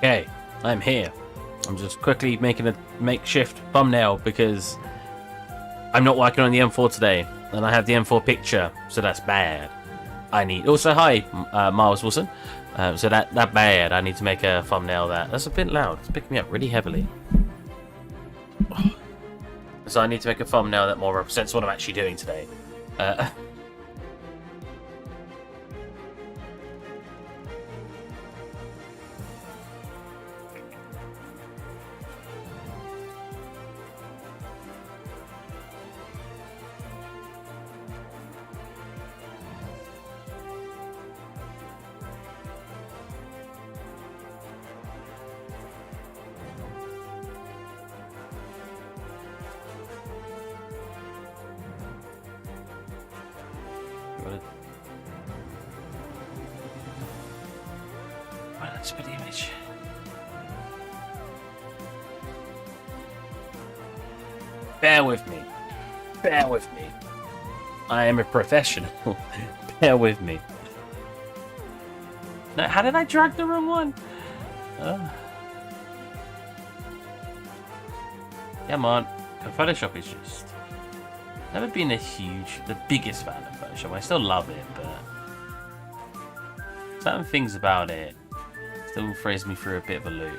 Okay, I'm here. I'm just quickly making a makeshift thumbnail because I'm not working on the M4 today, and I have the M4 picture, so that's bad. I need. Also, hi, Miles Wilson. So that bad. I need to make a thumbnail that's a bit loud. It's picking me up really heavily. So I need to make a thumbnail that more represents what I'm actually doing today. Let's put the image. Bear with me. Bear with me. I am a professional. Bear with me. No, how did I drag the wrong one? Come on. Photoshop is just... Never been the biggest fan of Photoshop. I still love it, but... certain things about it still throws me through a bit of a loop.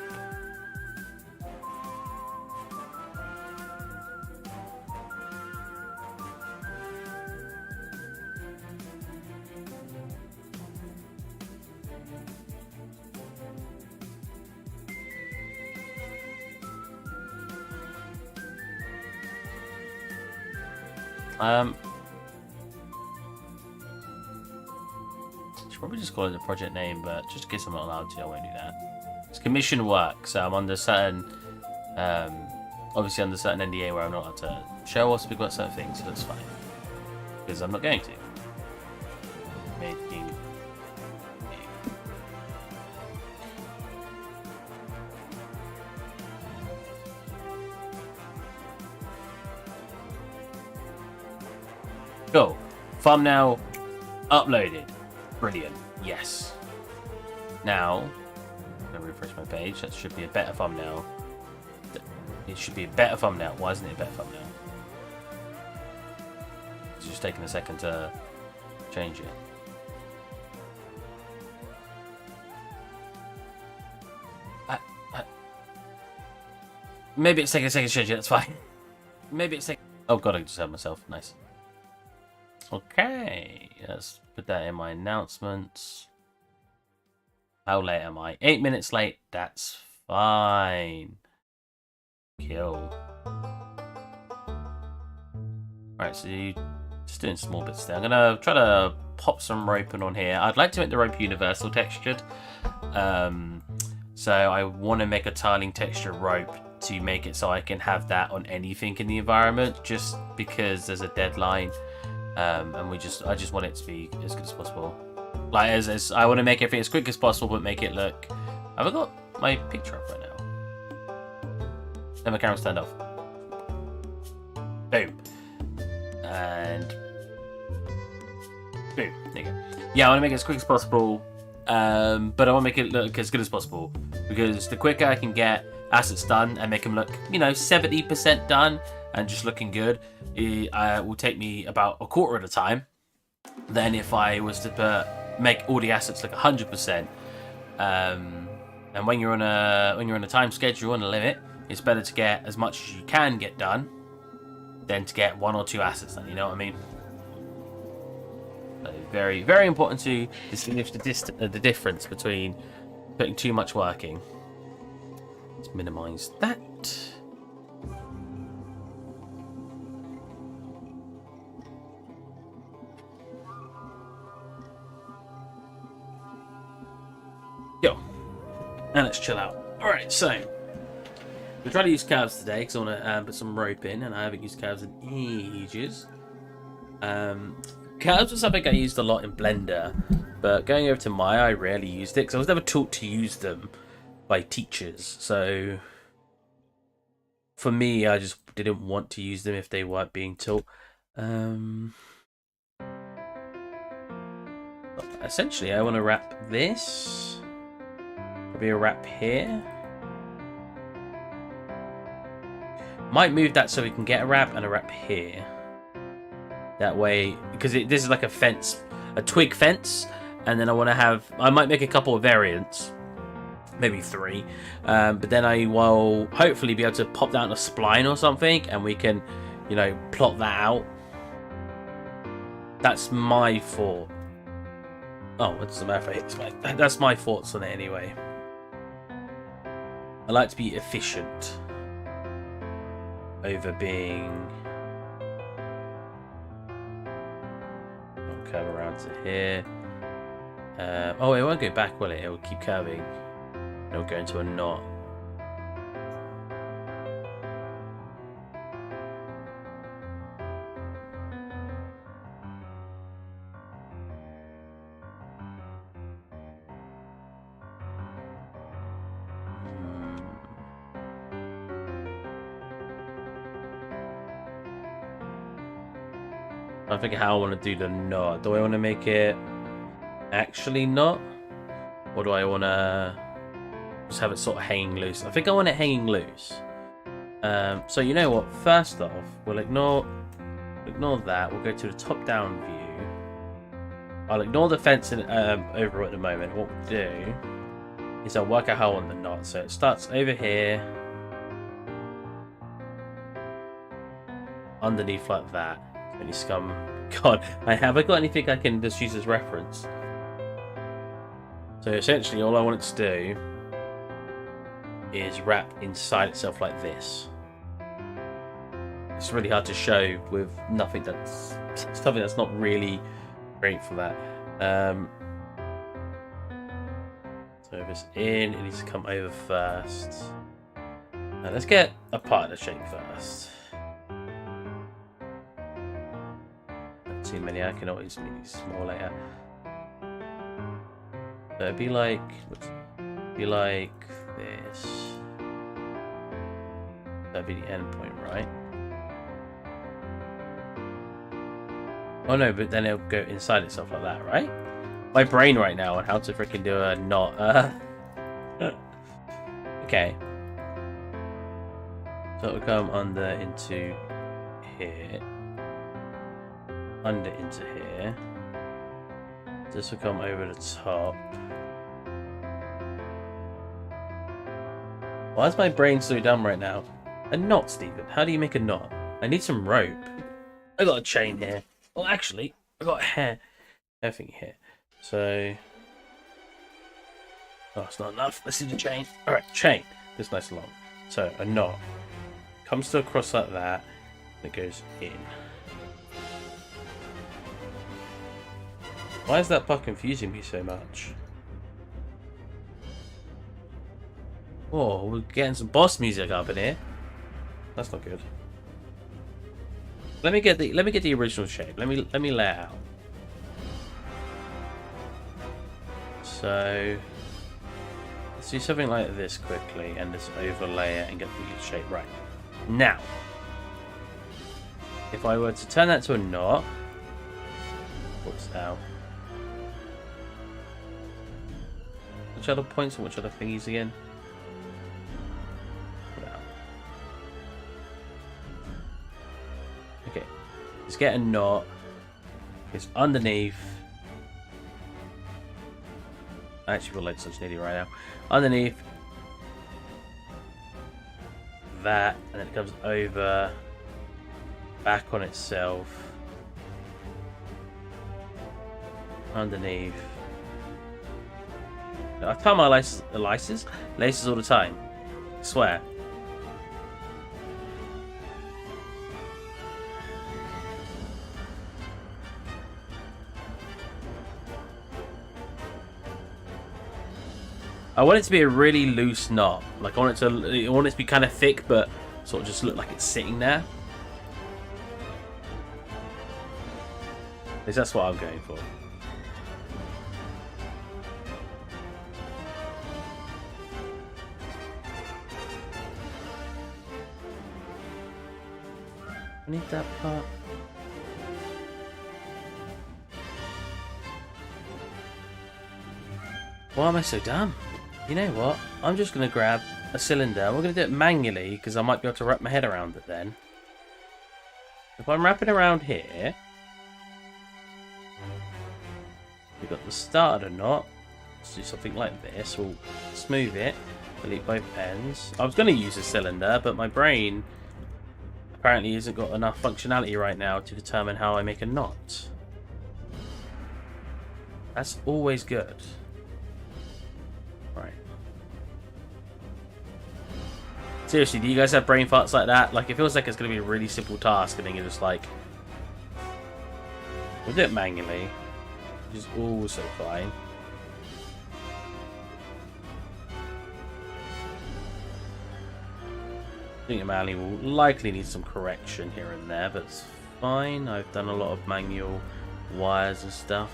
Should probably just call it the project name, but just in case I'm not allowed to, I won't do that. It's commissioned work, so I'm under certain, obviously under certain NDA where I'm not allowed to show or speak about certain things, so that's fine. Because I'm not going to. Making. Cool. Thumbnail uploaded. Brilliant. Yes. Now, I'm going to refresh my page. That should be a better thumbnail. It should be a better thumbnail. Why isn't it a better thumbnail? It's just taking a second to change it. Maybe it's taking a second to change it. That's fine. Maybe it's taking... Oh god, I just had myself. Nice. Okay, let's put that in my announcements. How late am I? 8 minutes late. That's fine. Kill. Alright, so you just doing small bits there. I'm gonna try to pop some rope on here. I'd like to make the rope universal textured. So I want to make a tiling texture rope to make it so I can have that on anything in the environment, just because there's a deadline. And I just want it to be as good as possible. Like as I want to make everything as quick as possible, but make it look. Have I got my picture up right now? Then my camera's turned off. Boom. And boom. There you go. Yeah, I want to make it as quick as possible, but I want to make it look as good as possible, because the quicker I can get assets done and make them look, 70% done and just looking good, it will take me about a quarter of the time than if I was to make all the assets look 100%. And when you're on a time schedule and a limit, it's better to get as much as you can get done than to get 1 or 2 assets done. You know what I mean? So very, very important to distinguish the difference between putting too much work in. Let's minimize that. Go. And let's chill out. Alright, so we'll try to use curves today because I want to put some rope in, and I haven't used curves in ages. Curves are something I used a lot in Blender, but going over to Maya, I rarely used it because I was never taught to use them by teachers. So for me, I just didn't want to use them if they weren't being taught. Essentially, I want to wrap this. Probably a wrap here. Might move that so we can get a wrap and a wrap here. That way, because this is like a fence, a twig fence, and then I might make a couple of variants, maybe 3, but then I will hopefully be able to pop down a spline or something, and we can, plot that out. That's my thought. Oh, it doesn't matter if I hit spline. That's my thoughts on it anyway. I like to be efficient over being. Curve around to here. Oh, it won't go back, will it? It will keep curving. It'll go into a knot. I'm thinking how I want to do the knot. Do I want to make it actually knot? Or do I want to just have it sort of hanging loose? I think I want it hanging loose. So you know what? First off, we'll ignore that. We'll go to the top-down view. I'll ignore the fence over at the moment. What we'll do is I'll work out how I want the knot. So it starts over here, underneath like that. Any scum? God, have I got anything I can just use as reference? So essentially, all I want it to do is wrap inside itself like this. It's really hard to show with nothing that's something that's not really great for that. So if it's in, it needs to come over first. Now let's get a part of the shape first. Not too many, I can always make these small later. So it'd be like this. That'd be the end point, right? Oh no, but then it'll go inside itself like that, right? My brain right now on how to freaking do a knot. Okay. So it'll come under into here. Under into here. This will come over the top. Why is my brain so dumb right now? A knot, Stephen. How do you make a knot? I need some rope. I got a chain here. Well, actually, I got a hair. Everything here. So, oh, it's not enough. Let's see the chain. All right, chain. This nice and long. So a knot comes to across like that. And it goes in. Why is that part confusing me so much? Oh, we're getting some boss music up in here. That's not good. Let me get the original shape. Let me lay it out. So let's do something like this quickly and just overlay it and get the shape right. Now, if I were to turn that to a knot, what's out? Which other points and which other thingies again? Okay, let's get a knot. It's underneath. I actually feel like such an idiot right now. Underneath that, and then it comes over, back on itself, underneath. I tie my laces all the time. I swear. I want it to be a really loose knot. Like I want it to be kind of thick, but sort of just look like it's sitting there. Because that's what I'm going for. I need that part. Why am I so dumb? You know what? I'm just going to grab a cylinder. We're going to do it manually because I might be able to wrap my head around it then. If I'm wrapping around here, we've got the start of the knot. Let's do something like this. We'll smooth it, delete both ends. I was going to use a cylinder, but my brain apparently hasn't got enough functionality right now to determine how I make a knot. That's always good. Right. Seriously, do you guys have brain farts like that? Like, it feels like it's going to be a really simple task, and then you're just like, we'll do it manually, which is also fine. I think manually will likely need some correction here and there, but it's fine. I've done a lot of manual wires and stuff.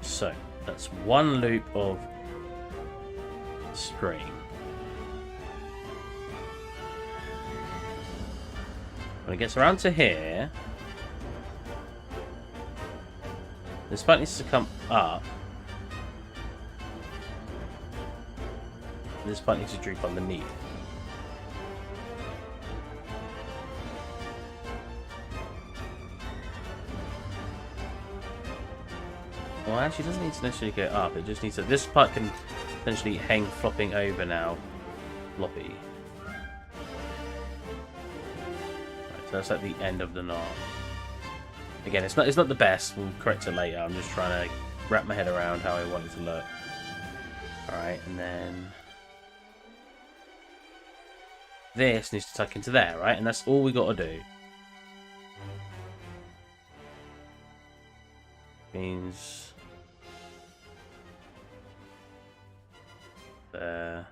So that's one loop of string. When it gets around to here, this part needs to come up. This part needs to droop underneath. Well, actually, it doesn't need to necessarily go up. It just needs to... This part can essentially hang flopping over now. Floppy. Right, so that's like the end of the knot. Again, it's not the best. We'll correct it later. I'm just trying to wrap my head around how I want it to look. Alright, and then... This needs to tuck into there, right? And that's all we got to do. Means... There.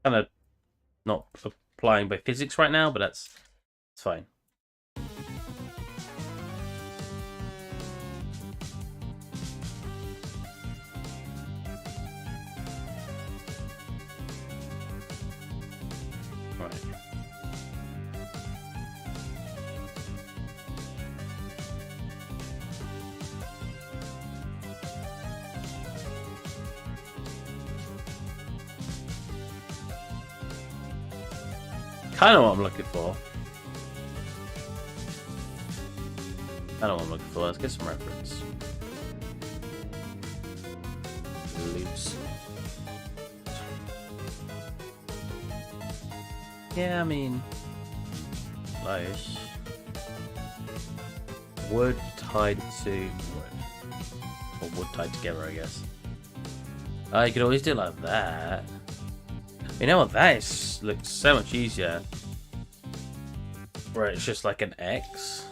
Kind of not applying by physics right now, but it's fine. Right. Kind of what I'm looking for. Let's get some reference. Loose. Yeah, I mean, close. Wood tied to wood, or wood tied together, I guess. You could always do it like that. You know what? That looks so much easier. Where it's just like an X.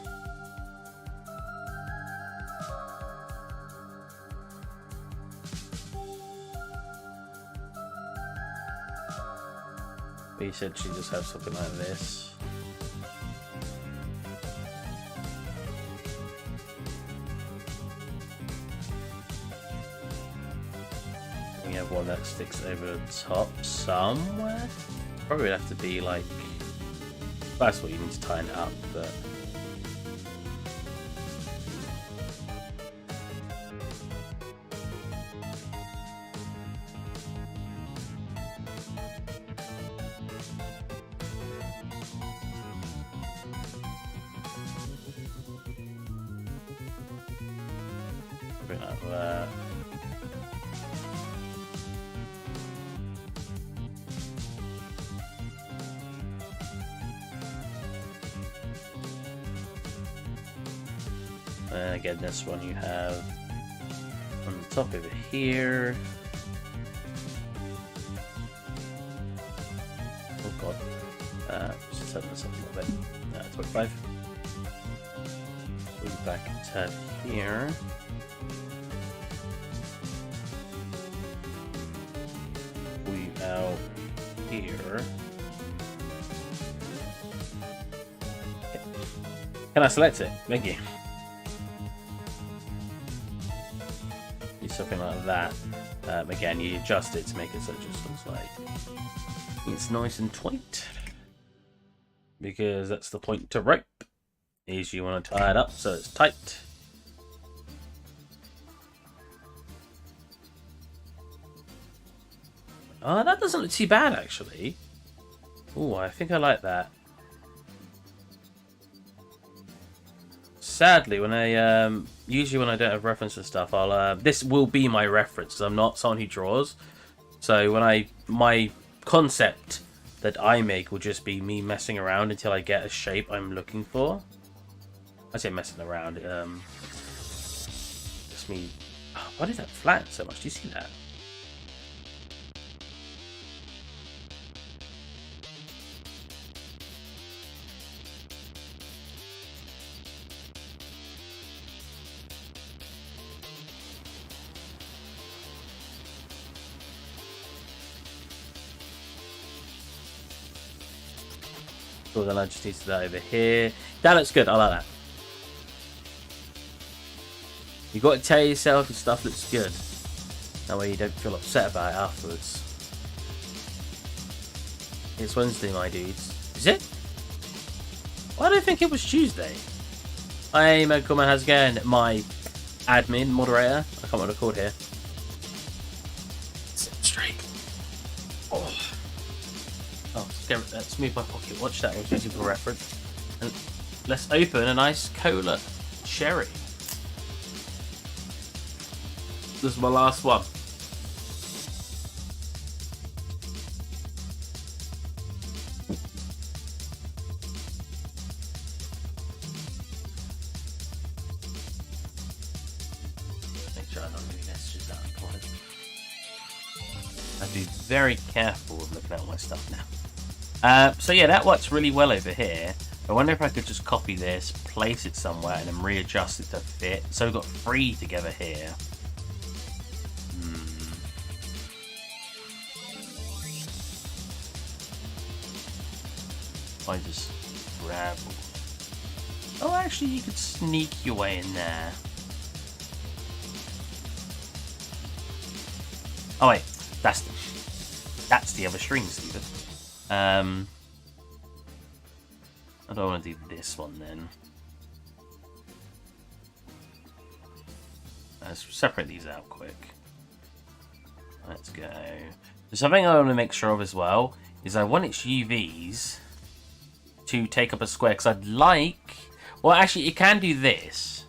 We essentially just have something like this. We have one that sticks over the top somewhere. Probably would have to be like... That's what you need to tighten it up, but... Something like that. And again, this one you have on the top over here. Oh god. Just turn this up a little bit. 25. We'll be back to here. We out here. Can I select it? Thank you. Something like that. Again, you adjust it to make it so it just looks like it's nice and tight, because that's the point to rope, is you want to tie it up so it's tight. Oh, that doesn't look too bad actually. Oh, I think I like that. Sadly, when I usually when I don't have reference to stuff, I'll this will be my reference because I'm not someone who draws. So when my concept that I make will just be me messing around until I get a shape I'm looking for. I say messing around. Just me. Oh, why did that flatten so much? Do you see that? Cool, then I just need to that over here. That looks good. I like that. You got to tell yourself your stuff looks good. That way you don't feel upset about it afterwards. It's Wednesday, my dudes. Is it? Why do I think it was Tuesday? Hey, Megacom, how's it going? My admin, moderator. I can't remember what it's called here. Sit straight. Oh, let's move my pocket watch. That was using for reference. And let's open a nice cola cherry. This is my last one. Make sure I don't really messages out of point. I'd be very careful with looking at my stuff now. So yeah, that works really well over here. I wonder if I could just copy this, place it somewhere, and then readjust it to fit. So we've got 3 together here. I just grab. Oh, actually, you could sneak your way in there. Oh wait, that's the other string, Steven. I don't want to do this one then. Let's separate these out quick. Let's go. There's something I want to make sure of as well, is I want its UVs to take up a square, because I'd like... Well, actually, it can do this.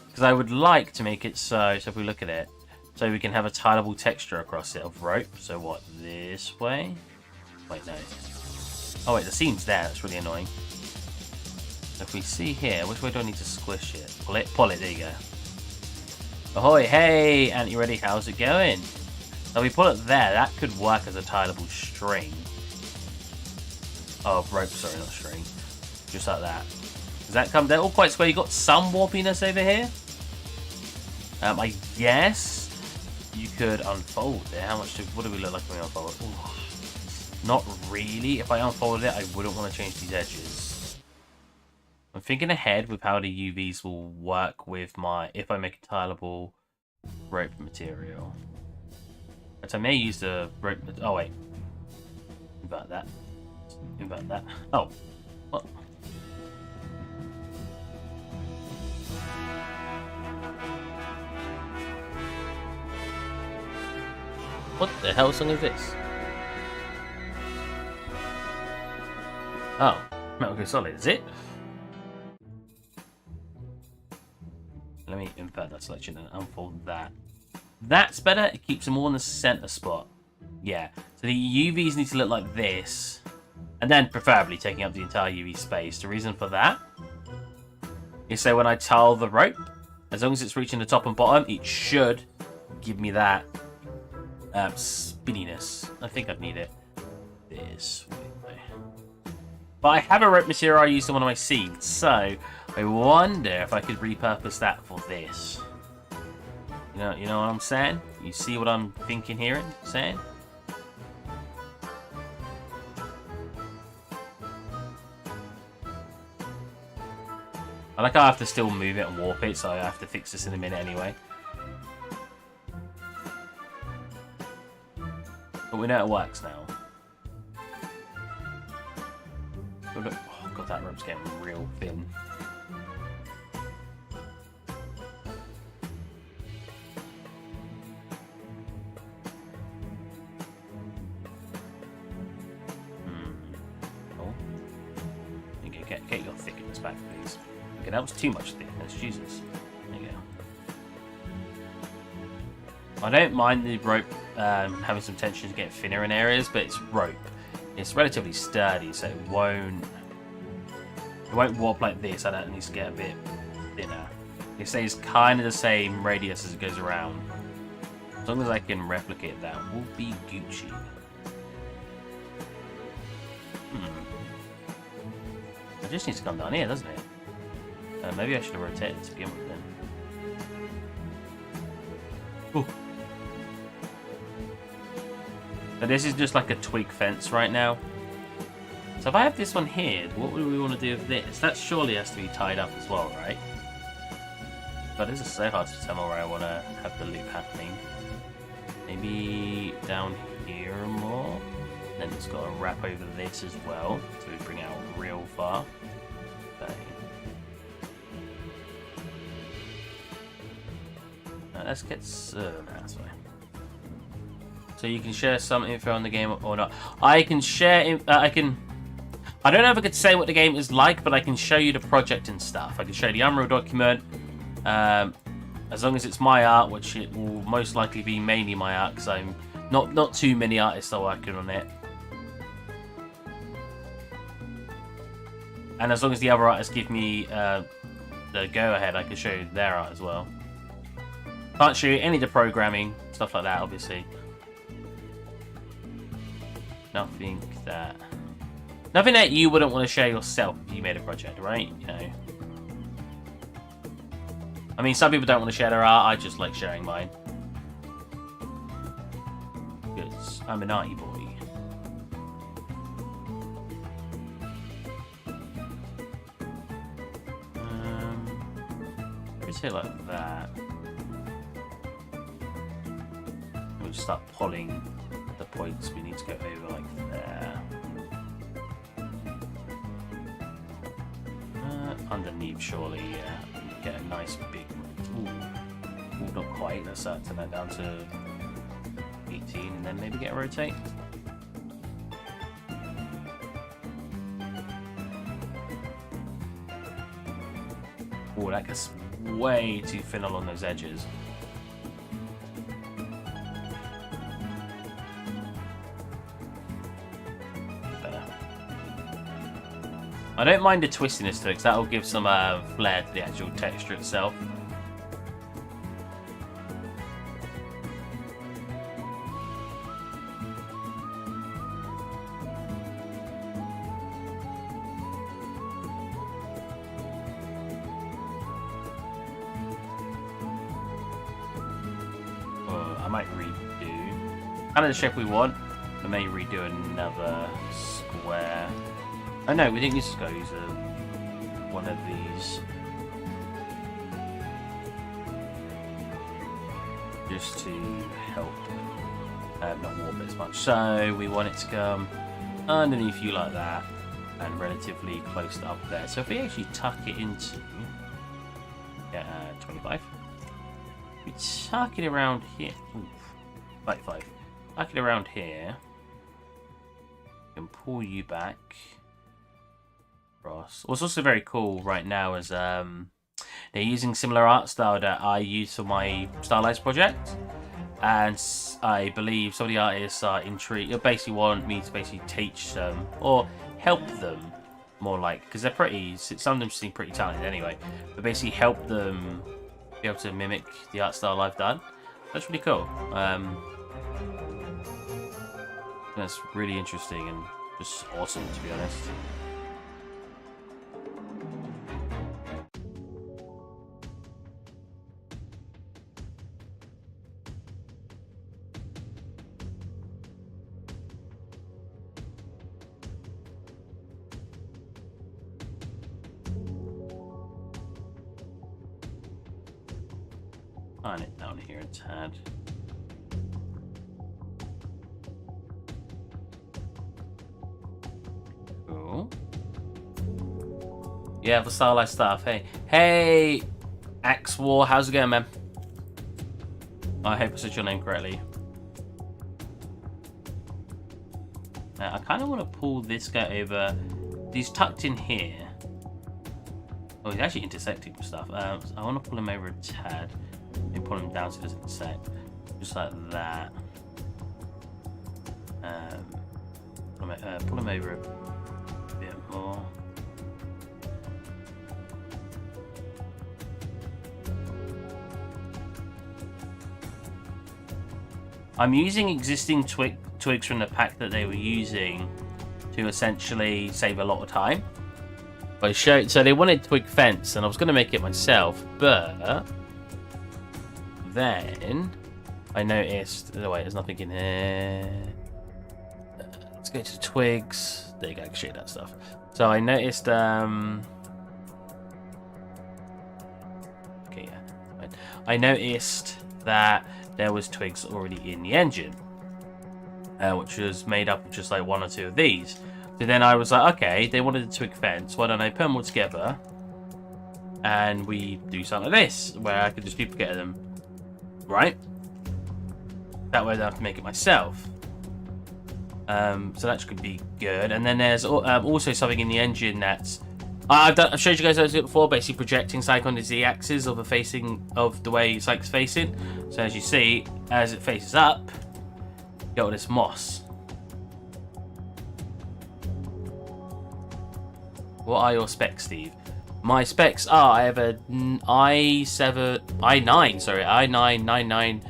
Because I would like to make it so if we look at it, so we can have a tileable texture across it of rope. So what, this way? Wait, no. Oh wait, the seam's there, that's really annoying. If we see here, which way do I need to squish it? Pull it, there you go. Ahoy, hey, Auntie Ready, how's it going? So we pull it there, that could work as a tileable string. Oh, rope, sorry, not string. Just like that. Does that come? They're all quite square. You got some warpiness over here. I guess you could unfold it. How much? What do we look like when we unfold it? Ooh, not really. If I unfolded it, I wouldn't want to change these edges. I'm thinking ahead with how the UVs will work with my if I make a tileable rope material. But I may use the rope. Oh wait, invert that. Invert that. Oh, what? What the hell song is this? Oh, Metal Gear Solid, is it? Let me invert that selection and unfold that. That's better. It keeps them all in the center spot. Yeah. So the UVs need to look like this. And then preferably taking up the entire UV space. The reason for that is so when I tile the rope, as long as it's reaching the top and bottom, it should give me that spinniness. I think I'd need it this way. But I have a rope material I used on one of my seeds, so I wonder if I could repurpose that for this. You know what I'm saying? You see what I'm thinking, hearing, saying? I like I have to still move it and warp it, so I have to fix this in a minute anyway. But we know it works now. Oh god, that rope's getting real thin. Oh. Get your thickness back, please. Okay, that was too much thickness, Jesus. There you go. I don't mind the rope having some tension to get thinner in areas, but it's rope. It's relatively sturdy, so it won't warp like this. I don't need to get a bit thinner. It stays kind of the same radius as it goes around. As long as I can replicate that, we'll be Gucci. It just needs to come down here, doesn't it? Maybe I should have rotated to begin with then. Ooh. So this is just like a twig fence right now. So if I have this one here, what would we want to do with this? That surely has to be tied up as well, right? But this is so hard to determine where I want to have the loop happening. Maybe down here more. Then it's got to wrap over this as well, so we bring it out real far. Okay. Let's get that's fine. So you can share some info on the game or not. I can share. I don't know if I could say what the game is like, but I can show you the project and stuff. I can show you the Unreal document. As long as it's my art, which it will most likely be mainly my art, because I'm not too many artists are working on it. And as long as the other artists give me the go-ahead, I can show you their art as well. Can't show you any of the programming, stuff like that, obviously. Nothing that you wouldn't want to share yourself if you made a project, right? You know. I mean, some people don't want to share their art. I just like sharing mine. Because I'm an arty boy. Let's hit like that. We'll just start pulling the points we need to go over like there. Underneath, surely, yeah. Get a nice big. Ooh, not quite. Let's turn that down to 18 and then maybe get a rotate. Oh, that gets way too thin along those edges. I don't mind the twistiness to it, because that will give some flair to the actual texture itself. I might redo kind of the shape we want, but maybe redo another square. Oh no, we think this goes one of these. Just to help not warp it as much. So we want it to come underneath you like that and relatively close up there. So if we actually tuck it into 25. We tuck it around here. Oof, 35. Tuck it around here. And pull you back. What's also very cool right now is they're using similar art style that I use for my stylized project, and I believe some of the artists are intrigued. They basically want me to basically teach them or help them more, like, because they're pretty. Some of them seem pretty talented anyway, but basically help them be able to mimic the art style I've done. That's really cool. That's really interesting and just awesome, to be honest. Find it down here a tad. Cool. Yeah, for stylized stuff. Hey, Axe War, how's it going, man? I hope I said your name correctly. I kind of want to pull this guy over. He's tucked in here. Oh, he's actually intersecting with stuff. So I want to pull him over a tad. Maybe pull him down so he doesn't intersect. Just like that. Pull him over a bit more. I'm using existing twigs from the pack that they were using to essentially save a lot of time. So they wanted twig fence, and I was going to make it myself, but then I noticed. Oh wait, there's nothing in here. Let's go to twigs. There you go, I can show you that stuff. So I noticed. Okay, yeah. Right. I noticed that there was twigs already in the engine, which was made up of just like one or two of these. So then I was like, okay, they wanted a twig fence. Why don't I put them all together and we do something like this, where I could just duplicate them, right? That way I don't have to make it myself. So that could be good. And then there's also something in the engine that's I've showed you guys how to do it before, basically projecting Psych on the z-axis of the way Psych's facing. So as you see, as it faces up, you got all this moss. What are your specs, Steve? My specs are I have a i9, sorry, i9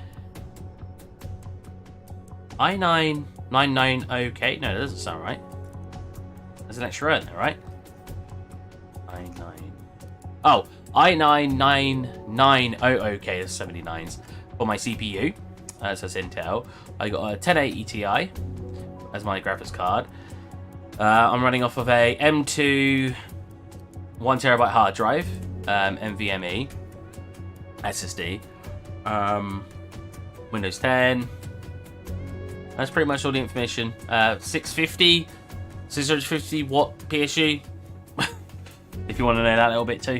OK. No, that doesn't sound right. There's an extra in there, right? Oh, i9-9900OK, that's 79s for my CPU. So that's Intel. I got a 1080 Ti as my graphics card. I'm running off of a M2 1TB hard drive, NVMe SSD, Windows 10. That's pretty much all the information. 650 watt PSU. If you want to know that a little bit too.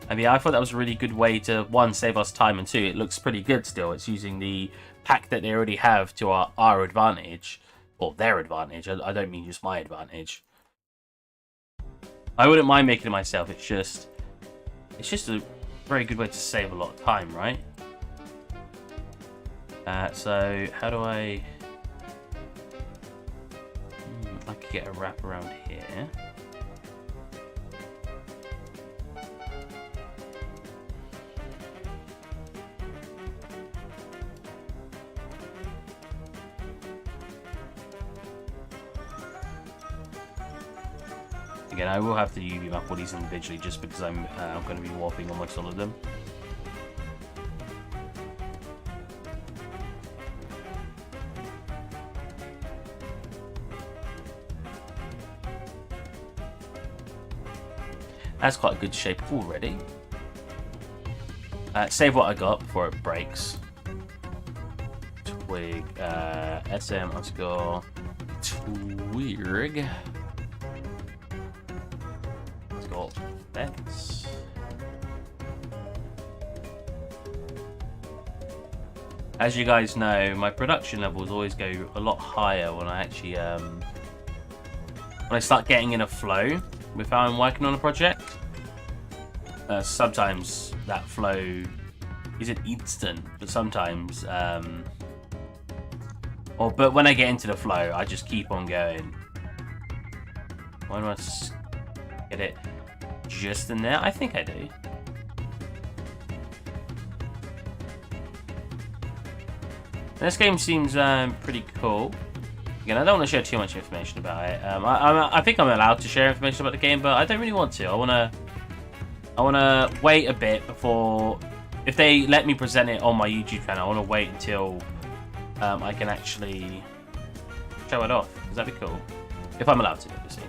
And yeah, I thought that was a really good way to, one, save us time, and two, it looks pretty good still. It's using the pack that they already have to our advantage, or their advantage. I don't mean just my advantage. I wouldn't mind making it myself. It's just a very good way to save a lot of time, right? So how do I could get a wrap around here. Again, I will have to UV map all these individually just because I'm going to be warping almost all of them. That's quite a good shape already. Save what I got before it breaks. Twig, SM underscore twig. Let's go fence. As you guys know, my production levels always go a lot higher when I actually when I start getting in a flow with how I'm working on a project. Sometimes that flow isn't instant, but sometimes but when I get into the flow, I just keep on going. Why do I get it just in there? I think I do. This game seems pretty cool. Again, I don't want to share too much information about it. I think I'm allowed to share information about the game, but I don't really want to. I want to wait a bit before, if they let me present it on my YouTube channel, I want to wait until I can actually show it off. Because that'd be cool. If I'm allowed to, obviously.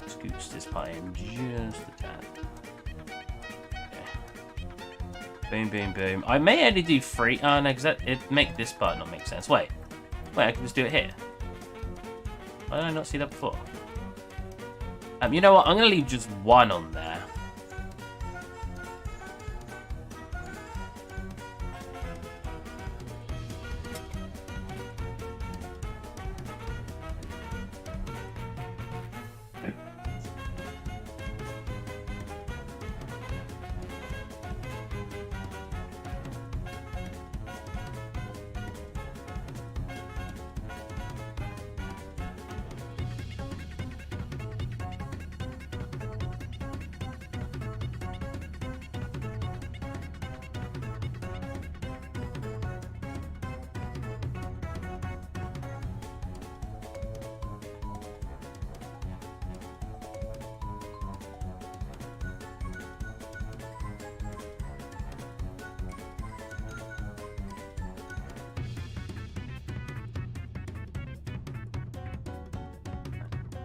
Scooch this pipe just a tad. Boom, boom, boom. I may only do 3. Oh, no, because it make this part not make sense. Wait, I can just do it here. Why did I not see that before? You know what? I'm going to leave just 1 on there.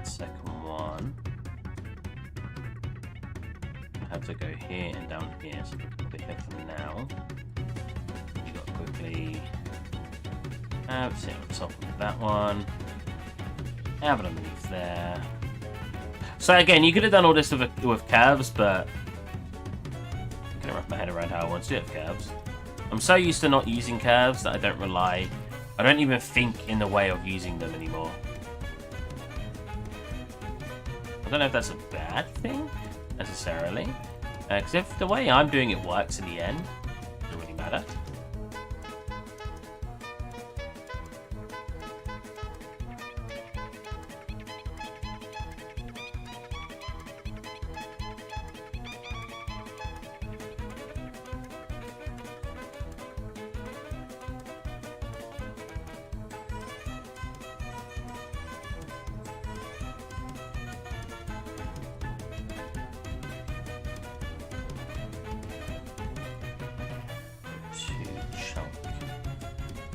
Second one. I have to go here and down here, so we'll put it here for now. You got to quickly sit on top of that one. Have it underneath there. So again, you could have done all this with calves, but I can't wrap my head around how I want to do it with calves. I'm so used to not using calves that I don't even think in the way of using them anymore. I don't know if that's a bad thing, necessarily. Because if the way I'm doing it works in the end, it doesn't really matter.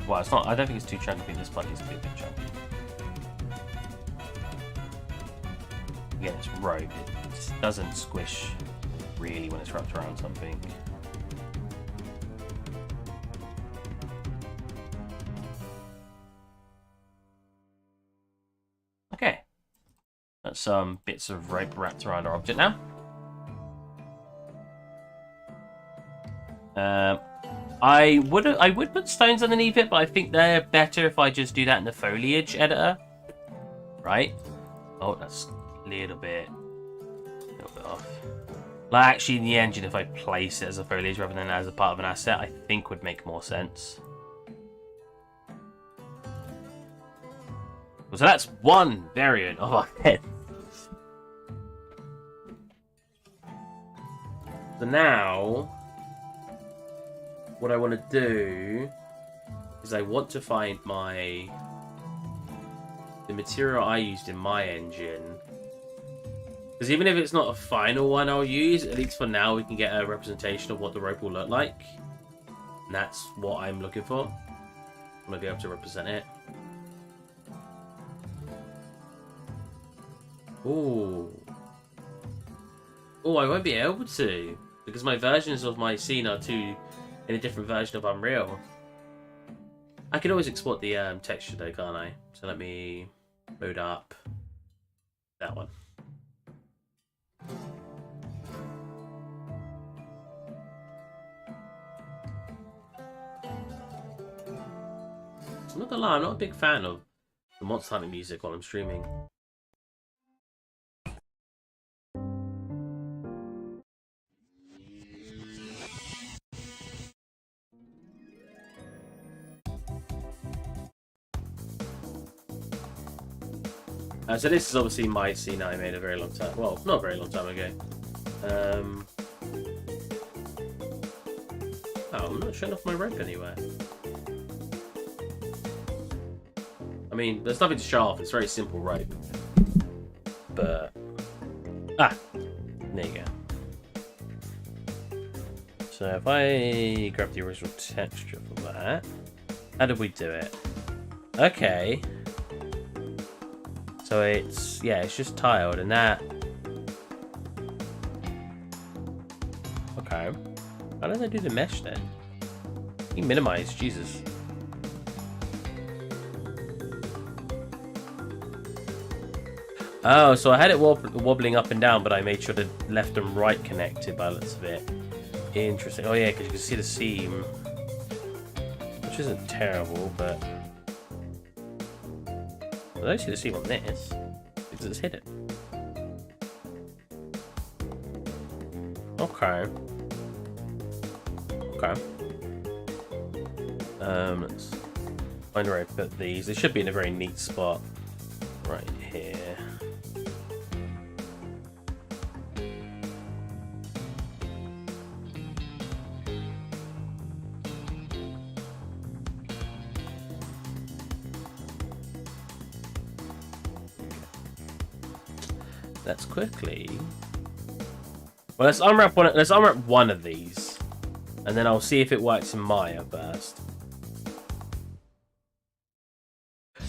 Well, it's not. I don't think it's too chunky. I think this part needs to be a bit chunky. Again, it's rope. It doesn't squish really when it's wrapped around something. Okay, that's some bits of rope wrapped around our object now. I would put stones underneath it, but I think they're better if I just do that in the foliage editor. Right? Oh, that's a little bit off. Like, actually, in the engine, if I place it as a foliage rather than as a part of an asset, I think would make more sense. So that's one variant of our head. So now, what I want to do is I want to find the material I used in my engine. Because even if it's not a final one I'll use, at least for now we can get a representation of what the rope will look like. And that's what I'm looking for. I'm going to be able to represent it. Ooh. Oh, I won't be able to. Because my versions of my scene are in a different version of Unreal. I can always export the texture though, can't I? So let me load up that one. I'm not gonna lie, I'm not a big fan of the monster hunting music while I'm streaming. So this is obviously my scene I made a very long time. Well, not a very long time ago. Oh, I'm not showing off my rope anywhere. I mean, there's nothing to show off. It's very simple rope. But there you go. So if I grab the original texture for that, how did we do it? Okay. So it's just tiled and that. Okay. How did I do the mesh then? You minimize, Jesus. Oh, so I had it wobbling up and down, but I made sure the left and right connected by the looks of it. Interesting. Oh yeah, because you can see the seam, which isn't terrible, but I don't see the seam on this because it's hidden. Okay. Okay. Let's find where I put these. They should be in a very neat spot right here. Let's quickly. Well, let's unwrap one. Let's unwrap one of these, and then I'll see if it works in Maya first.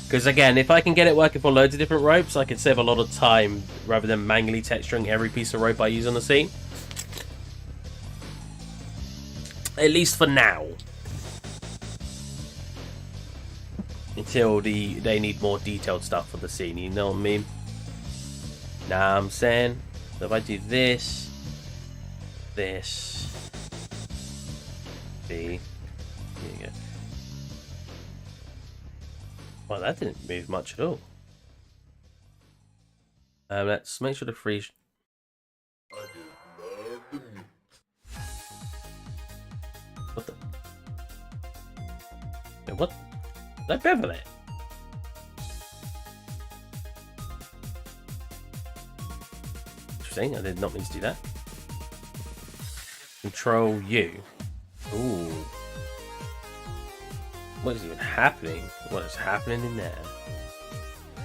Because again, if I can get it working for loads of different ropes, I can save a lot of time rather than manually texturing every piece of rope I use on the scene. At least for now. until they need more detailed stuff for the scene. You know what I mean? Nah, I'm saying. So if I do this, B, here you go. Well, that didn't move much at all. Let's make sure to freeze. What the? Wait, what? Did I bevel it? Interesting, I did not mean to do that. Control U. Ooh. What is even happening? What is happening in there?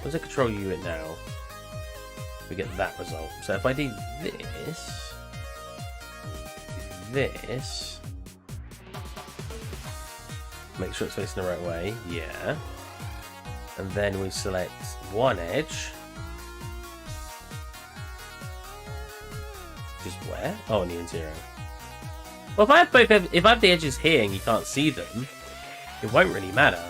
What's the control U in now? We get that result. So if I do this, make sure it's facing the right way, yeah. And then we select one edge. Which is where? Oh, in the interior. Well, if I have both, if I have the edges here and you can't see them, it won't really matter.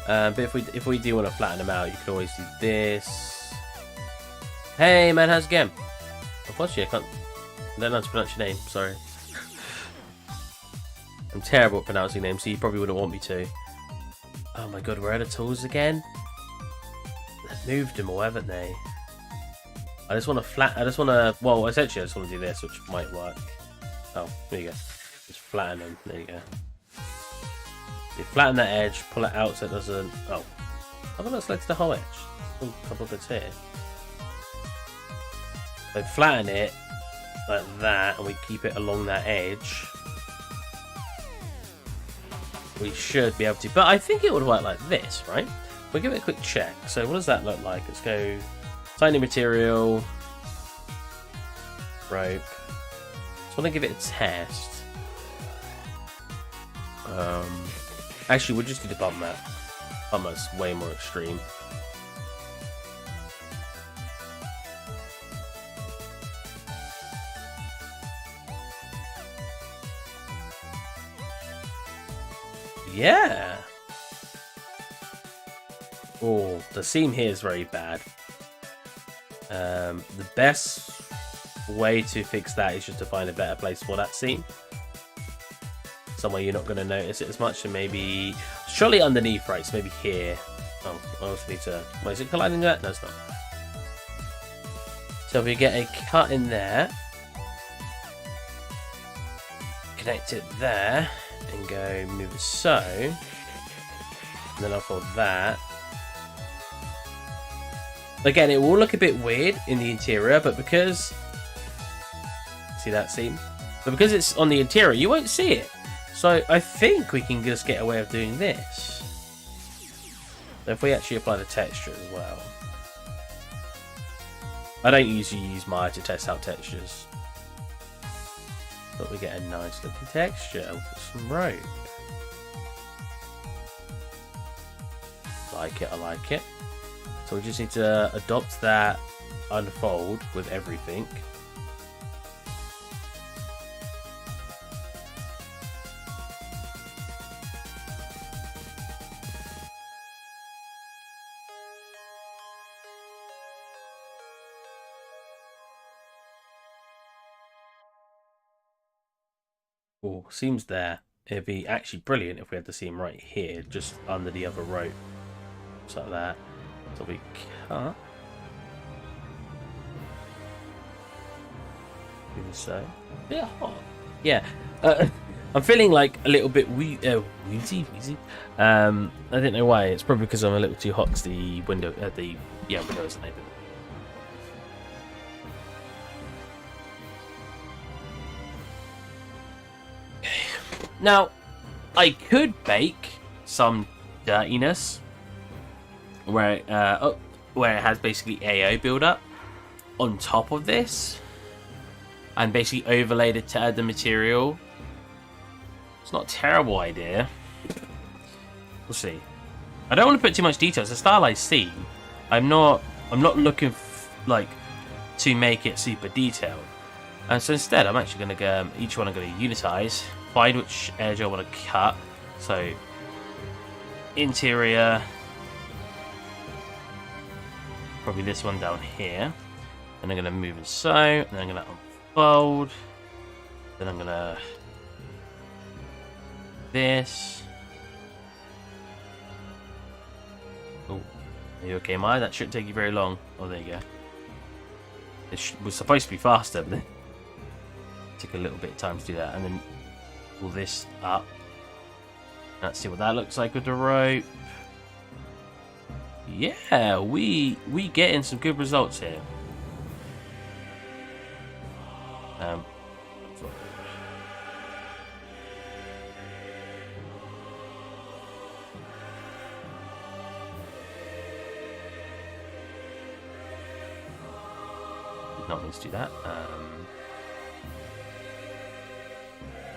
But if we do want to flatten them out, you can always do this. Hey man, how's it going? Unfortunately, I don't know how to pronounce your name. Sorry. I'm terrible at pronouncing names, so you probably wouldn't want me to. Oh my god, where are the tools again? They've moved them all, haven't they? I just want to well, essentially I just want to do this, which might work. Oh, there you go. Just flatten them. There you go. You flatten that edge, pull it out so it doesn't... Oh. I thought I selected the whole edge. Ooh, a couple of bits here. So flatten it like that, and we keep it along that edge. We should be able to... But I think it would work like this, right? We'll give it a quick check. So what does that look like? Let's go... Tiny material. Rope. Just want to give it a test. Actually, we'll just do the bump map. Bump map's way more extreme. Yeah. Oh, the seam here is very bad. The best way to fix that is just to find a better place for that seam. Somewhere you're not going to notice it as much, and maybe surely underneath, right? So maybe here. Oh, I also need to. Wait, is it colliding that? No, it's not. So if we get a cut in there, connect it there, and go move it so, and then I'll fold that. Again, it will look a bit weird in the interior, but because see that seam, but because it's on the interior, you won't see it. So I think we can just get away with doing this. So if we actually apply the texture as well. I don't usually use Maya to test out textures, but we get a nice looking texture with some rope. Like it, I like it. So we just need to adopt that unfold with everything. Oh, seam's there. It'd be actually brilliant if we had the seam right here, just under the other rope. Just like that. So we cut. So, a bit hot. Yeah. I'm feeling like a little bit wheezy. I don't know why. It's probably because I'm a little too hot because the window, window isn't open. Now, I could bake some dirtiness where it has basically AO build-up on top of this, and basically overlay the material. It's not a terrible idea. We'll see. I don't want to put too much detail. It's a stylized scene. I'm not looking like to make it super detailed. So instead, I'm actually going to go, each one I'm going to unitize, find which edge I want to cut. So, interior, probably this one down here. And I'm going to move it so, and then I'm going to unfold. Then I'm going to this. Oh, are you okay, Maya? That shouldn't take you very long. Oh, there you go. It was supposed to be faster, but it took a little bit of time to do that. And then pull this up. Let's see what that looks like with the rope. Yeah, we getting some good results here. Not meant to do that.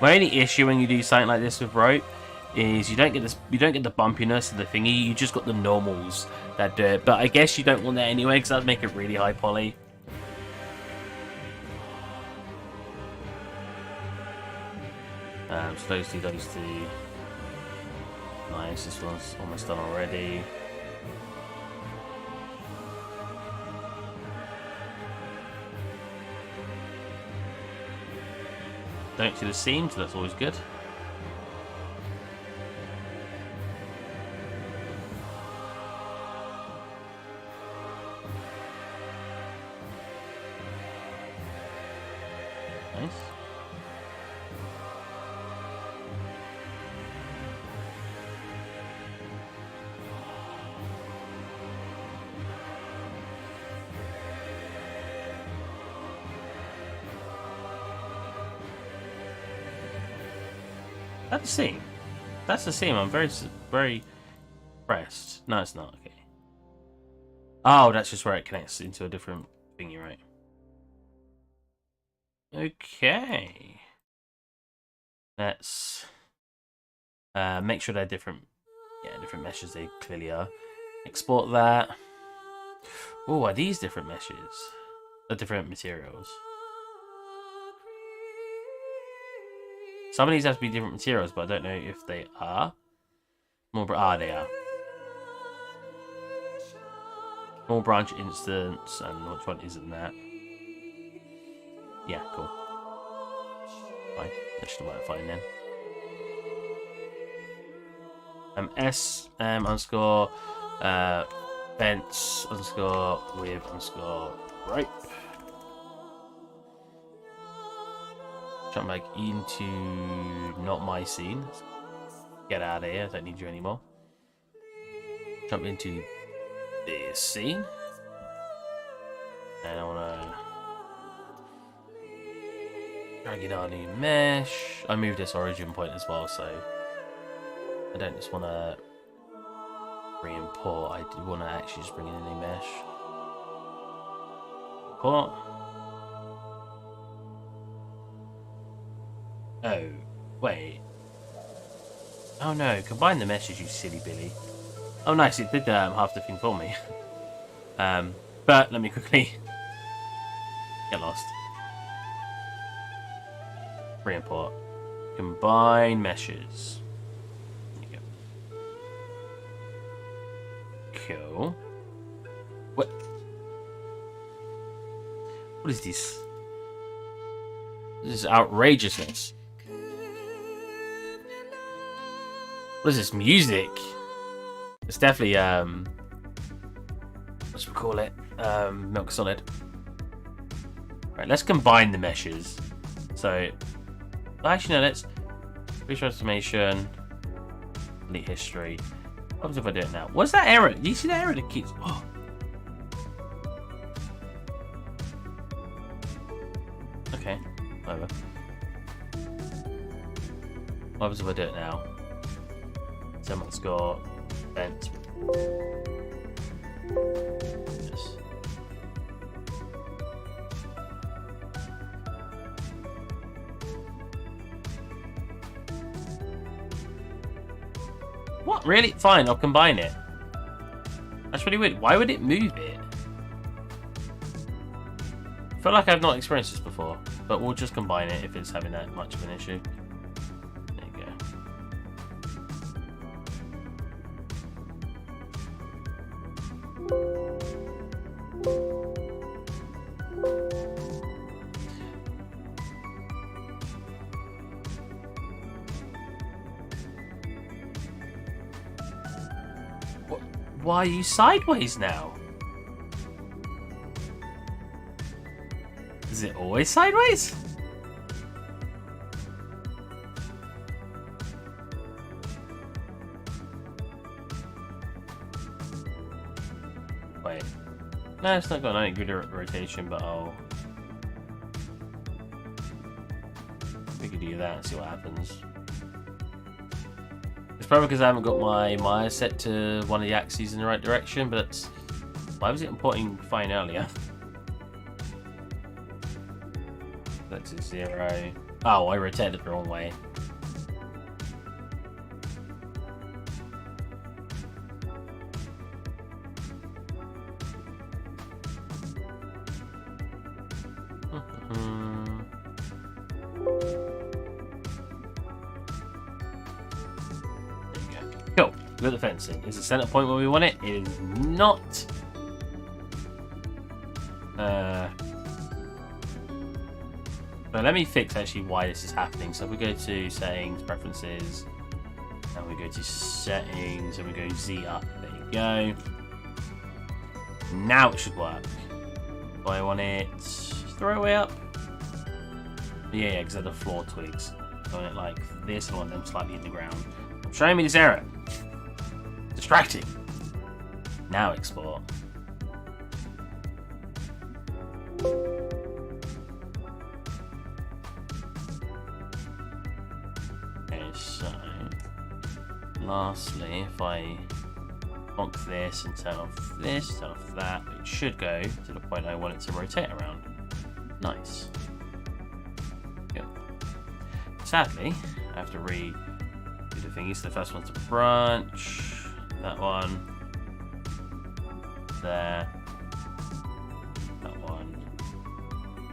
My only issue when you do something like this with rope is you don't get this, you don't get the bumpiness of the thingy. You just got the normals that do it. But I guess you don't want that anyway because that'd make it really high poly. So those two. Nice. This one's almost done already. Don't see the seam, so that's always good. Nice. That's the seam. That's the seam. I'm very impressed. No, it's not. Okay. Oh, that's just where it connects into a different thing. You're right. Okay. Let's make sure they're different. Yeah, different meshes. They clearly are. Export that. Oh, are these different meshes? Or different materials? Some of these have to be different materials, but I don't know if they are. They are. Small branch instance, and which one isn't that? Yeah, cool. Fine, that should work fine then. S underscore fence underscore with underscore rope. Jump back into not my scene. Get out of here, I don't need you anymore. Jump into this scene. And I wanna drag it on new mesh. I moved this origin point as well, so I don't just wanna re-import, I do wanna actually just bring in a new mesh. Import. Oh, wait. Oh no, combine the meshes, you silly Billy. Oh nice, it did half the thing for me. But let me quickly get lost. Re-import. Combine meshes. There you go. Cool. What is this? This is outrageousness. What is this music? It's definitely what should we call it? Milk solid. Right, let's combine the meshes. So actually no, let's fish transformation, delete history. What happens if I do it now? What's that error? Do you see that error that keeps Okay, whatever. What happens if I do it now? Someone's got vent. Yes. What? Really? Fine, I'll combine it. That's really weird. Why would it move it? I feel like I've not experienced this before. but we'll just combine it if it's having that much of an issue. There you go. Why are you sideways now? Is it always sideways? Wait. No, it's not got any good rotation, but I'll... We could do that and see what happens. It's probably because I haven't got my Maya set to one of the axes in the right direction, but it's... Why was it importing fine earlier? That's a 0. Oh, I rotated it the wrong way. Cool. Look at the fencing. Is the center point where we want it? It is not. But let me fix actually why this is happening. So if we go to settings, preferences, and we go to settings, and we go Z up. There you go. Now it should work. Do I want it throw away up? Yeah, because of the floor twigs. I want it like this, and I want them slightly in the ground. I'm showing me this error. Distracting. Now export. Okay, so lastly, if I bonk this and turn off this, turn off that, it should go to the point I want it to rotate around. Nice. Yep. Sadly, I have to redo the thingies. The first one's the branch. That one. There. That one.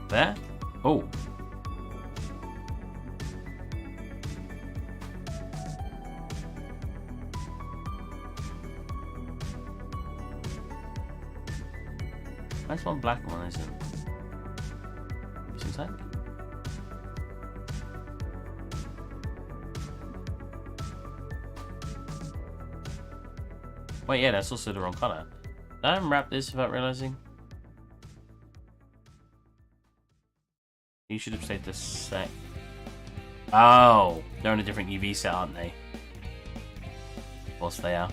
There. Oh. Where's one black and one isn't? Seems like. Wait, yeah, that's also the wrong color. Did I unwrap this without realizing? You should have stayed the same. Oh, they're on a different UV set, aren't they? Of course they are.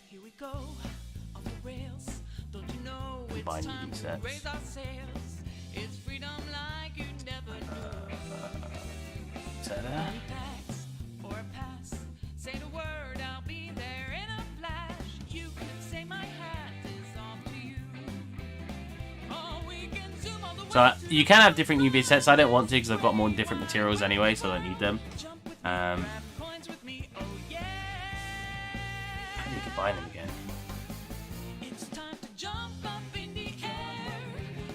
Here we go, off the rails. Don't you know Combine it's time UV to sets. raise our sails. It's freedom like you never knew. Is that there? Pass or a pass. Say the word, I'll be there in a flash. You could say my hat is off to you. Oh, we can zoom all the way So to you can have different UV sets. I don't want to because I've got more different materials anyway, so I don't need them. jump with me, grab coins with me. Oh yeah. How do you combine them again? It's time to jump up in the air.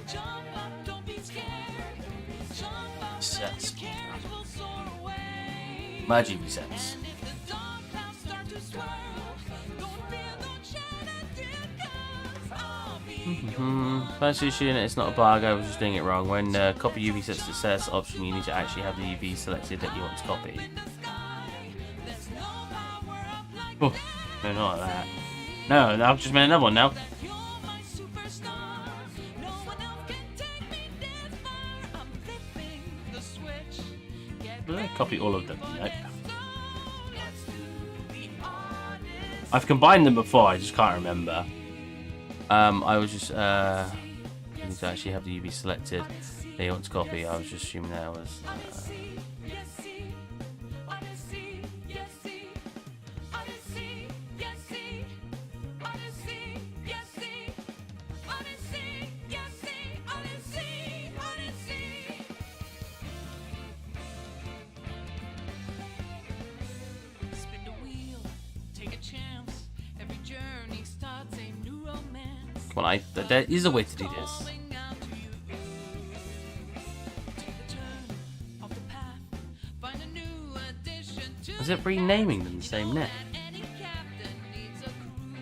Jump up, don't be scared. Jump up, Sets. and your cares will soar away. Merge UV sets. And if the dark clouds start to swirl, don't fear, don't shed a tear, 'cause I'll be First issue, and it's not a bug, I was just doing it wrong. When copy UV sets to sets option, you need to actually have the UV selected that you want to copy. in the sky. There's no power up like Oh, no, not like that. No, I've just made another one now. you're my superstar. No one else can take me this far. I'm flipping the switch. Get Did I copy all of them? Nope. let's do the honest. I've combined them before, I just can't remember. I was just, you need to actually have the UV selected that you want to copy. I was just assuming that was, Odyssey, yes, see. Odyssey, yes, see. Odyssey, yes, see. Odyssey, yes, see. Odyssey, yes, see. Odyssey, Odyssey. Spin the wheel, take a chance. Every journey starts a new romance. come on, there is a way to do this. Calling out to you Was it renaming them the same name? Any captain needs a crew.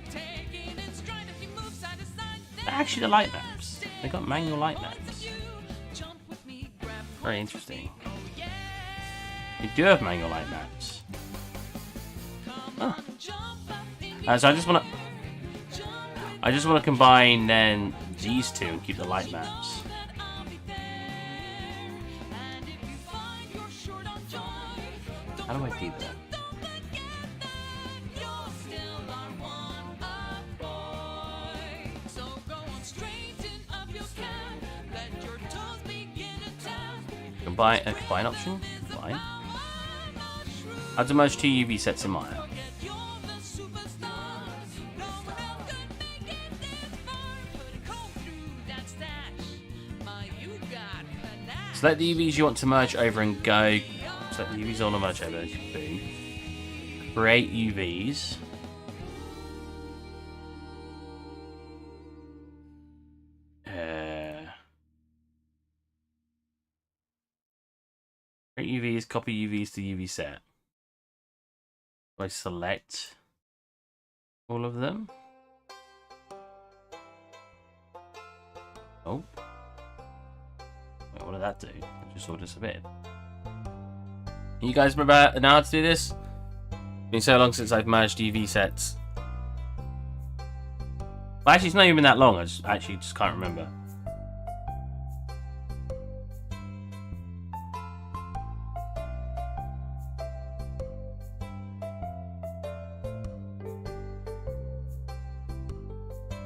Taking it stride if you move side to side. They're actually the light maps. They got manual light maps. Jump with me, grab Very interesting. oh yeah. You do have manual light maps. Come Huh. on, jump up in the So I just want to. jump with I just want to combine then these two and keep the light maps. that I'll be there. And if you find you're short on joy, How do I do that? don't forget that you're still our one-up boy. So go on, straighten up your cap, let your toes begin to tap. Combine a combine option. Fine. How to merge two UV sets in Maya. Forget you're the superstar. No one else could make it this far. Put a comb through that stash. My, you got panache. Select the UVs you want to merge over and go. Select the UVs you want to merge over. Boom. Create UVs. Create UVs, copy UVs to UV set. Do I select all of them? Oh. Wait, what did that do? It just all disappeared. You guys remember now how to do this? It's been so long since I've merged UV sets. Well, actually, it's not even been that long. I just can't remember.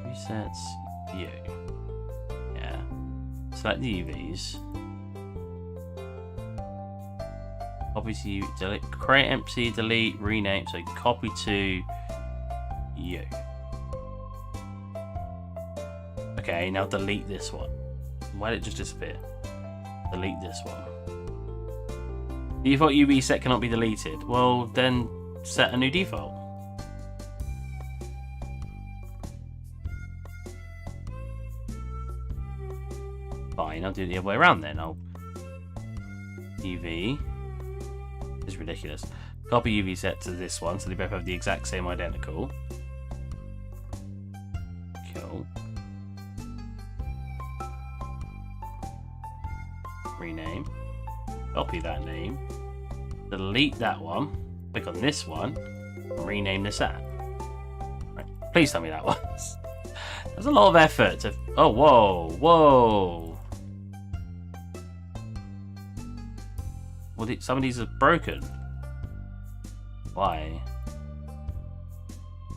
UV sets, view. Yeah. Select the UVs. Copy to delete, create empty, delete, rename. So copy to you. Okay, now delete this one. Why did it just disappear? Delete this one. Default UV set cannot be deleted. Well, then set a new default. Fine, I'll do it the other way around then. I'll UV. This is ridiculous. Copy UV set to this one, so they both have the exact same identical. Cool. Rename. Copy that name. Delete that one. Click on this one. And rename this app. Right. Please tell me that was. There's a lot of effort to. Oh, whoa, whoa. Well, some of these are broken. Why?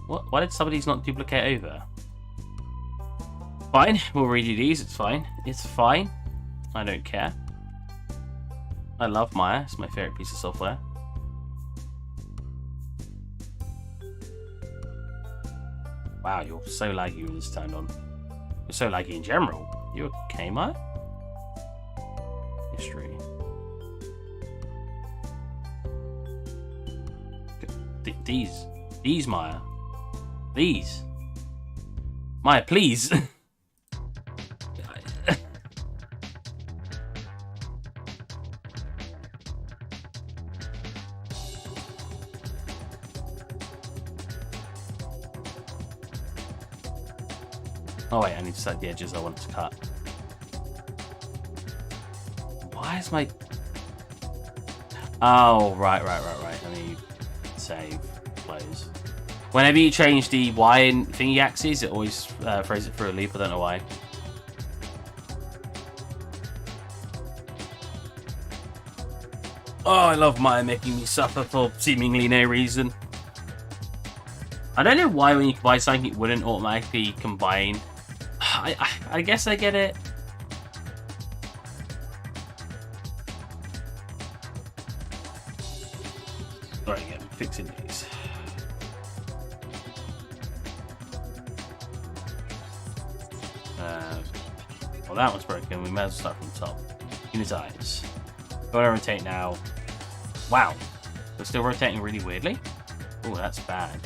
What? Why did some of these not duplicate over? Fine, we'll redo these. It's fine. It's fine. I don't care. I love Maya. It's my favorite piece of software. Wow, you're so laggy when it's turned on. You're so laggy in general. You okay, Maya? History. These, Maya. These. Maya, please. Oh wait, I need to select the edges I want to cut. Why is my... Oh, right. I need to save, close. Whenever you change the Y and thingy axes, it always throws it through a loop. I don't know why. Oh, I love Maya making me suffer for seemingly no reason. I don't know why when you combine something it wouldn't automatically combine. I guess I get it. Right, again, fixing these. Well, that one's broken. We might as well start from the top. Unitize. Go to rotate now. Wow. We're still rotating really weirdly. Oh, that's bad.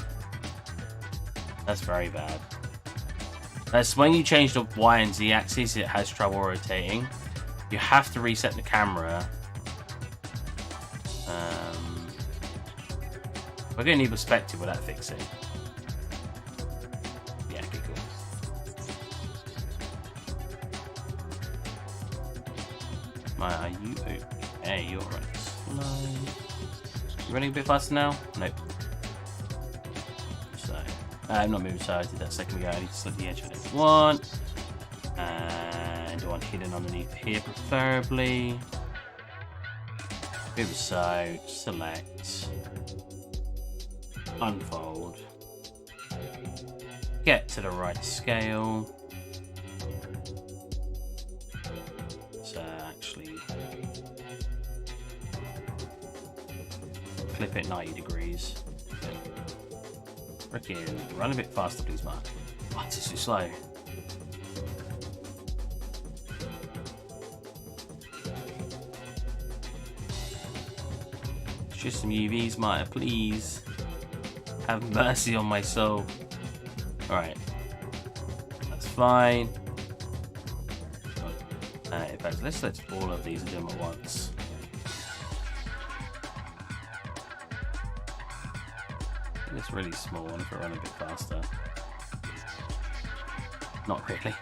That's very bad. That's when you change the Y and Z axis, it has trouble rotating. You have to reset the camera. We're going to need perspective with that fixing. Yeah, okay, cool. Right, are you okay? You're running slow. You running a bit faster now? Nope. So, I'm not moving, so I did that a second ago. I need to select the edge of it. One. And one hidden underneath here, preferably. Move so, select. Unfold. Get to the right scale. So actually clip it 90 degrees. Frickin' run a bit faster, please, Mark. Oh, it's too slow. Just some UVs, Maya, please. Have mercy on my soul. Alright. That's fine. In fact, let's select all of these and do them at once. It's really small one if I run a bit faster. Not really.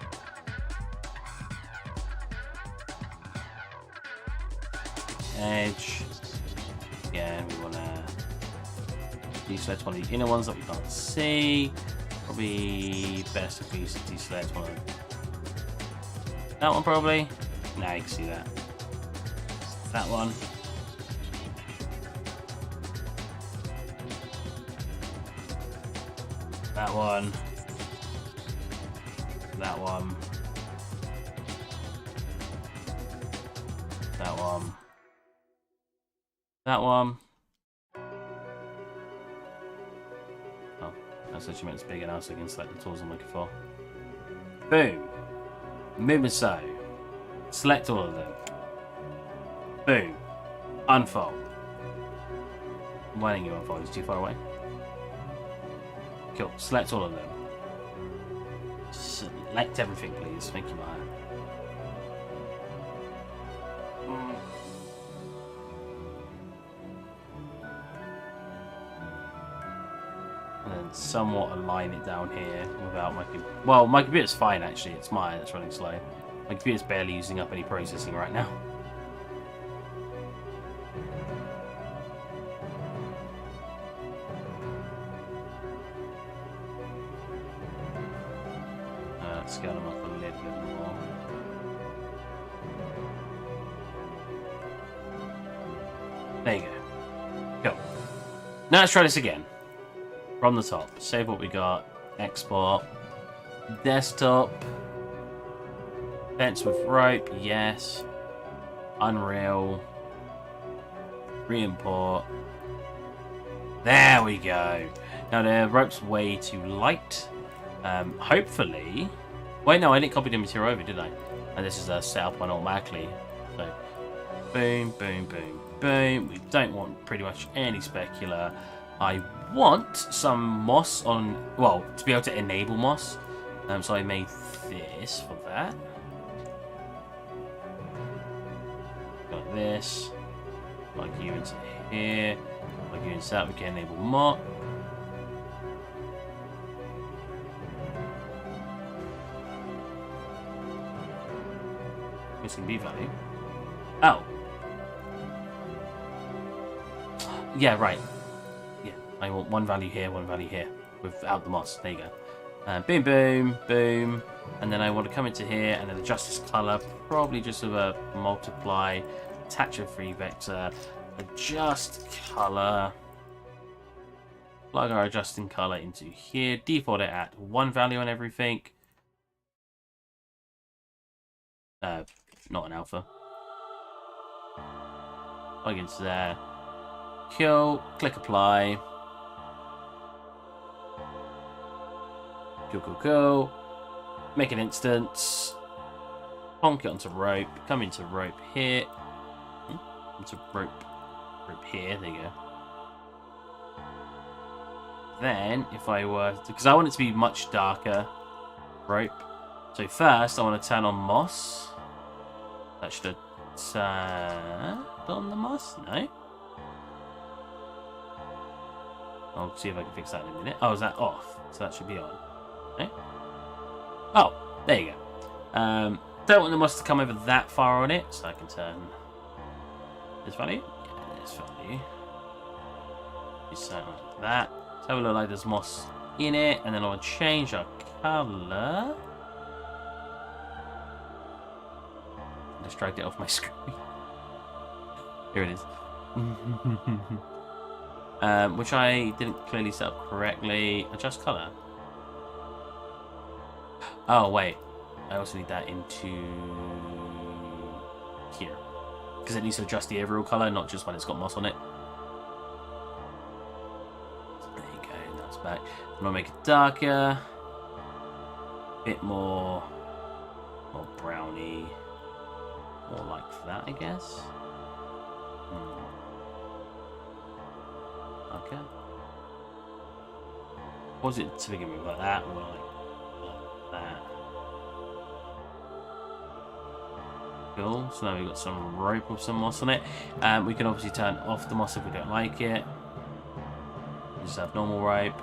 Edge. Yeah, we want to deselect one of the inner ones that we can't see. Probably best if we deselect one of that one, probably. Now you can see that. That one. That one. That one. That one. That one. Oh, that's what you meant it's big enough so I can select the tools I'm looking for. Boom. Movement so. Select all of them. Boom. Unfold. Why didn't you unfold? It's too far away. Cool. Select all of them. Select everything, please. Thank you, Maya. And then somewhat align it down here without my computer. Well, my computer's fine actually. It's Maya that's running slow. My computer's barely using up any processing right now. Scale them up a little bit more. There you go. Go. Now let's try this again. From the top. Save what we got. Export. Desktop. Fence with rope. Yes. Unreal. Re-import. There we go. Now the rope's way too light. Hopefully... Wait, no, I didn't copy the material over, did I? And this is set up one automatically. So, boom, boom, boom, boom. We don't want pretty much any specular. I want some moss on... Well, to be able to enable moss. So I made this for that. Got this. Plug you into here. Plug you into that. We can enable moss. Missing B value. Oh. Yeah, right. Yeah, I want one value here, without the moss. There you go. Boom, boom, boom. And then I want to come into here and then adjust this color. Probably just with a multiply, attach a free vector, adjust color. Plug our adjusting color into here. Default it at one value on everything. Not an alpha. Plug into there. Cool. Click apply. Cool, cool, cool. Make an instance. Honk it onto rope. Come into rope here. Into rope here. There you go. Then, if I were... Because I want it to be much darker rope. So first, I want to turn on moss. That should have turned on the moss? No. I'll see if I can fix that in a minute. Oh, is that off? So that should be on. Okay. Oh, there you go. Don't want the moss to come over that far on it, so I can turn this value. Yeah, this value. Set like that. So it will look like there's moss in it, and then I'll change our colour. I just dragged it off my screen. Here it is. Which I didn't clearly set up correctly. Adjust colour. Oh, wait. I also need that into here. Because it needs to adjust the overall colour, not just when it's got moss on it. There you go, that's back. I'm going to make it darker. A bit more browny. More like that, I guess. Okay. What was it to begin with? Like that or like that? Cool. So now we've got some rope with some moss on it. We can obviously turn off the moss if we don't like it. Just have normal rope.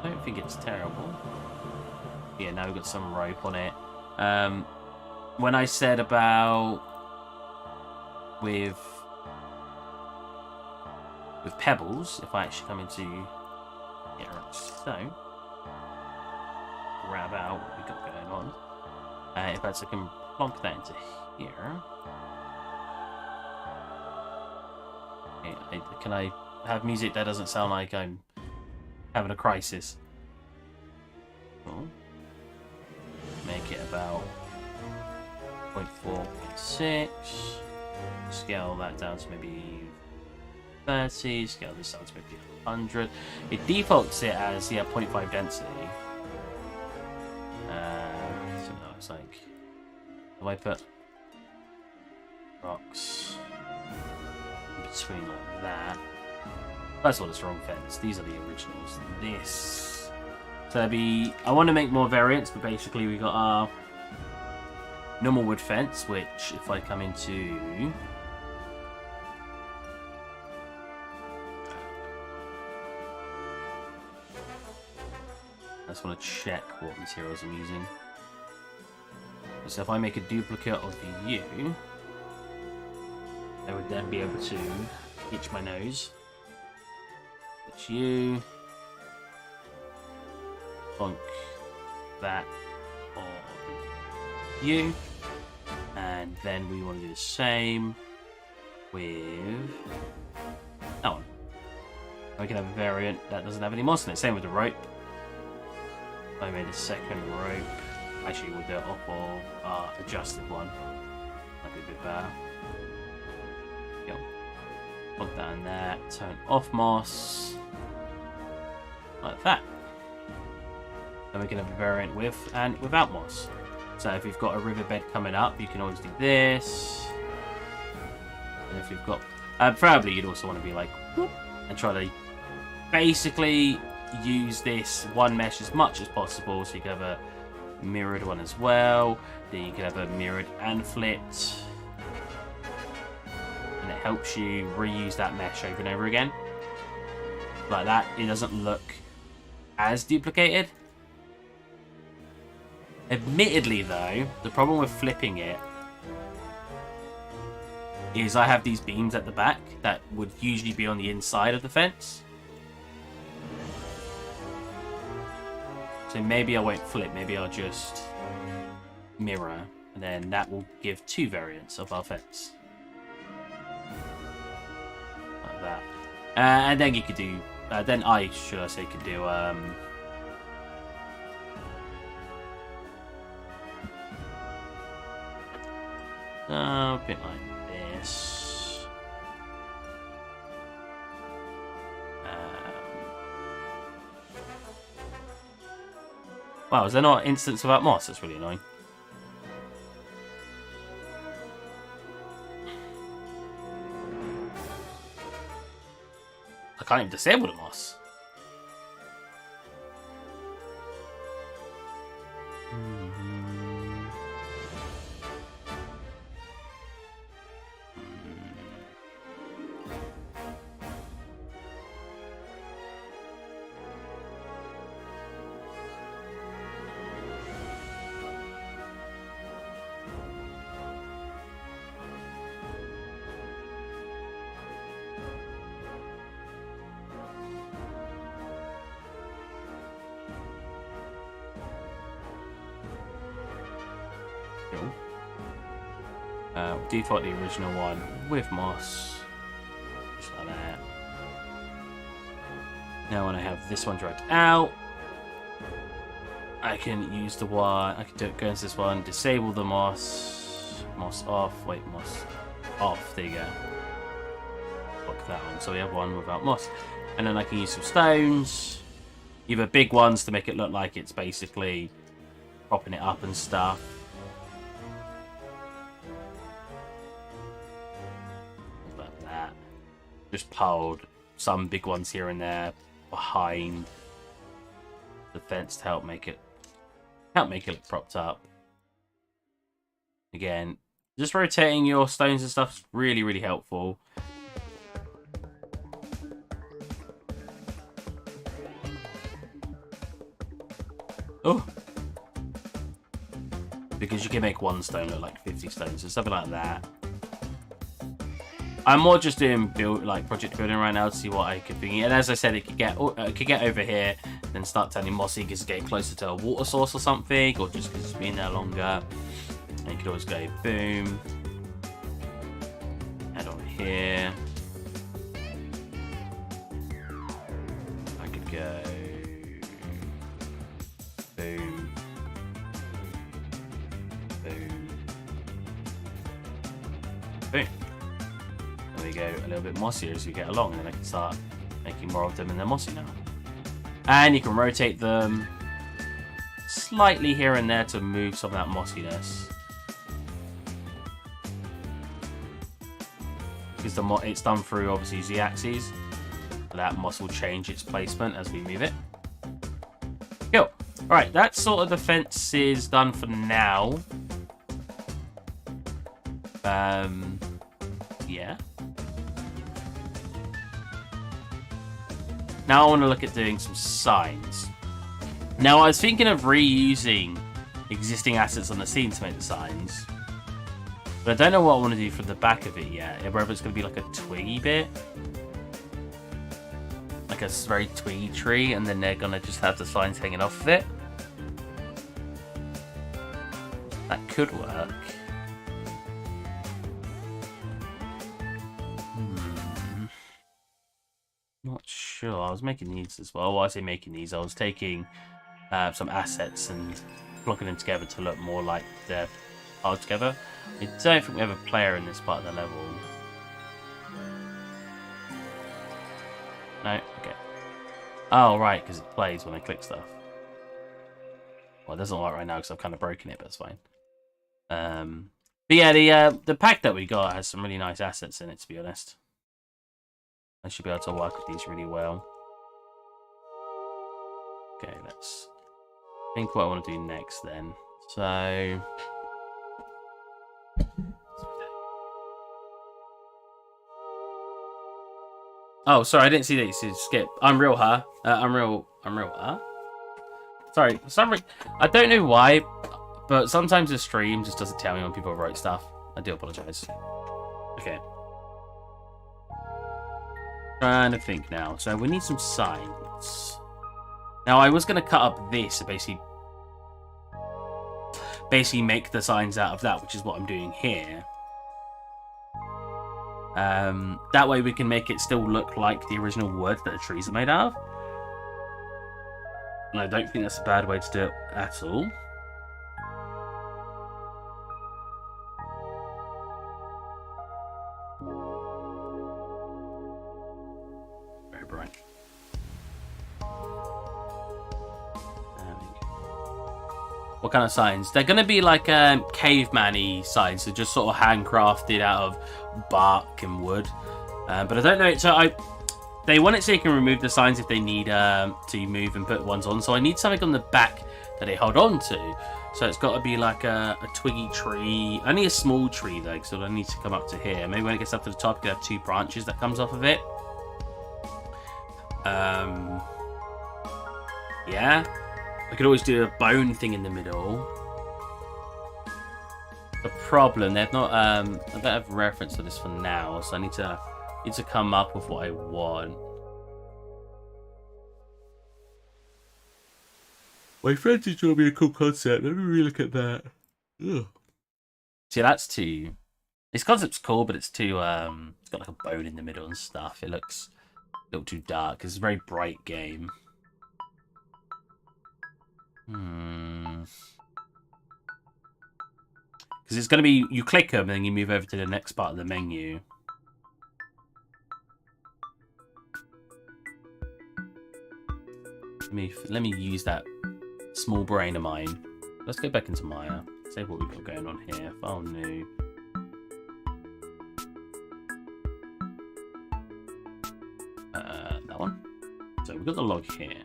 I don't think it's terrible. Yeah, now we've got some rope on it. When I said about with pebbles, if I actually come into here, so grab out what we got going on. In fact, I can plonk that into here. Okay, can I have music that doesn't sound like I'm having a crisis? Cool. Make it about 0.4, 0.6. Scale that down to maybe 30. Scale this down to maybe 100. It defaults it as 0.5 density. So now it's like, if I put rocks in between like that. That's all, it's wrong fence. These are the originals. This. So that'd be. I want to make more variants, but basically we got our normal wood fence, which if I come into. I just want to check what materials I'm using. So if I make a duplicate of the U, I would then be able to itch my nose. It's U. Plonk that on U. And then we want to do the same with that one. And we can have a variant that doesn't have any moss in it. Same with the rope. I made a second rope. Actually, we'll do it off of our adjusted one. Might be a bit better. Yep. Put that in there. Turn off moss. Like that. Then we can have a variant with and without moss. So if you've got a riverbed coming up, you can always do this. And if you've got... preferably, you'd also want to be like... whoop, and try to basically use this one mesh as much as possible. So you can have a mirrored one as well. Then you can have a mirrored and flipped. And it helps you reuse that mesh over and over again. Like that. It doesn't look as duplicated. Admittedly though, the problem with flipping it is I have these beams at the back that would usually be on the inside of the fence. So maybe I won't flip, maybe I'll just mirror, and then that will give two variants of our fence. Like that. And then you could do, then I, should I say, could do, a bit like this. Wow, is there not an instance without moss? That's really annoying. I can't even disable the moss. Cool. Default the original one with moss. Just like that. Now when I have this one dragged out, I can use the one. I can go into this one, disable the moss. Moss off. Wait, moss off. There you go. Fuck that one. So we have one without moss. And then I can use some stones. Either big ones to make it look like it's basically propping it up and stuff. Like that. Just piled some big ones here and there behind the fence to help make it look propped up. Again, just rotating your stones and stuff is really, really helpful. Oh, because you can make one stone look like 50 stones or something like that. I'm more just doing project building right now to see what I could bring in. And as I said, it could get over here, then start turning mossy because it's getting closer to a water source or something, or just because it's been there longer. And you could always go boom, head on here. I could go boom, boom, boom. There we go, a little bit mossier as we get along, and then I can start making more of them, and they're mossy now. And you can rotate them slightly here and there to move some of that mossiness. Because it's done through obviously z-axis, that moss will change its placement as we move it. Cool. Alright, that's sort of the fences done for now. Yeah. Now I want to look at doing some signs. Now I was thinking of reusing existing assets on the scene to make the signs. But I don't know what I want to do from the back of it yet. Whether it's going to be like a twiggy bit. Like a very twiggy tree, and then they're going to just have the signs hanging off of it. That could work. Not sure. I was making these as well. Well, I say making these. I was taking some assets and plugging them together to look more like they're piled together. I don't think we have a player in this part of the level. No? Okay. Oh, right, because it plays when I click stuff. Well, it doesn't work right now because I've kind of broken it, but it's fine. But yeah, the pack that we got has some really nice assets in it, to be honest. I should be able to work with these really well. Okay, let's think what I want to do next then. So... Oh, sorry, I didn't see that you said skip. Unreal, huh? Unreal, huh? Sorry, I don't know why, but sometimes the stream just doesn't tell me when people write stuff. I do apologize. Okay. Trying to think now. So we need some signs. Now I was going to cut up this to basically make the signs out of that, which is what I'm doing here. That way we can make it still look like the original wood that the trees are made out of. And I don't think that's a bad way to do it at all. Very bright. What kind of signs? They're going to be like caveman-y signs, so just sort of handcrafted out of bark and wood. But I don't know. So they want it so you can remove the signs if they need to move and put ones on. So I need something on the back that they hold on to. So it's got to be like a twiggy tree. Only a small tree though, so I need to come up to here. Maybe when it gets up to the top, you have 2 branches that comes off of it. Yeah. I could always do a bone thing in the middle. The problem, they've not I don't have a reference to this for now, so I need to come up with what I want. My friend is showing me a cool concept. Let me relook at that. Ugh. See, that's too... This concept's cool, but it's too... It's got like a bone in the middle and stuff. It looks a little too dark. It's a very bright game. Because it's going to be... You click them, and then you move over to the next part of the menu. Let me use that small brain of mine. Let's go back into Maya. Save what we've got going on here. File new. That one. So we've got the log here.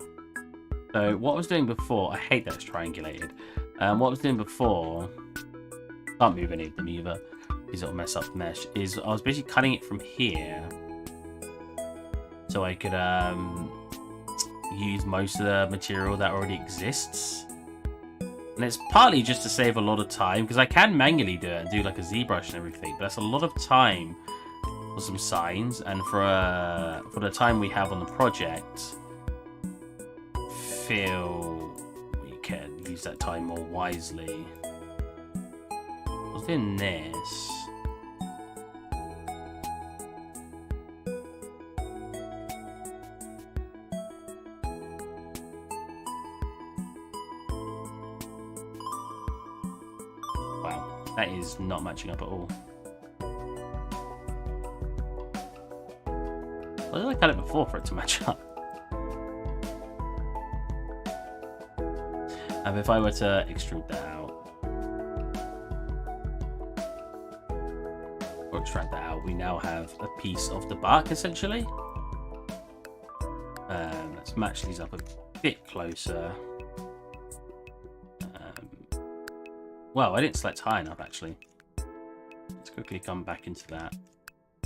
So what I was doing before, I hate that it's triangulated. What I was doing before, can't move any of them either. These will mess up the mesh. Is I was basically cutting it from here, so I could use most of the material that already exists. And it's partly just to save a lot of time, because I can manually do it and do like a ZBrush and everything, but that's a lot of time for some signs, and for the time we have on the project, feel we can use that time more wisely. I was doing this. That is not matching up at all. Why did I cut it before for it to match up? And if I were to extrude that out, or extract that out, we now have a piece of the bark essentially. Let's match these up a bit closer. Well, I didn't select high enough, actually. Let's quickly come back into that.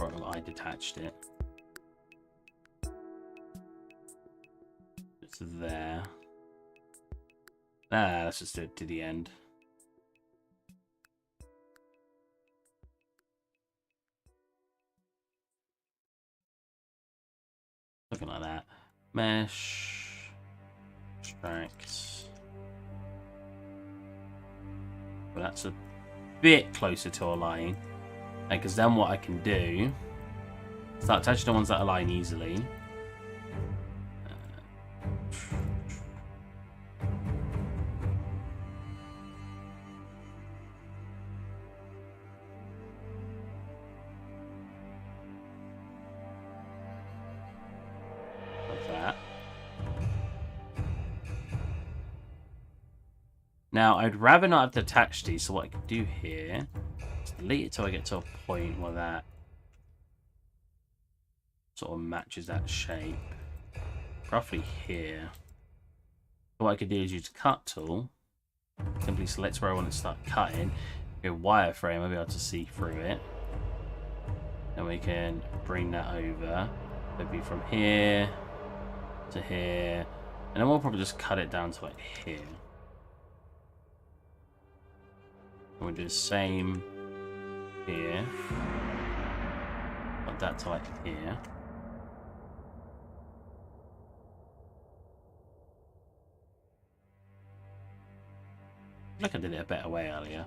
Or I detached it. It's there. Let's just do it to the end. Looking like that. Mesh. Extract. But that's a bit closer to aligning, because then what I can do is start touching the ones that align easily. Like that. Now, I'd rather not have detached these, so what I can do here is delete it till I get to a point where that sort of matches that shape. Roughly here. So what I could do is use the cut tool, simply select where I want to start cutting, go wireframe, I'll be able to see through it. And we can bring that over, maybe from here to here, and then we'll probably just cut it down to like here. And we'll do the same here. Got that to like here. I think I did it a better way earlier.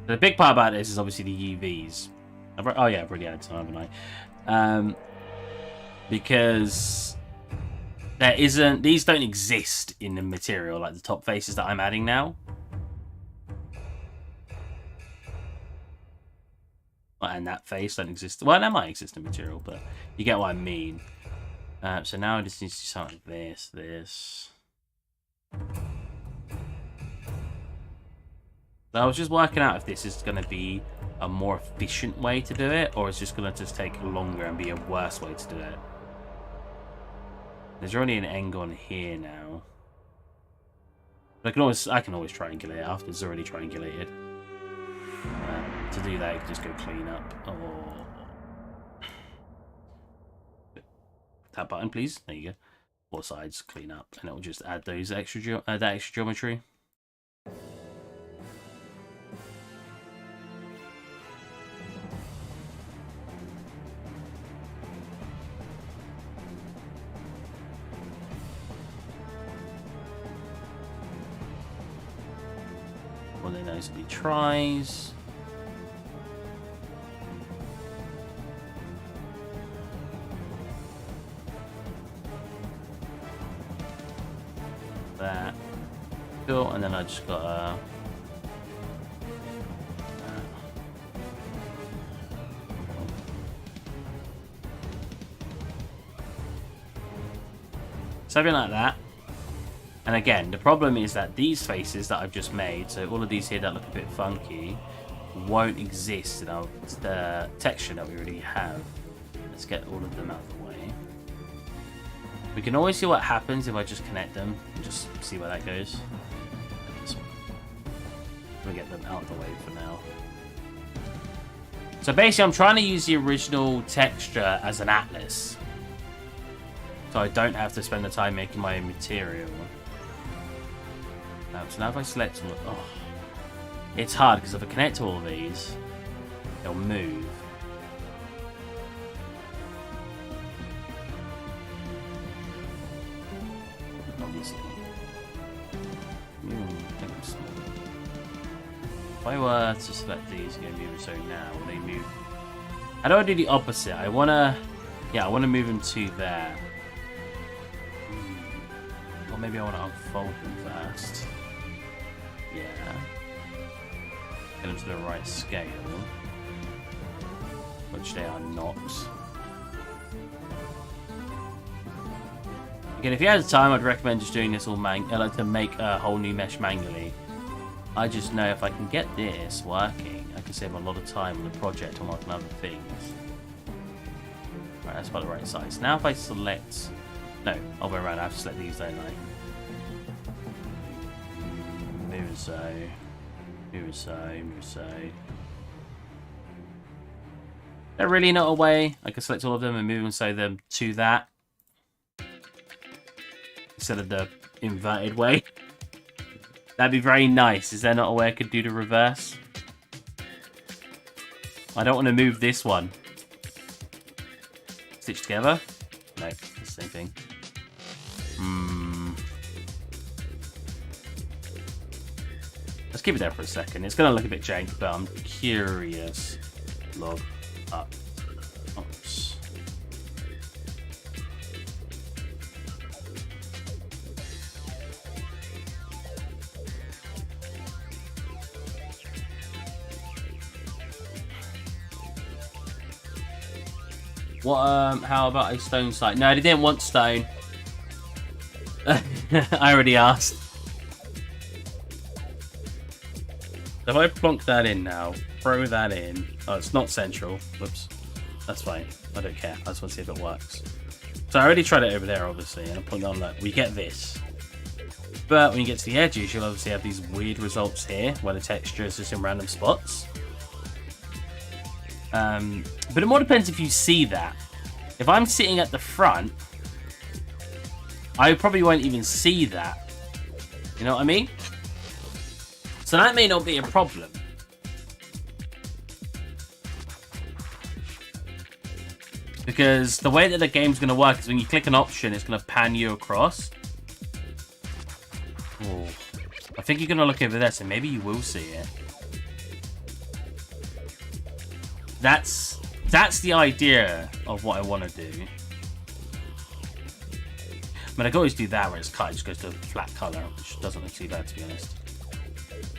The big part about this is obviously the UVs. Oh yeah, I've already added some, haven't I? Because there isn't, these don't exist in the material, like the top faces that I'm adding now. And that face don't exist. Well, that might exist in material, but you get what I mean. So now I just need to do something like this. I was just working out if this is going to be a more efficient way to do it, or it's just going to just take longer and be a worse way to do it. There's already an angle on here now. But I can always triangulate after it's already triangulated. To do that, you can just go clean up. Oh. That button, please. There you go. 4 sides, clean up, and it will just add those extra that extra geometry. One of those will be tries. That. Cool, and then I just got a... something like that. And again, the problem is that these faces that I've just made, so all of these here that look a bit funky, won't exist in the texture that we already have. Let's get all of them out of the way. We can always see what happens if I just connect them and just see where that goes. This one. We'll get them out of the way for now. So basically, I'm trying to use the original texture as an atlas, so I don't have to spend the time making my own material. So now if I select all, oh, it's hard because if I connect to all of these, they'll move. Obviously. If I were to select these and go move so now, will they move? I don't want to do the opposite. I wanna move them to there. Or maybe I want to unfold them first. Yeah. Get them to the right scale. Which they are not. Again, if you had the time, I'd recommend just doing this all like to make a whole new mesh manually. I just know if I can get this working, I can save a lot of time on the project and work on other things. Right, that's about the right size. Now if I select... No, all the way around, I have to select these, don't I? Move so. Move so. Move so. They're really not a way. I can select all of them and move and so them to that. Instead of the inverted way. That'd be very nice. Is there not a way I could do the reverse? I don't want to move this one. Stitch together? No, it's the same thing. Let's keep it there for a second. It's going to look a bit jank, but I'm curious. Log up. Oops. What, how about a stone site? No, they didn't want stone. I already asked. If I plonk that in now, throw that in. Oh, it's not central. Whoops. That's fine. I don't care. I just want to see if it works. So I already tried it over there, obviously, and I'm putting on that. We get this. But when you get to the edges, you'll obviously have these weird results here, where the texture is just in random spots. But it more depends if you see that. If I'm sitting at the front, I probably won't even see that. You know what I mean? So that may not be a problem. Because the way that the game's going to work is when you click an option, it's going to pan you across. Oh, I think you're going to look over there, so maybe you will see it. That's the idea of what I want to do. I mean, I can always do that where it's cut, it just goes to a flat colour, which doesn't look too bad, to be honest.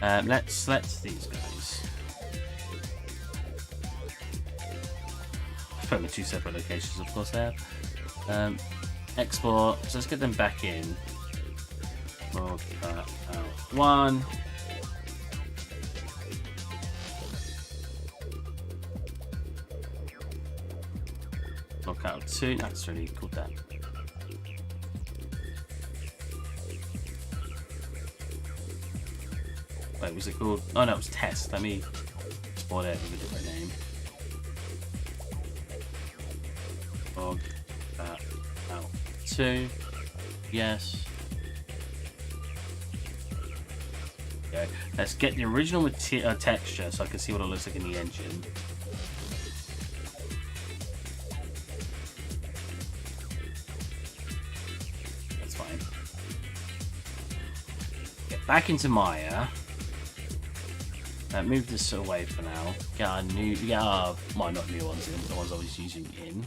Let's select these guys. Put them in 2 separate locations, of course, there. Export, so let's get them back in. We'll cut out 1. Lock out 2. That's really cool. That. Wait, was it called? Oh no, it was test. Let me export it with a different name. Log that out 2. Yes. Okay. Let's get the original texture so I can see what it looks like in the engine. That's fine. Get back into Maya. Move this away for now. Get our new, well, not new ones in, the ones I was using in.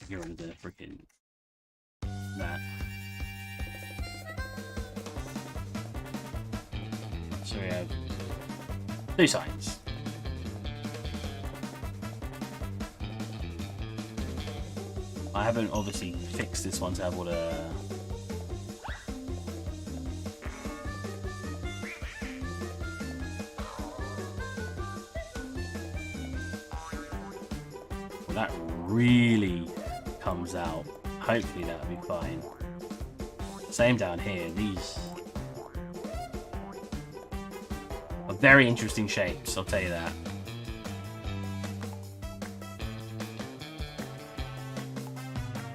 Get rid of the freaking that. So we have 2 signs. I haven't obviously fixed this one to have all the. Well, that really comes out. Hopefully that'll be fine. Same down here. These are very interesting shapes, I'll tell you that.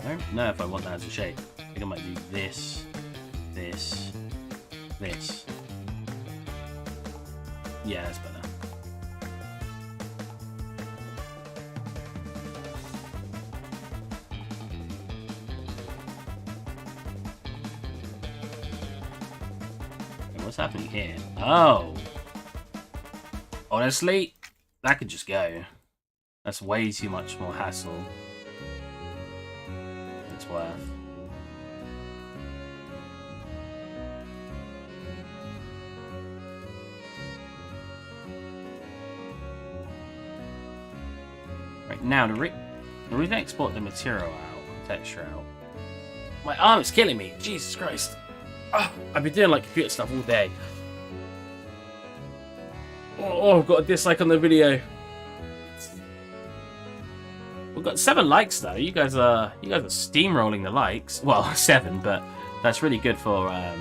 I don't know if I want that as a shape. I think I might do this, this, this. Yeah, that's better. What's happening here? Oh! Honestly, that could just go. That's way too much more hassle. It's worth. Right, now, the reason I export the material out, texture out. My arm is killing me, Jesus Christ. Oh, I've been doing like computer stuff all day. Oh, I've got a dislike on the video. We've got 7 likes though. You guys are steamrolling the likes. Well, 7, but that's really good for what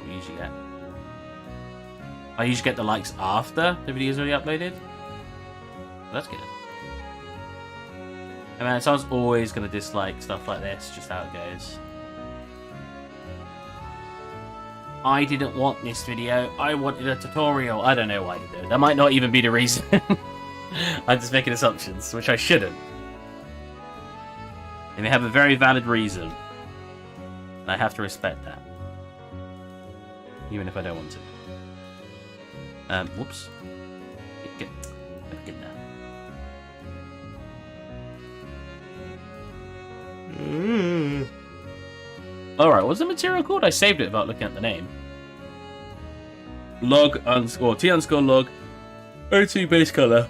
we usually get. I usually get the likes after the video's already uploaded. That's good. And man, so I was always gonna dislike stuff like this, just how it goes. I didn't want this video. I wanted a tutorial. I don't know why I did it. That might not even be the reason. I'm just making assumptions, which I shouldn't. They may have a very valid reason. And I have to respect that. Even if I don't want to. Whoops. Get that. Alright, what's the material called? I saved it without looking at the name. Log underscore T underscore log O2 base color.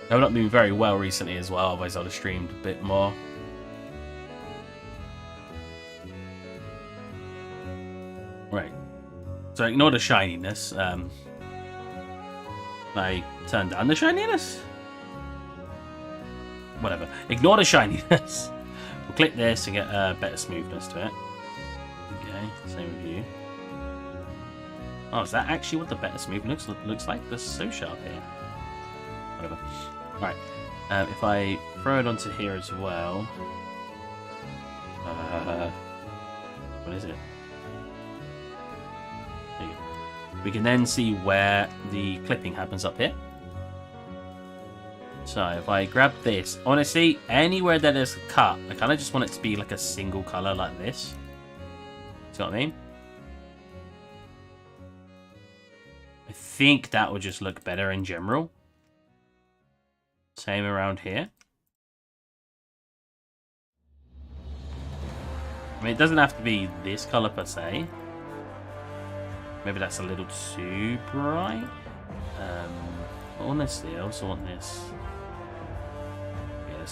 I've not been very well recently as well, otherwise I'd have streamed a bit more. Right. So ignore the shininess. I turned down the shininess? Whatever. Ignore the shininess. We'll click this and get better smoothness to it. Okay, same with you. Oh, is that actually what the better smoothness looks like? That's so sharp here. Whatever. Alright. If I throw it onto here as well... what is it? There you go. We can then see where the clipping happens up here. So if I grab this, honestly, anywhere that there's a cut, I kind of just want it to be like a single color like this. See what I mean? I think that would just look better in general. Same around here. I mean, it doesn't have to be this color per se. Maybe that's a little too bright. Honestly, I also want this.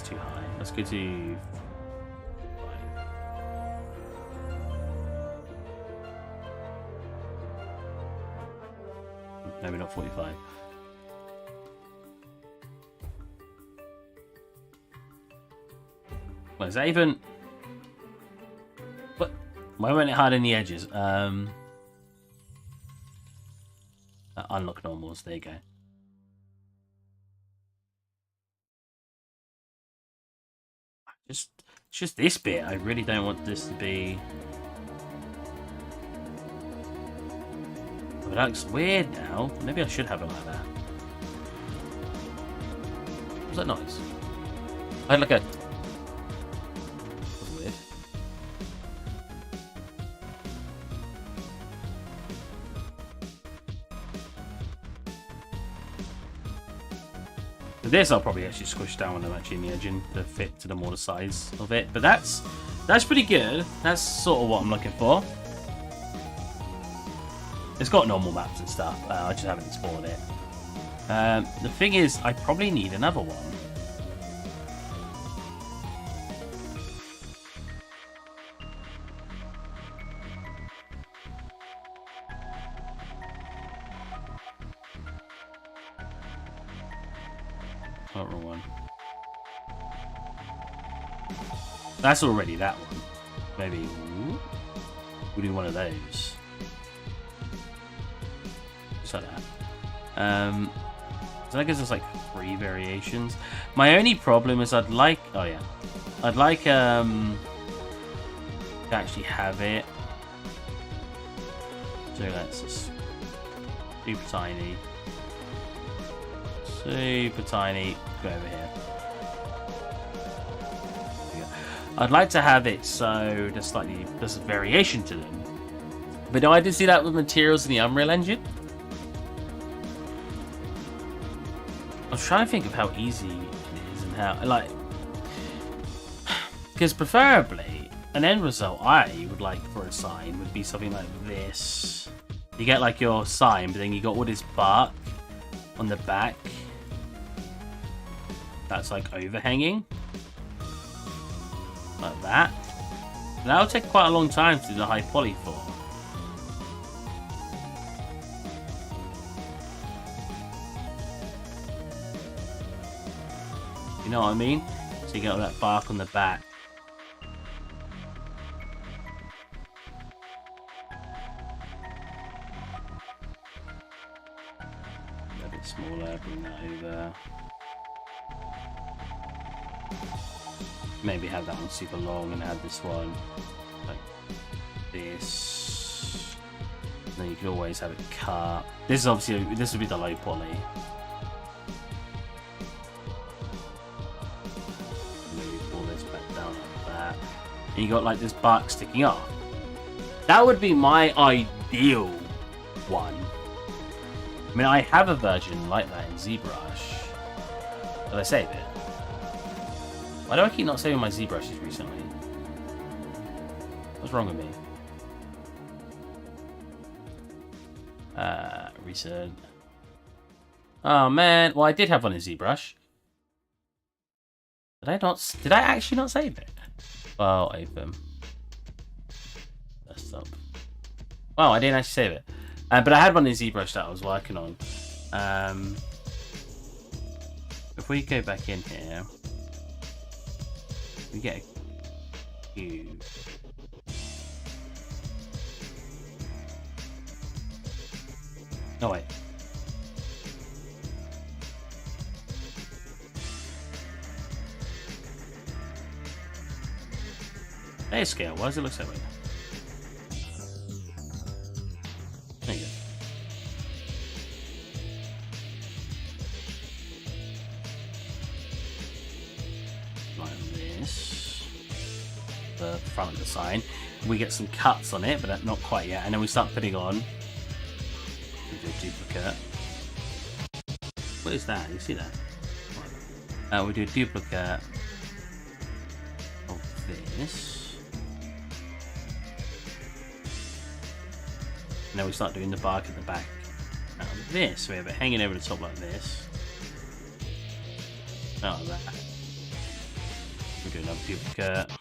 Too high. Let's go to 5. Maybe not 45. Well, is that even? What? Why won't it hide in the edges? Unlock normals. There you go. Just this bit. I really don't want this to be. Oh, that looks weird now. Maybe I should have it like that. Was that noise? I had like a. That was weird. For this, I'll probably actually squish down when I'm actually in the engine to fit to the more the size of it. But that's pretty good. That's sort of what I'm looking for. It's got normal maps and stuff. I just haven't explored it. The thing is, I probably need another one. Oh, wrong one. That's already that one. Maybe we'll do one of those. Just like that. So that gives us like 3 variations. My only problem is I'd like. Oh yeah, I'd like to actually have it. So that's just super tiny. Super tiny. Go over here. I'd like to have it so there's a variation to them. But no, I did see that with materials in the Unreal Engine. I was trying to think of how easy it is and how because preferably an end result I would like for a sign would be something like this. You get like your sign, but then you got all this bark on the back. That's like overhanging. Like that. And that'll take quite a long time to do the high poly for. You know what I mean? So you get all that bark on the back. A bit smaller, bring that over. Maybe have that one super long and have this one like this. And then you could always have it cut. This is obviously this would be the low poly. Maybe pull this back down like that. And you got like this bark sticking up. That would be my ideal one. I mean, I have a version like that in ZBrush. Did I save it? Why do I keep not saving my ZBrushes recently? What's wrong with me? Reset. Oh man, well I did have one in ZBrush. Did I actually not save it? Well, open. Desktop. Wow, I didn't actually save it. But I had one in ZBrush that I was working on. If we go back in here, we get a cube. No, wait. Hey, scale. Why does it look so weird? There you go. Like this. The front of the sign. We get some cuts on it, but not quite yet. And then we start putting on. We do a duplicate. What is that? You see that? We do a duplicate of this. And then we start doing the bark at the back. Now this, we have it hanging over the top like this. Oh, that. We do another duplicate.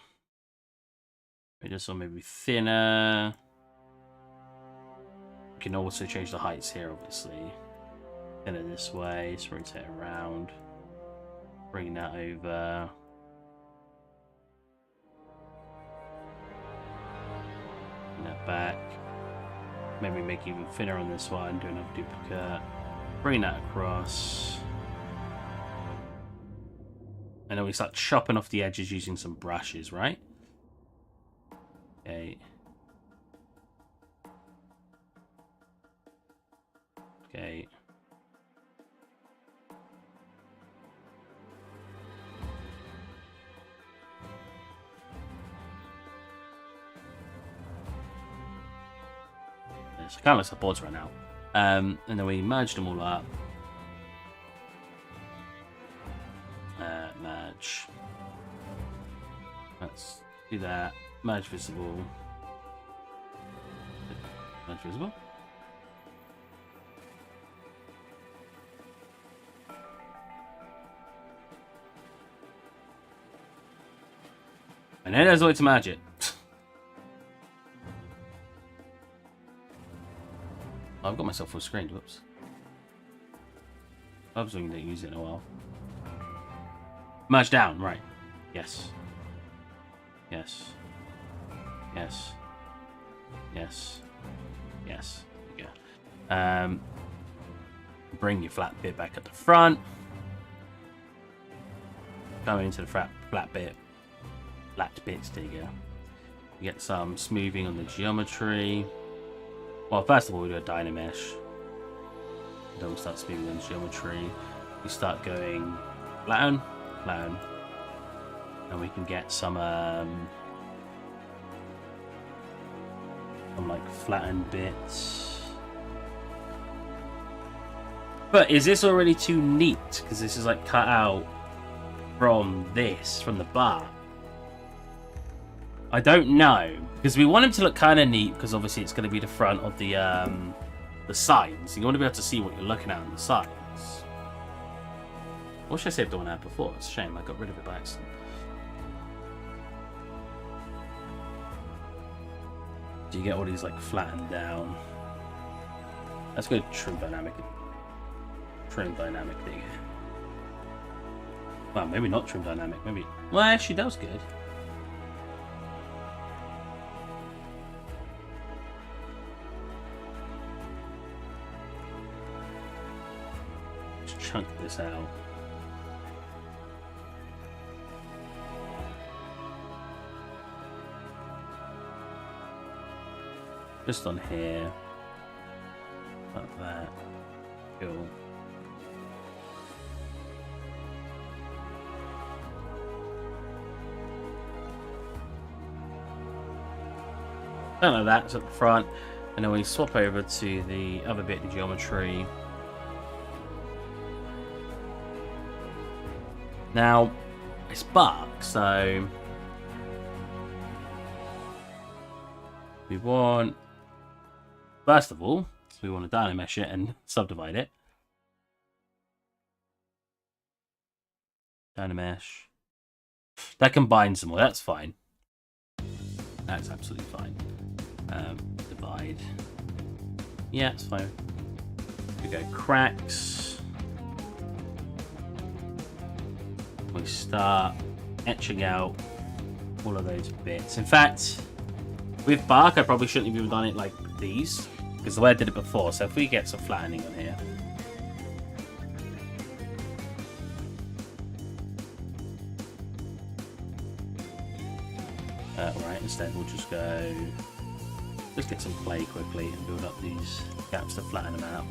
Make this one maybe thinner. We can also change the heights here, obviously. Thinner this way, so rotate around. Bring that over. Bring that back. Maybe make it even thinner on this one, do another duplicate. Bring that across. And then we start chopping off the edges using some brushes, right? Okay. Okay. So it kind of looks like boards right now. And then we merge them all up. Merge. Let's do that. Merge visible. Merge visible. And then there's a way to merge it. I've got myself full screen. Whoops. I was going to use it in a while. Merge down, right. Yes. Yes. Yes. Yes. Yes. There you go. Bring your flat bit back at the front. Go into the flat bit. Flat bits, there you go. You get some smoothing on the geometry. Well, first of all, we do a Dynamesh. Then we start smoothing on the geometry. We start going flatten, flatten. And we can get some like flattened bits. But is this already too neat? Because this is like cut out from this, from the bar. I don't know, because we want him to look kind of neat, because obviously it's going to be the front of the signs. You want to be able to see what you're looking at on the signs. I wish I saved the one I had before. It's a shame I got rid of it by accident. Do you get all these like flattened down? Let's go trim dynamic. Trim dynamic thing. Well, maybe not trim dynamic. Maybe. Well, actually, that was good. Chunk this out. Just on here. Like that. Cool. Something like that, it's at the front. And then we swap over to the other bit of geometry. Now, it's bark, so we want, first of all, we want to Dynamesh it and subdivide it. Dynamesh. That combines them all, that's fine. That's absolutely fine. Divide. Yeah, it's fine. We go cracks. We start etching out all of those bits. In fact, with bark, I probably shouldn't have even done it like these, because the way I did it before. So if we get some flattening on here. Right, instead we'll just go, just get some clay quickly and build up these gaps to flatten them out.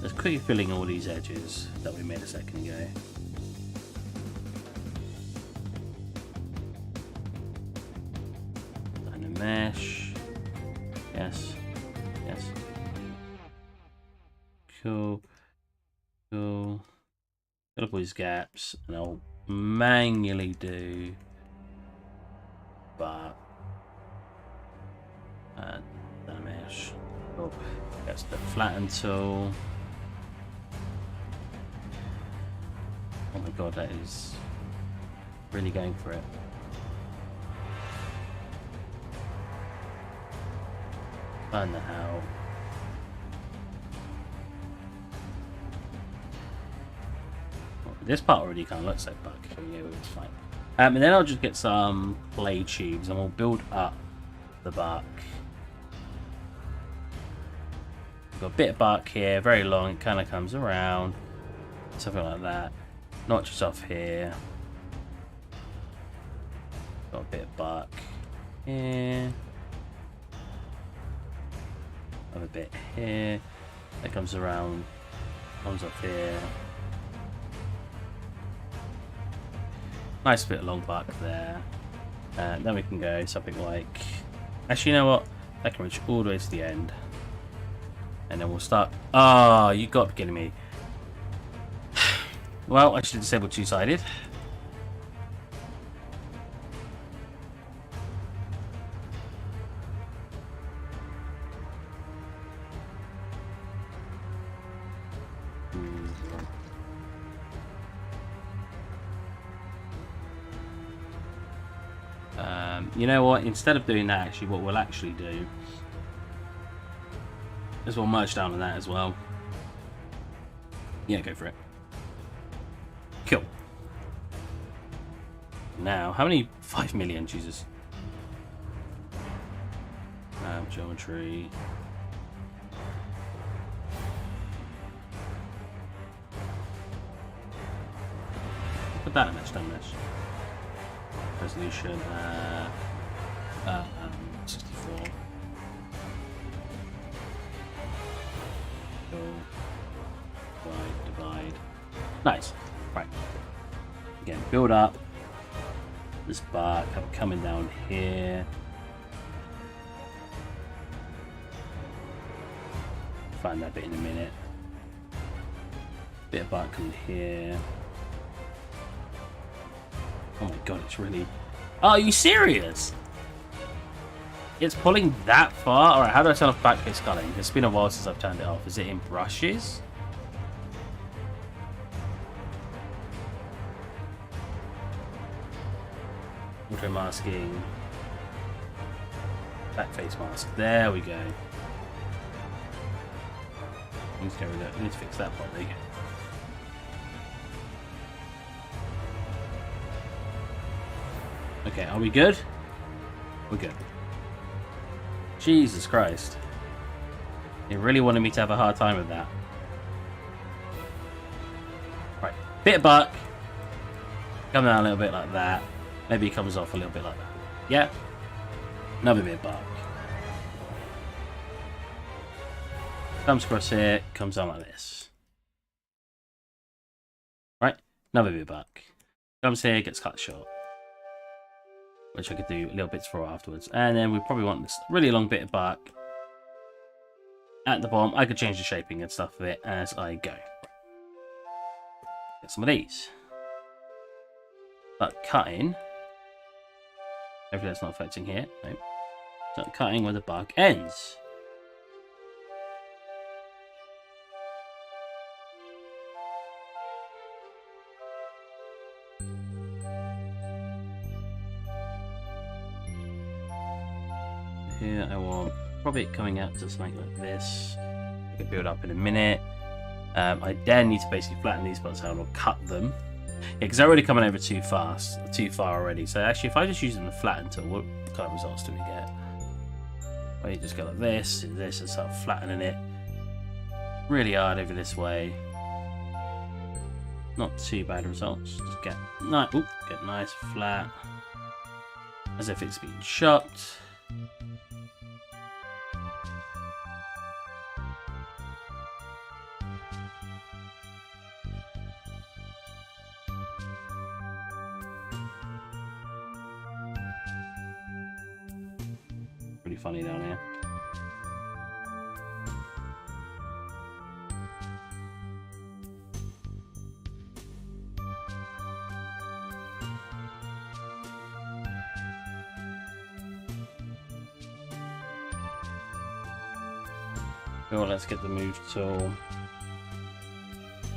Just quickly filling all these edges that we made a second ago. Mesh. Yes. Yes. Cool. Cool. Fill up all these gaps, and I'll manually do bar. Mesh. Cool. That's the flatten tool. Oh my god, that is really going for it. Find the how. Well, this part already kind of looks like bark. Yeah, it's fine. And then I'll just get some clay tubes and we'll build up the bark. We've got a bit of bark here, very long. It kind of comes around, something like that. Notches off here. Got a bit of bark here. Have a bit here. That comes around. Comes up here. Nice bit of long bark there. And then we can go something like... Actually, you know what? I can reach all the way to the end. And then we'll start... Oh, you got to be kidding me. Well, I should disable two-sided. You know what? Instead of doing that, actually, what we'll actually do is we'll merge down on that as well. Yeah, go for it. Cool. Now, how many? 5 million, Jesus. Geometry. Put that in mesh, don't mesh. Resolution, 64. Cool. Divide. Nice. Right. Again, build up this bark, have it coming down here. Find that bit in a minute. Bit of bark coming here. Oh my god, it's really... Oh, are you serious? It's pulling that far? Alright, how do I turn off backface sculling? It's been a while since I've turned it off. Is it in brushes? Auto masking. Backface mask. There we go. I need to get rid of it. I need to fix that part. There you go. Okay, are we good? We're good. Jesus Christ. They really wanted me to have a hard time with that. Right, bit of bark. Come down a little bit like that. Maybe it comes off a little bit like that. Yeah. Another bit of bark. Comes across here, comes down like this. Right, another bit of bark. Comes here, gets cut short. Which I could do little bits for afterwards. And then we probably want this really long bit of bark at the bottom. I could change the shaping and stuff of it as I go. Get some of these. Start cutting. Hopefully that's not affecting here. Nope. Start cutting where the bark ends. Here I want probably it coming out to something like this. I can build up in a minute. I then need to basically flatten these spots out or cut them. Yeah, because they're already coming over too far already. So actually, if I just use them to flatten tool, what kind of results do we get? Well, you just go like this, do this, and start flattening it really hard over this way. Not too bad results. Just get nice flat, as if it's been chopped. Pretty funny down here. Cool, let's get the move tool.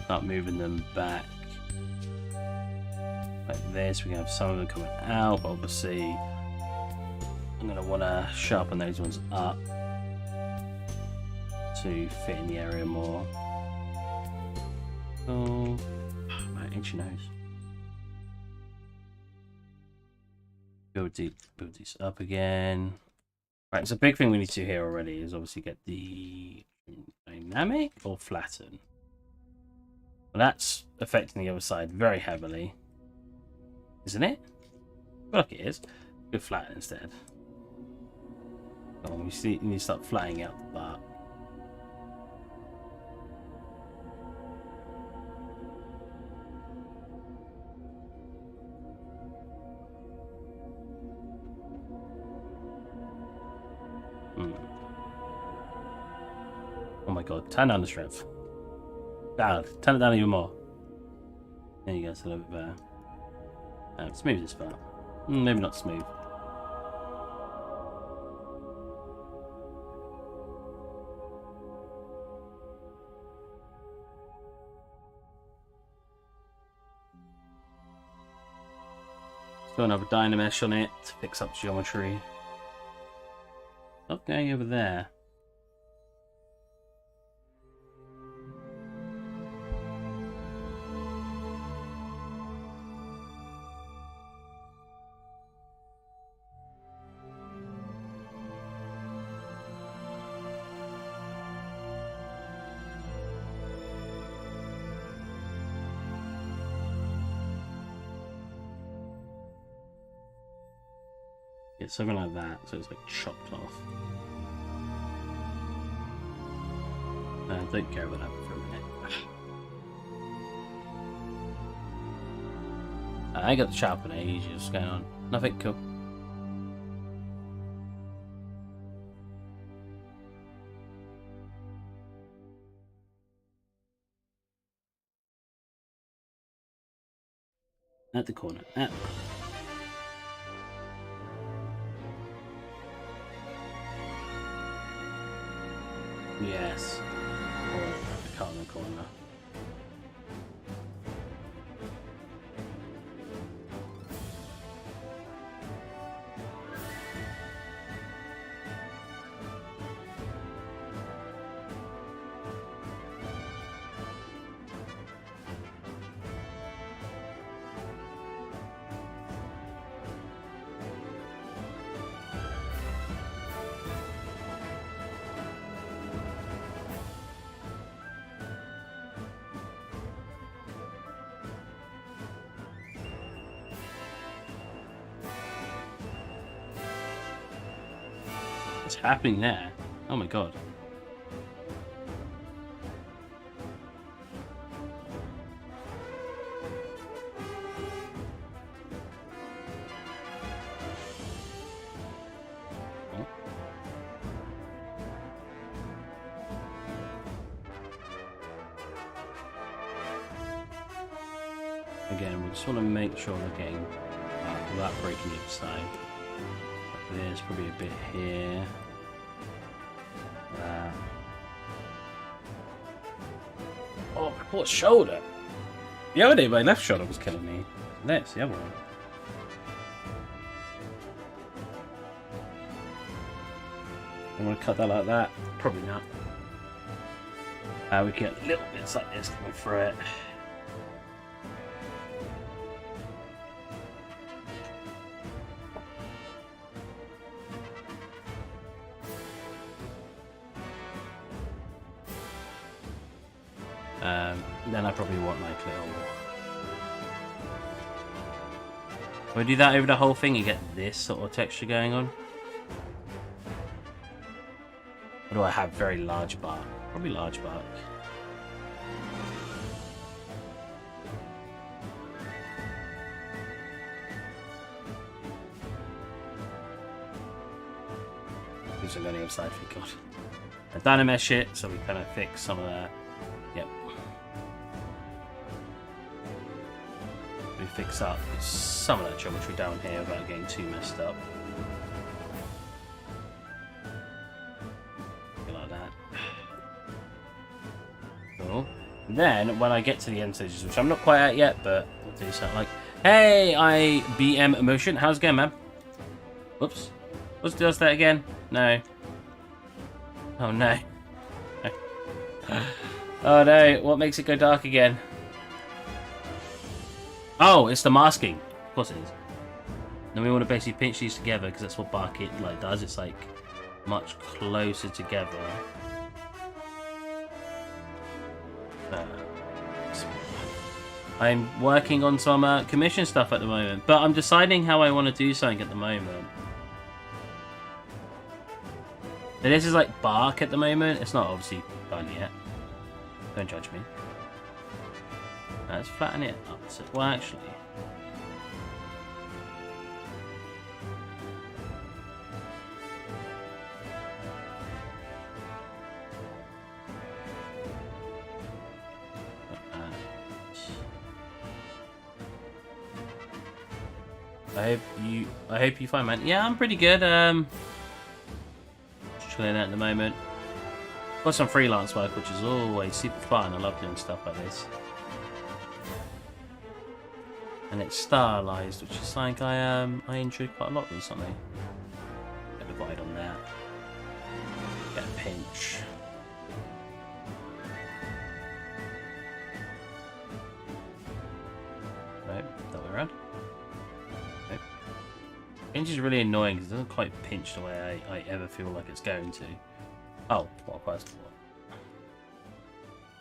Start moving them back. Like this, we can have some of them coming out, but obviously I'm going to want to sharpen those ones up to fit in the area more. Oh, my itchy nose. Build these up again. Right, so a big thing we need to do here already is obviously get the dynamic or flatten. Well, that's affecting the other side very heavily. Isn't it? Well, look, it is. Good flatten instead. Oh, you need to start flattening out the bar. Oh my god, turn down the strength. Down, turn it down even more. There you go, it's a little bit better. Smooth this part. Maybe not smooth. Let's go another dynamesh on it to fix up geometry. Not going over there. Yeah, something like that, so it's like chopped off. Don't care about that for a minute. I got the sharpen ages. What's going on? Nothing cool. At the corner. At the corner. Yes. Or the cut in the corner. What's happening there? Oh my god. Again, we just want to make sure we're getting without breaking the other side. There's probably a bit here. Oh, my poor shoulder. The other day, my left shoulder was killing me. That's the other one. I want to cut that like that. Probably not. We get little bits like this coming through it. Then I probably want like little... Will I do that over the whole thing and get this sort of texture going on? Or do I have very large bark? Probably large bark. Who's on the other side, thank God. I dynamesh it so we kind of fix some of that. Yep. We fix up some of that geometry down here without getting too messed up. Like that. Cool. And then when I get to the end stages, which I'm not quite at yet, but we'll do something like, hey, IBM Emotion, how's it going, man? Whoops. Let's do that again. No. Oh no. Oh no, what makes it go dark again? Oh, it's the masking. Of course it is. Then we want to basically pinch these together because that's what bark it like does. It's like much closer together. I'm working on some commission stuff at the moment, but I'm deciding how I want to do something at the moment. So this is like bark at the moment. It's not obviously done yet. Don't judge me. Let's flatten it up. So, well, actually. I hope you find, man. Yeah, I'm pretty good. Just chilling out at the moment. Got some freelance work, which is always super fun. I love doing stuff like this. And it's stylized, which is like I enjoyed quite a lot recently. Get a divide on that. Get a pinch. Nope, that way around. Nope. Pinch is really annoying because it doesn't quite pinch the way I ever feel like it's going to. Oh, well, first of all,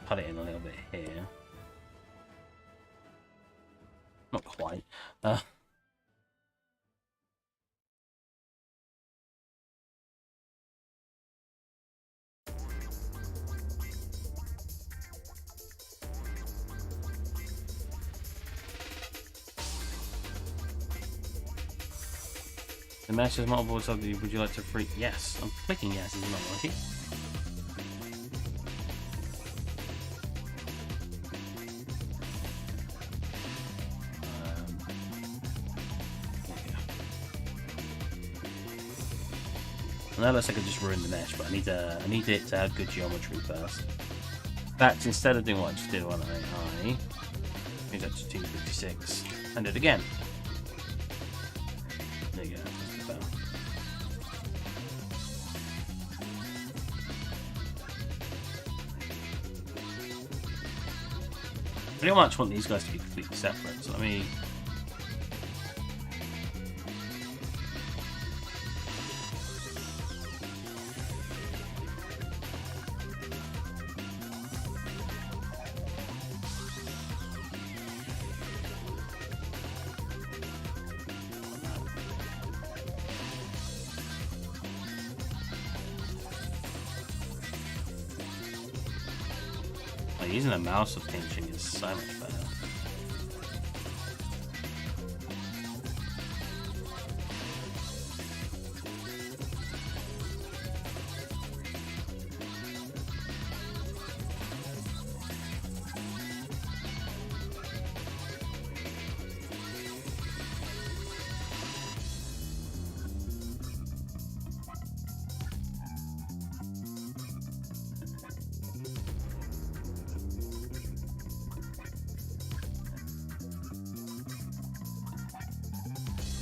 cut it in a little bit here. Not quite. The mesh is multiple subject. Would you like to free? Yes, I'm clicking yes. Is it not working? And that looks like I just ruined the mesh, but I need it to have good geometry first. In fact, instead of doing what I just did on I change that to 256 and do it again. There you go. I pretty much want these guys to be completely separate, so let me. Using a mouse with pinching is so much better.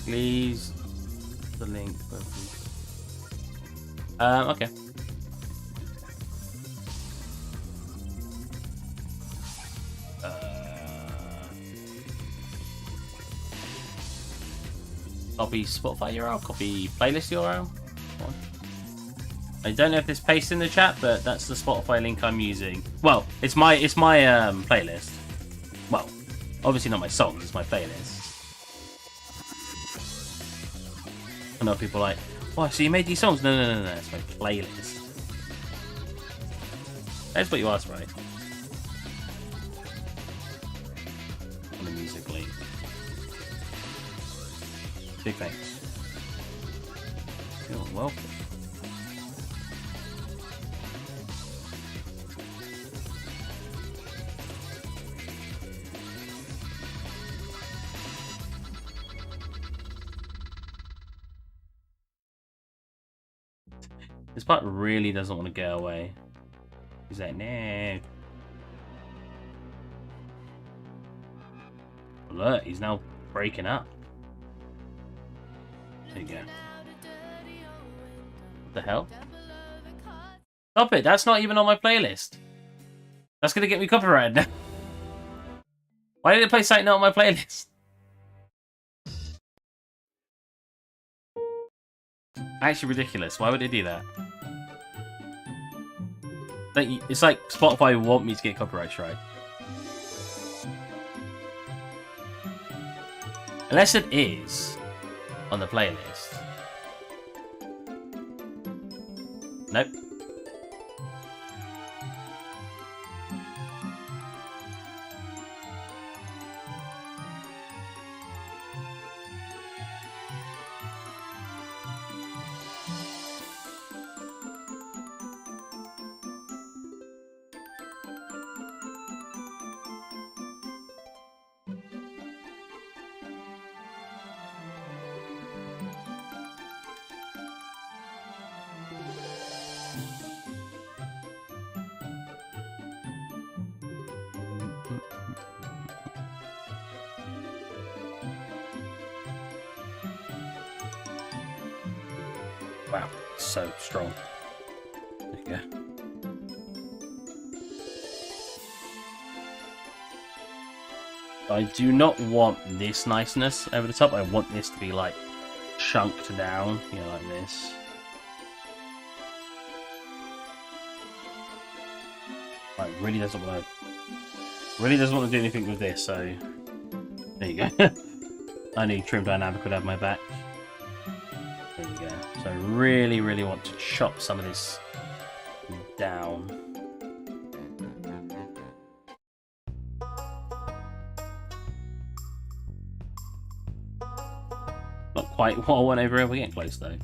Please, the link. Okay. Copy Spotify URL. Copy playlist URL. I don't know if this pastes in the chat, but that's the Spotify link I'm using. Well, it's my playlist. Well, obviously not my songs. It's my playlist. I know people are like, oh, so you made these songs? No, it's my playlist. That's what you asked, right? On the music link. Big thanks. You're welcome. This part really doesn't want to go away. He's like, no. Alert, he's now breaking up. There you go. What the hell? Stop it, that's not even on my playlist. That's gonna get me copyrighted now. Why did it play something not on my playlist? Actually ridiculous. Why would it do that? It's like Spotify want me to get copyright strike. Unless it is on the playlist. Nope. Wow, so strong. There you go. I do not want this niceness over the top. I want this to be like chunked down, you know, like this. Like really doesn't want to do anything with this. So there you go. I need Trim Dynamic would have my back. There you go. So I really want to chop some of this down. Not quite what I want over here. We're getting close though.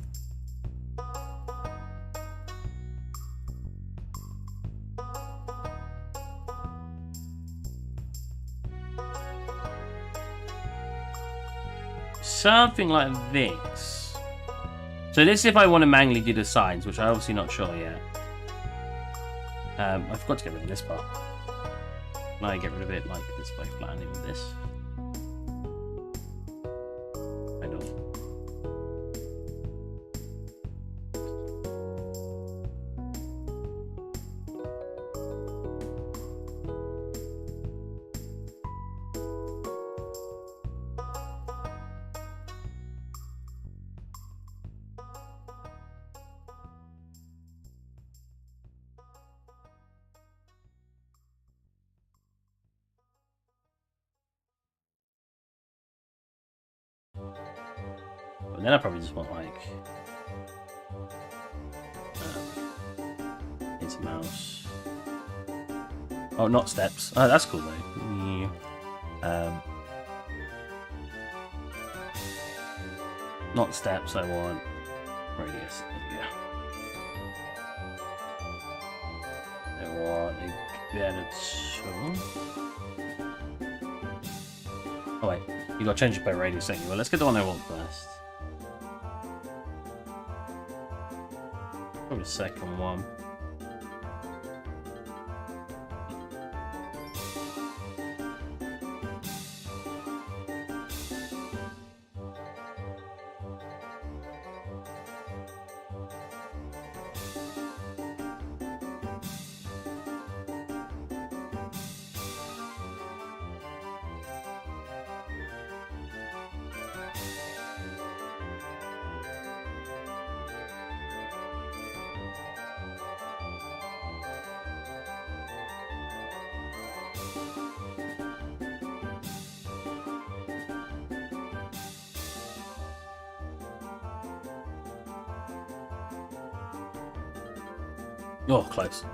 Something like this. So this is if I want to manually do the signs, which I'm obviously not sure yet. I forgot to get rid of this part. Can I get rid of it like this by flattening with this? Kind of. But then I probably just want like it's a mouse. Oh, not steps. Oh, that's cool though. Not steps. I want radius. There you go. I want again. Oh wait, you got to change it by radius, don't you? Well, let's get the one I want first. Probably the second one. Oh, close.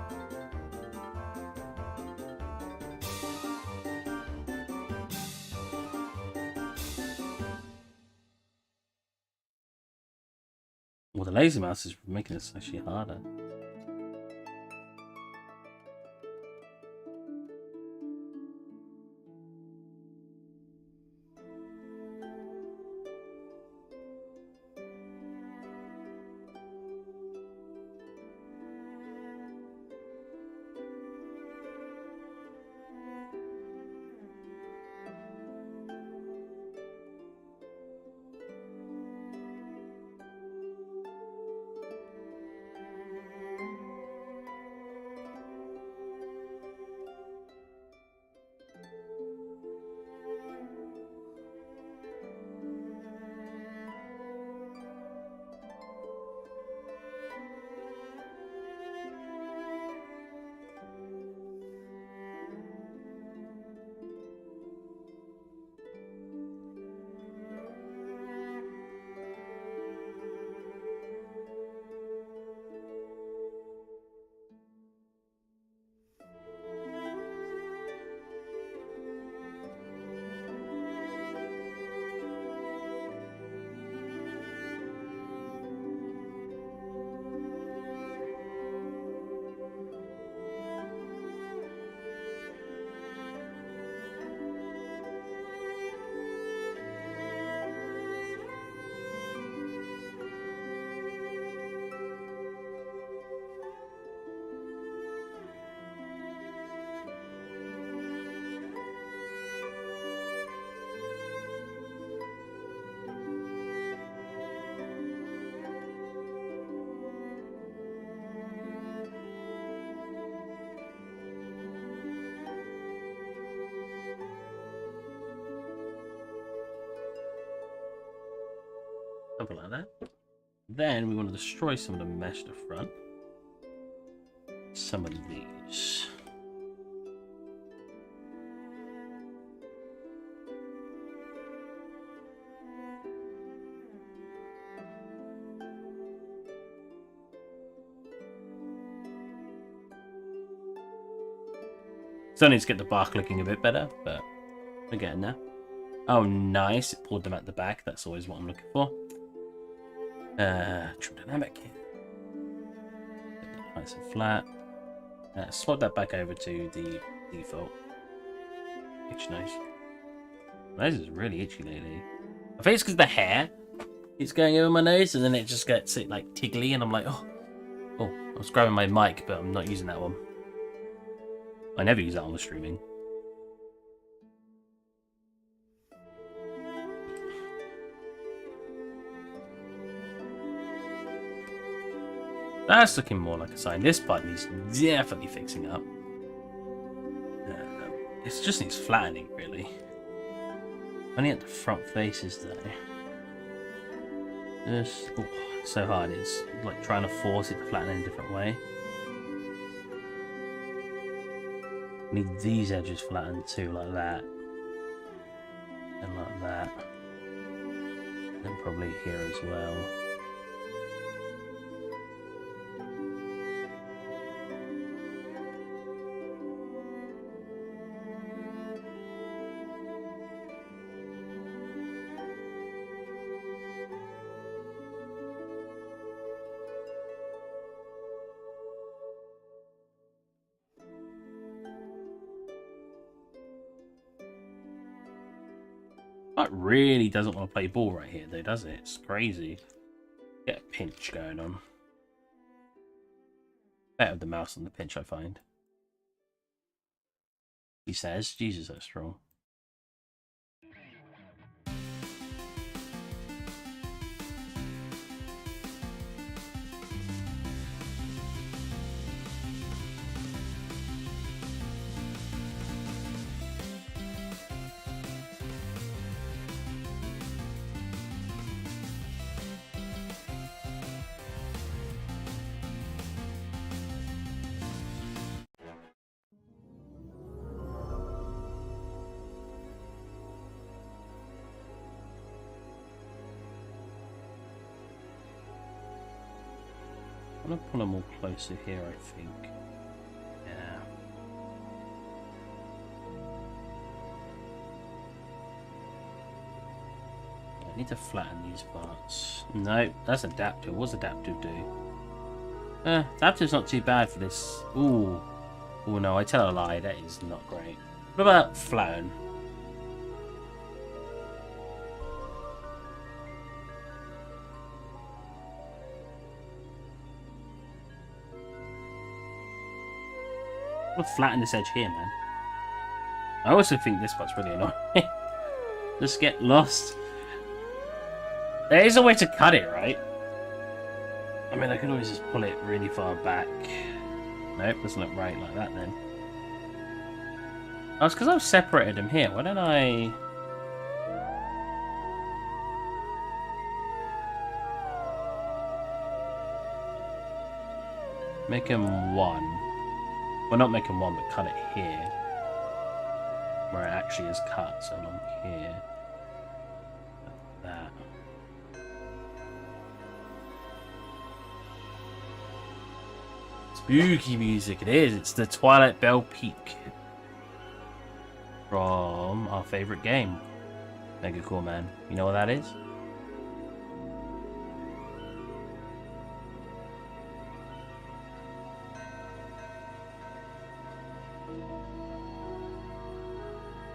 Well, the lazy mouse is making this actually harder. something like that. Then we want to destroy some of the mesh to the front. Some of these. Still need to get the bark looking a bit better, but we're getting there. Oh, nice. It pulled them at the back. That's always what I'm looking for. Trim dynamic. Nice and flat. Swap that back over to the default. Itch nose. My nose is really itchy lately. I think it's because the hair is going over my nose, and then it just gets like tiggly, and I'm like, oh, I was grabbing my mic, but I'm not using that one. I never use that on the streaming. That's looking more like a sign. This part needs definitely fixing up. It just needs flattening, really. Only at the front faces, though. Just, oh, so hard. It's like trying to force it to flatten in a different way. Need these edges flattened too, like that. And like that. And probably here as well. That really doesn't want to play ball right here, though, does it? It's crazy. Get a pinch going on. Better with the mouse on the pinch, I find. He says, Jesus, that's strong. I'm gonna pull them all closer here, I think. Yeah. I need to flatten these parts. No, that's adaptive. What's adaptive do? Adaptive's not too bad for this. Ooh. Oh no, I tell a lie. That is not great. What about flatten? I'm gonna flatten this edge here, man. I also think this part's really annoying. Just get lost. There is a way to cut it, right? I mean, I can always just pull it really far back. Nope, doesn't look right like that then. Oh, it's because I've separated them here. Why don't I... make them one. Well, not make them one, but cut it here. Where it actually is cut, so along here. Like that. Spooky music, it is. It's the Twilight Bell Peak. From our favourite game. Mega cool, man. You know what that is?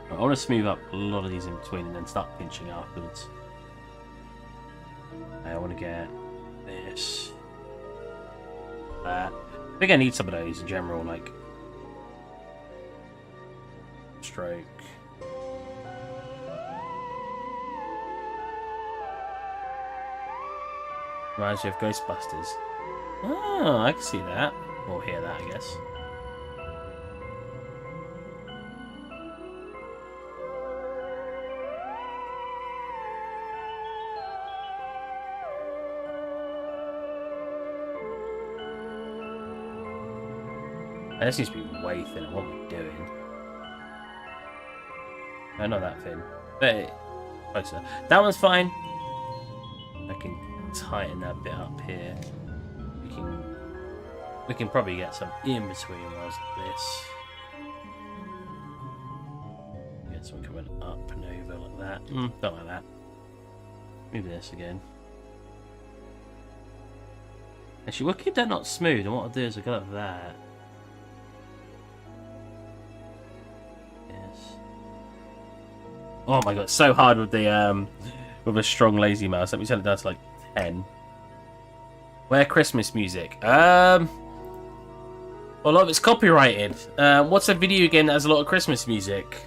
I want to smooth up a lot of these in between and then start pinching afterwards. I want to get this, that. I think I need some of those in general, like stroke. Reminds me of Ghostbusters. Oh, I can see that. Or hear that, I guess. That seems to be way thinner. What am I doing? No, not that thin. But closer. That one's fine. I can tighten that bit up here. We can probably get some in between ones like this. Get some coming up and over like that. Don't like that. Move this again. Actually, we'll keep that not smooth, and what I'll do is I'll go like that. Yes. Oh my god, it's so hard with the with a strong lazy mouse. Let me turn it down to like 10. Where Christmas music? Well, a lot of it's copyrighted. What's a video game that has a lot of Christmas music?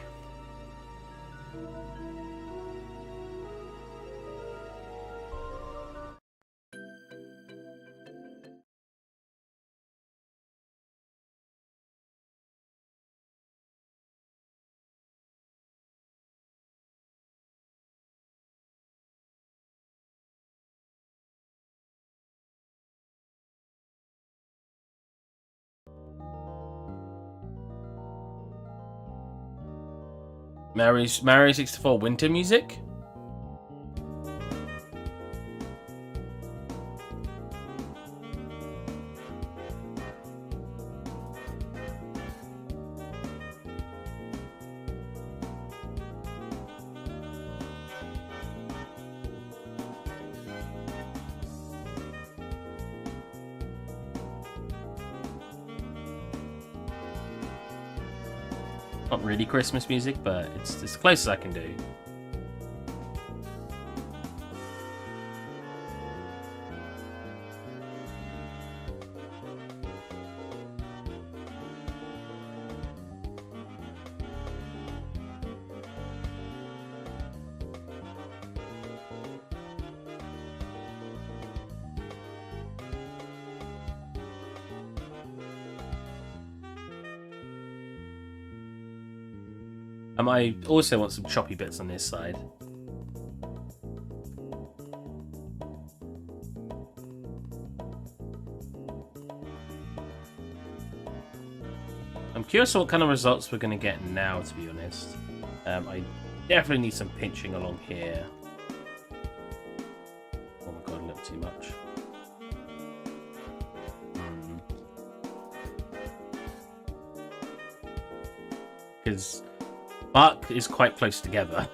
Mario 64 winter music? Not really Christmas music, but it's as close as I can do. I also want some choppy bits on this side. I'm curious what kind of results we're going to get now, to be honest. I definitely need some pinching along here. Oh my god, a little too much. Because bark is quite close together.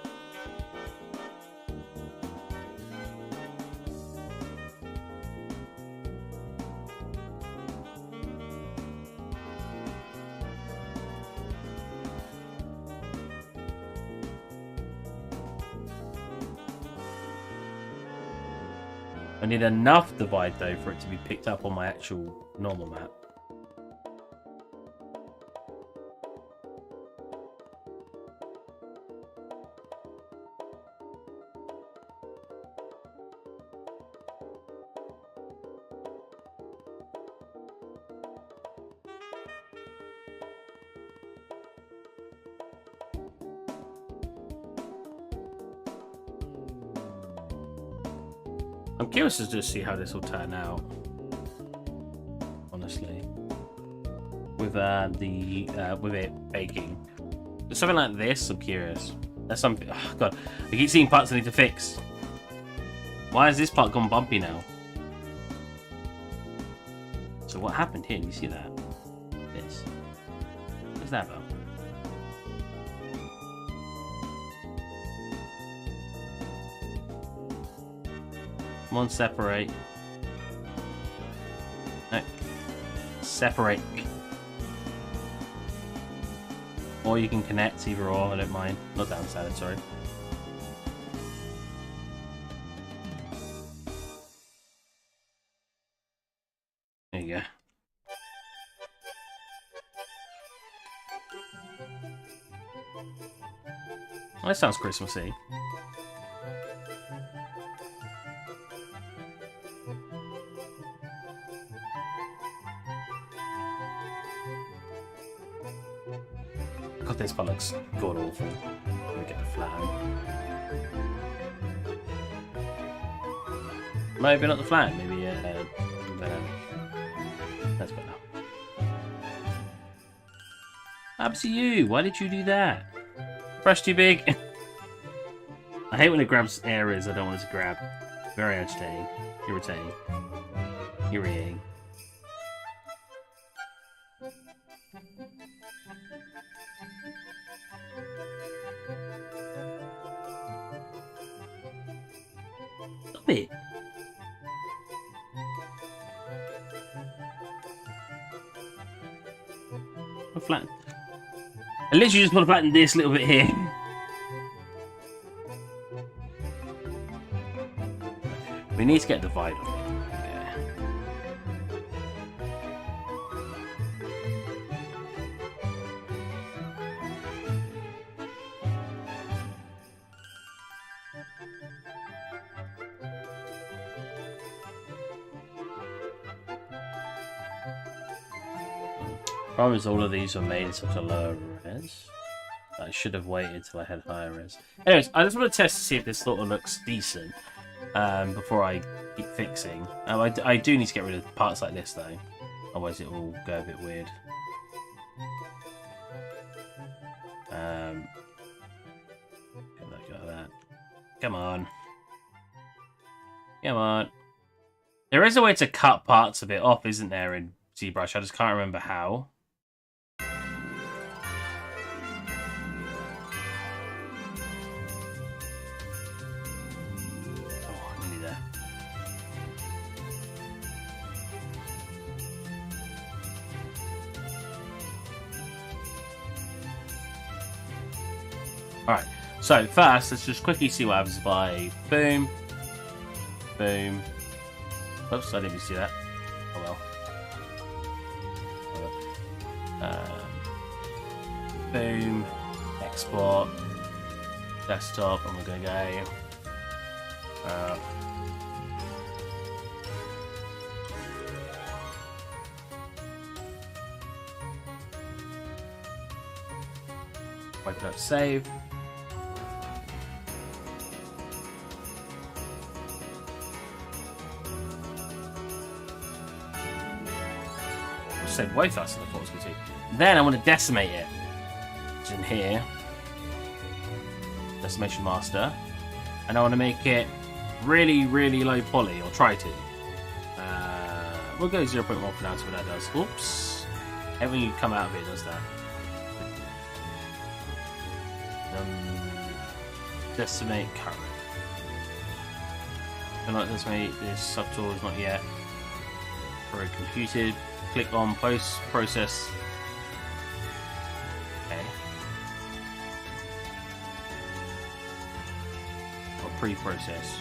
I need enough divide though for it to be picked up on my actual normal map. I'm curious to just see how this will turn out. Honestly, with with it baking, but something like this, I'm curious. That's something. Oh god, I keep seeing parts I need to fix. Why has this part gone bumpy now? So what happened here? You see that? This. What's that about? Come on, separate. No. Separate. Or you can connect, either or, I don't mind. Not downside, sorry. There you go. Well, that sounds Christmassy. God, this part looks god awful. Let me get the flag. Maybe not the flag, maybe better. That's better. Abs you. Why did you do that? Brush too big. I hate when it grabs areas I don't want it to grab. Very agitating. Irritating. Irritating. Stop it. Flatten. I literally just want to flatten this little bit here. We need to get the divide on it. Yeah. Problem is all of these were made in such a low res. I should have waited till I had higher res. Anyways, I just want to test to see if this sort of looks decent before I keep fixing. I do need to get rid of parts like this though, otherwise it will go a bit weird. Go like that. Come on. Come on. There is a way to cut parts of it off, isn't there, in ZBrush? I just can't remember how. Alright, so first, let's just quickly see what happens by boom, boom. Oops, I didn't even see that. Oh well. Boom, export, desktop, and we're going to go. Wait for that to save. Saved way faster than I thought it was going to. Then I want to decimate it. It's in here. Decimation master. And I want to make it really, really low poly, or try to. We'll go 0.1 for now, see what that does. Oops. Everything you come out of it does that. Decimate current. And like decimate this subtool is not yet very computed. Click on post process. Okay. Or pre-process.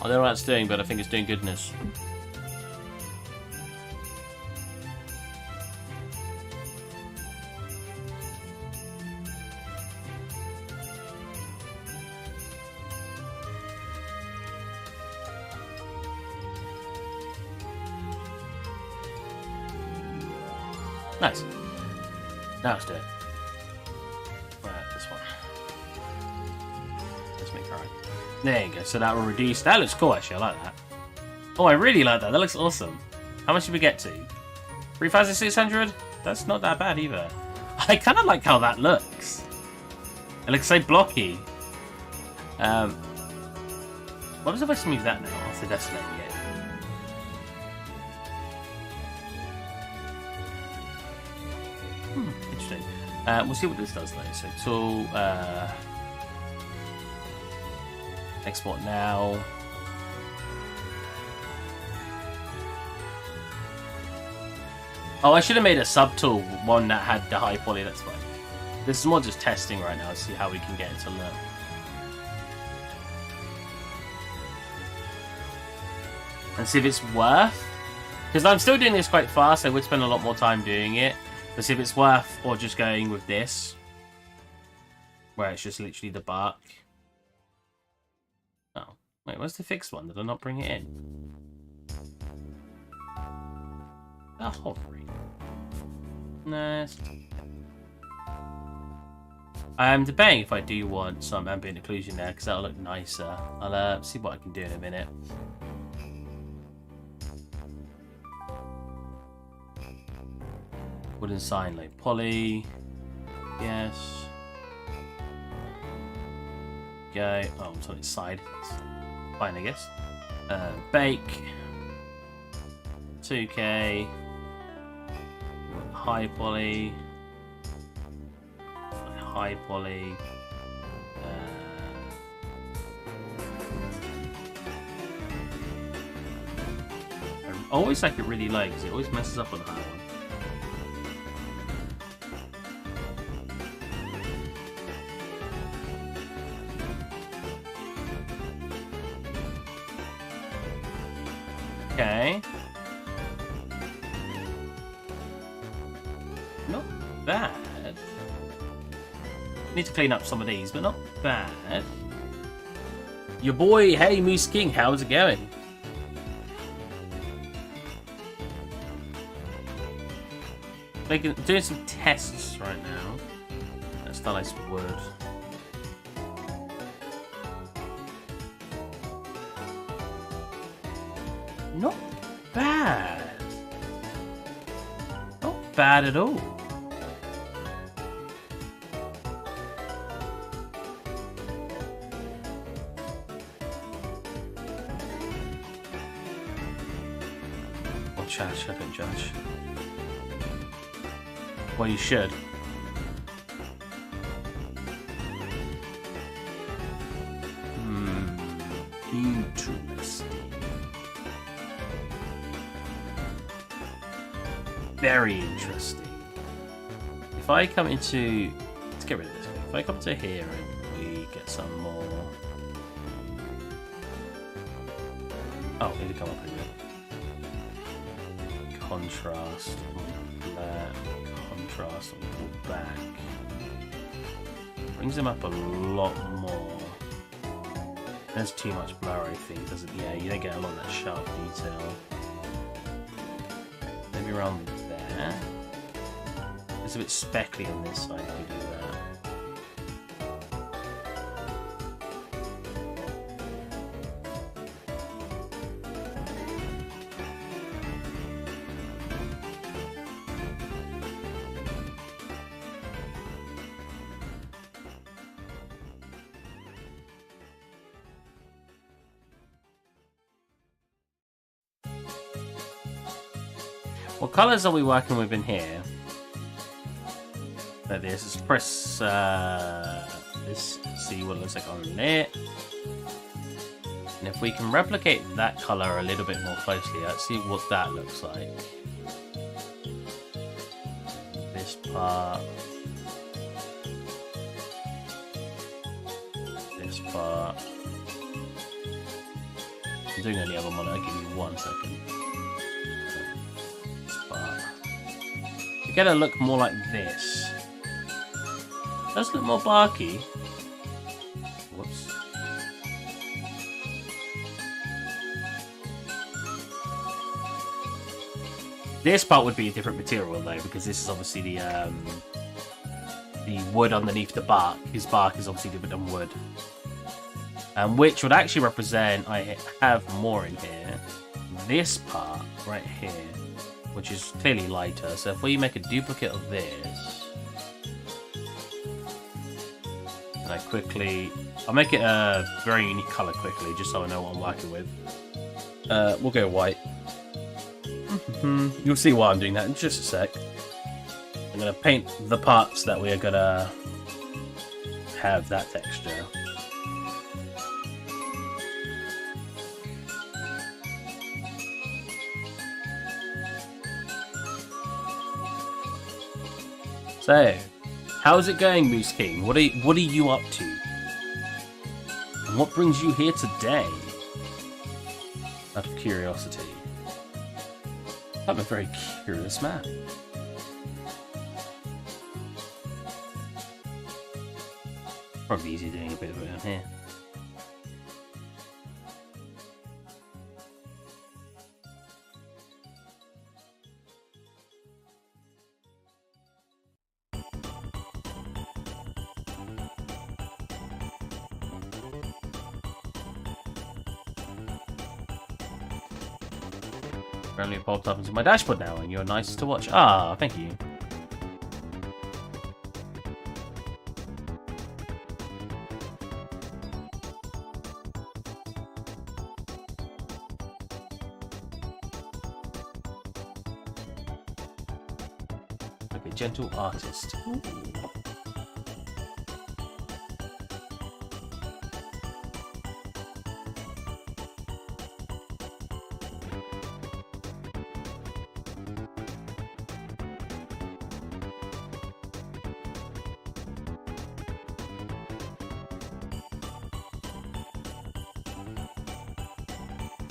I don't know what it's doing, but I think it's doing goodness. Nice. Now let's do it. Right, this one. Let's make it right. There you go. So that will reduce. That looks cool, actually. I like that. Oh, I really like that. That looks awesome. How much did we get to? 3,600? That's not that bad either. I kind of like how that looks. It looks so blocky. What was if I just move that now after decimating it? Interesting. We'll see what this does though. So tool, export now. Oh, I should have made a subtool, one that had the high poly. That's fine. This is more just testing right now to see how we can get it to look. And see if it's worth. Because I'm still doing this quite fast, I would spend a lot more time doing it. But see if it's worth, or just going with this, where it's just literally the bark. Oh, wait, where's the fixed one? Did I not bring it in? Oh, hovering. Nice. I'm debating if I do want some ambient occlusion there, because that'll look nicer. I'll see what I can do in a minute. Wooden sign like poly. Yes. Go. Oh, it's on its side. It's fine, I guess. Bake. 2K. High poly. High poly. I always like it really low because it always messes up on the high one. Okay. Not bad. Need to clean up some of these, but not bad. Your boy, hey Moose King, how's it going? Doing some tests right now. Let's start nice wood. Not bad. Not bad at all. Well, judge, I don't judge. Well, you should. Interesting. Very interesting. If I come into... Let's get rid of this. If I come to here and we get some more... Oh, we need to come up here. Contrast. Black. Contrast and pull back. Brings them up a lot more. There's too much blur, I think, doesn't? Yeah, you don't get a lot of that sharp detail. Maybe around there. It's a bit speckly on this side if we do that. What colours are we working with in here? Like this. Let's press this, see what it looks like on there. And if we can replicate that colour a little bit more closely, let's see what that looks like. This part. This part. I'm doing it on the other monitor, give me 1 second. You gotta look more like this. Does look more barky. Whoops. This part would be a different material though, because this is obviously the wood underneath the bark. His bark is obviously different than wood. Which would actually represent, I have more in here, this part right here, which is clearly lighter. So if we make a duplicate of this, and I'll make it a very unique color quickly, just so I know what I'm working with. We'll go white. You'll see why I'm doing that in just a sec. I'm gonna paint the parts that we are gonna have that texture. So, how's it going, Moose King? What are you up to? And what brings you here today? Out of curiosity. I'm a very curious man. Probably easy doing a bit of it down here. Apparently it popped up into my dashboard now, and you're nice to watch. Ah, thank you. A gentle artist. Ooh.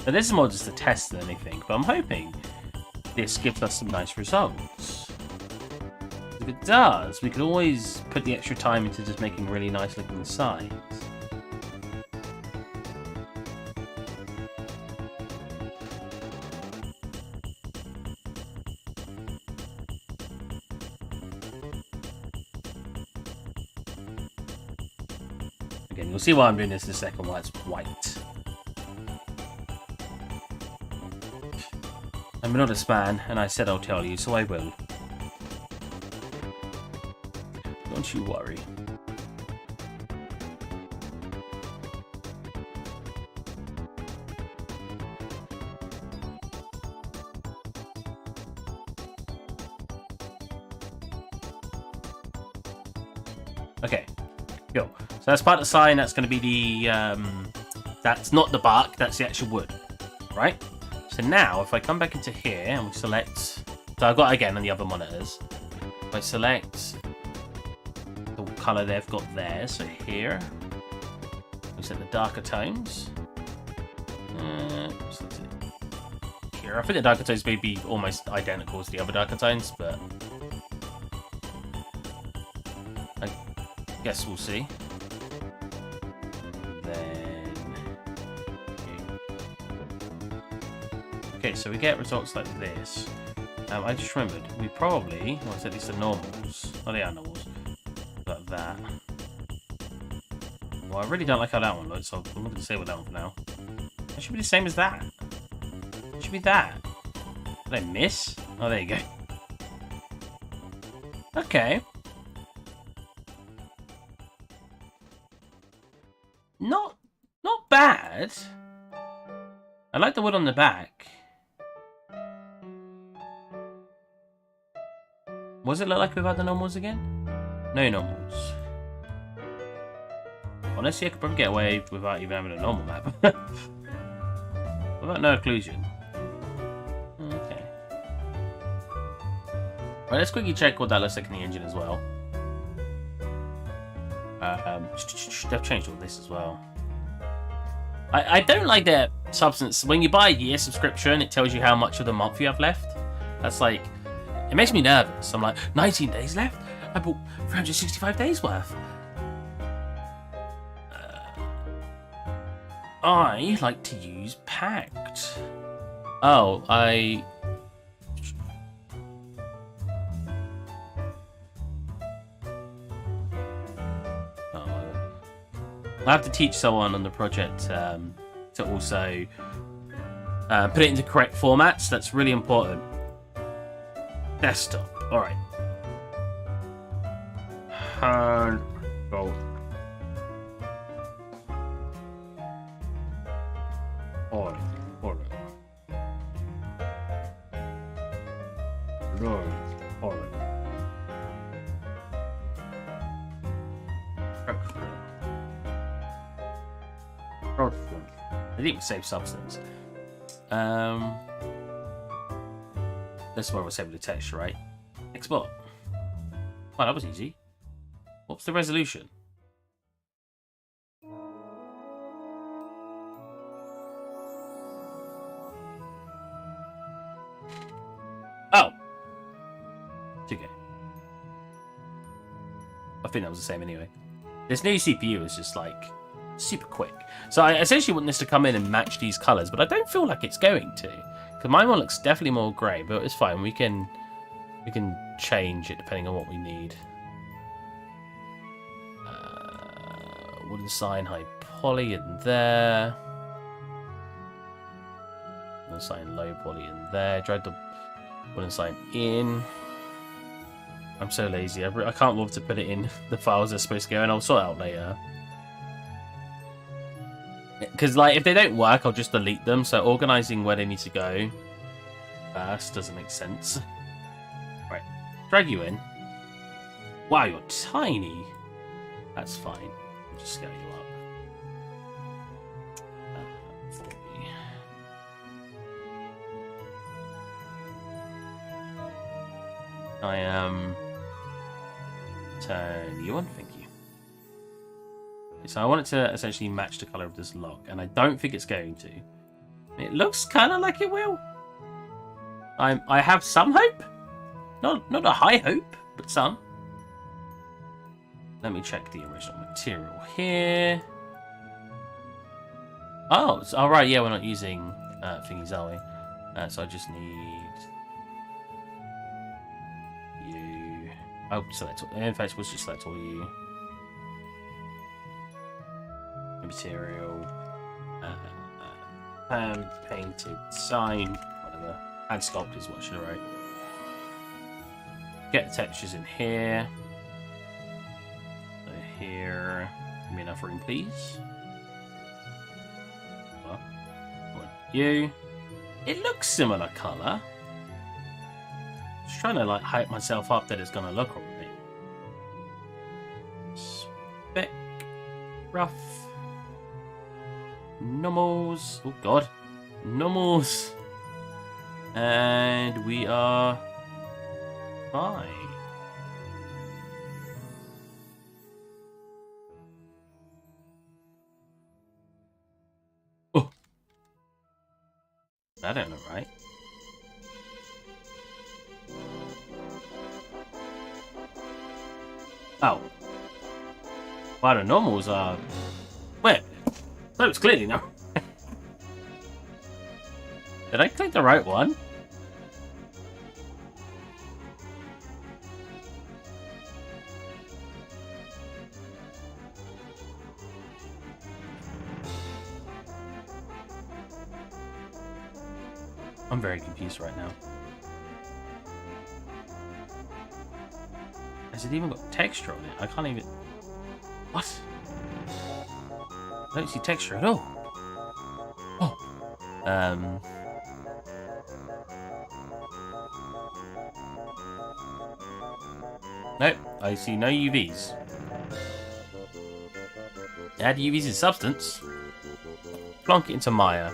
Now this is more just a test than anything, but I'm hoping this gives us some nice results. If it does, we can always put the extra time into just making really nice looking sides. Again, you'll see why I'm doing this in a second, why it's white. I'm an honest man, and I said I'll tell you, so I will. Don't you worry. Okay, go. So that's part of the sign, that's going to be the, that's not the bark, that's the actual wood, right? So now, if I come back into here and we select, so I've got again on the other monitors. If I select the colour they've got there, so here, we set the darker tones. So that's it. Here, I think the darker tones may be almost identical to the other darker tones, but I guess we'll see. Okay, so we get results like this. I just remembered, we probably, well, at least the normals. Oh, they are normals. Like that. Well, I really don't like how that one looks, so I'm not going to say with that one for now. It should be the same as that. It should be that. Did I miss? Oh, there you go. Okay. Not bad. I like the wood on the back. What does it look like without the normals again? No normals. Honestly, I could probably get away without even having a normal map. What about no occlusion? Okay. Right, let's quickly check what that looks like in the engine as well. They've changed all this as well. I don't like that substance. When you buy a year subscription, it tells you how much of the month you have left. That's like... It makes me nervous. I'm like, 19 days left? I bought 365 days worth. I like to use Pact. Oh, I... I have to teach someone on the project to also put it into correct formats. That's really important. Desktop. Alright. Go. Alright. I think we save substance. That's where we'll save the texture, right? Export. Wow, that was easy. What's the resolution? Oh! It's okay. I think that was the same anyway. This new CPU is just like super quick. So I essentially want this to come in and match these colours, but I don't feel like it's going to. Because my one looks definitely more grey, but it's fine. We can change it depending on what we need. Wooden sign, high poly in there. Wooden sign, low poly in there. Drag the wooden sign in. I'm so lazy. I can't bother to put it in the files they're supposed to go, and I'll sort it out later. Because, like, if they don't work, I'll just delete them. So organising where they need to go first doesn't make sense. Right, drag you in. Wow, you're tiny. That's fine. I'll just scale you up. 40. I am... turn you on, thank you. So I want it to essentially match the colour of this lock, and I don't think it's going to. It looks kind of like it will. I have some hope. Not a high hope, but some. Let me check the original material here. Oh, all right. Yeah, we're not using thingies, are we? So I just need you. Oh, select all. In fact, we'll just select all you. Material. Hand painted sign. Whatever. Hand sculpt is what should I write. Get the textures in here. So here. Give me enough room, please. Well, you. It looks similar colour. Just trying to like hype myself up that it's gonna look alright. Spec. Rough. Normals. Oh god. Normals. And we are fine. Oh. That don't look right. Oh. Well, the normals are... Wait. That was clearly no. Did I click the right one? I'm very confused right now. Has it even got texture on it? I can't even... What? I don't see texture at all. Oh. Nope, I see no UVs. Add UVs in substance. Plonk it into Maya.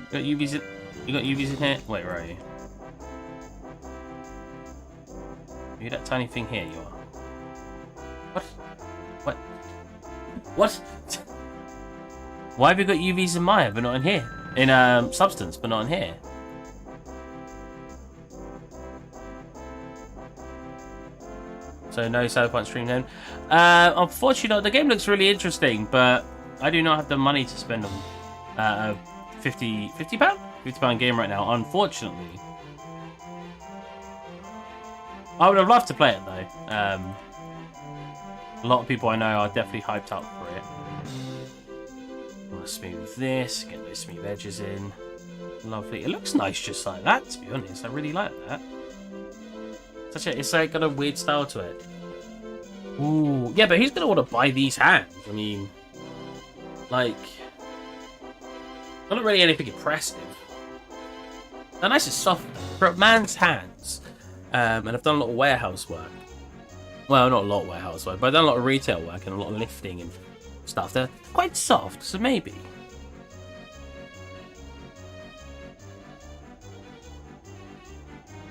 You got UVs in? You got UVs in here? Wait, where are you? You that tiny thing here, you are. What? What? Why have you got UVs in Maya but not in here? In substance, but not in here. So no Cyberpunk stream then. Unfortunately, the game looks really interesting, but I do not have the money to spend on a £50 game right now. Unfortunately, I would have loved to play it though. A lot of people I know are definitely hyped up for it. I want to smooth this, get those smooth edges in. Lovely. It looks nice just like that, to be honest. I really like that. It's like got a weird style to it. Ooh, yeah, but who's gonna want to buy these hands? I mean, like, not really anything impressive. They're nice and soft for a man's hands. And I've done a lot of warehouse work. Well, not a lot of warehouse work, but I've done a lot of retail work and a lot of lifting and stuff. They're quite soft, so maybe.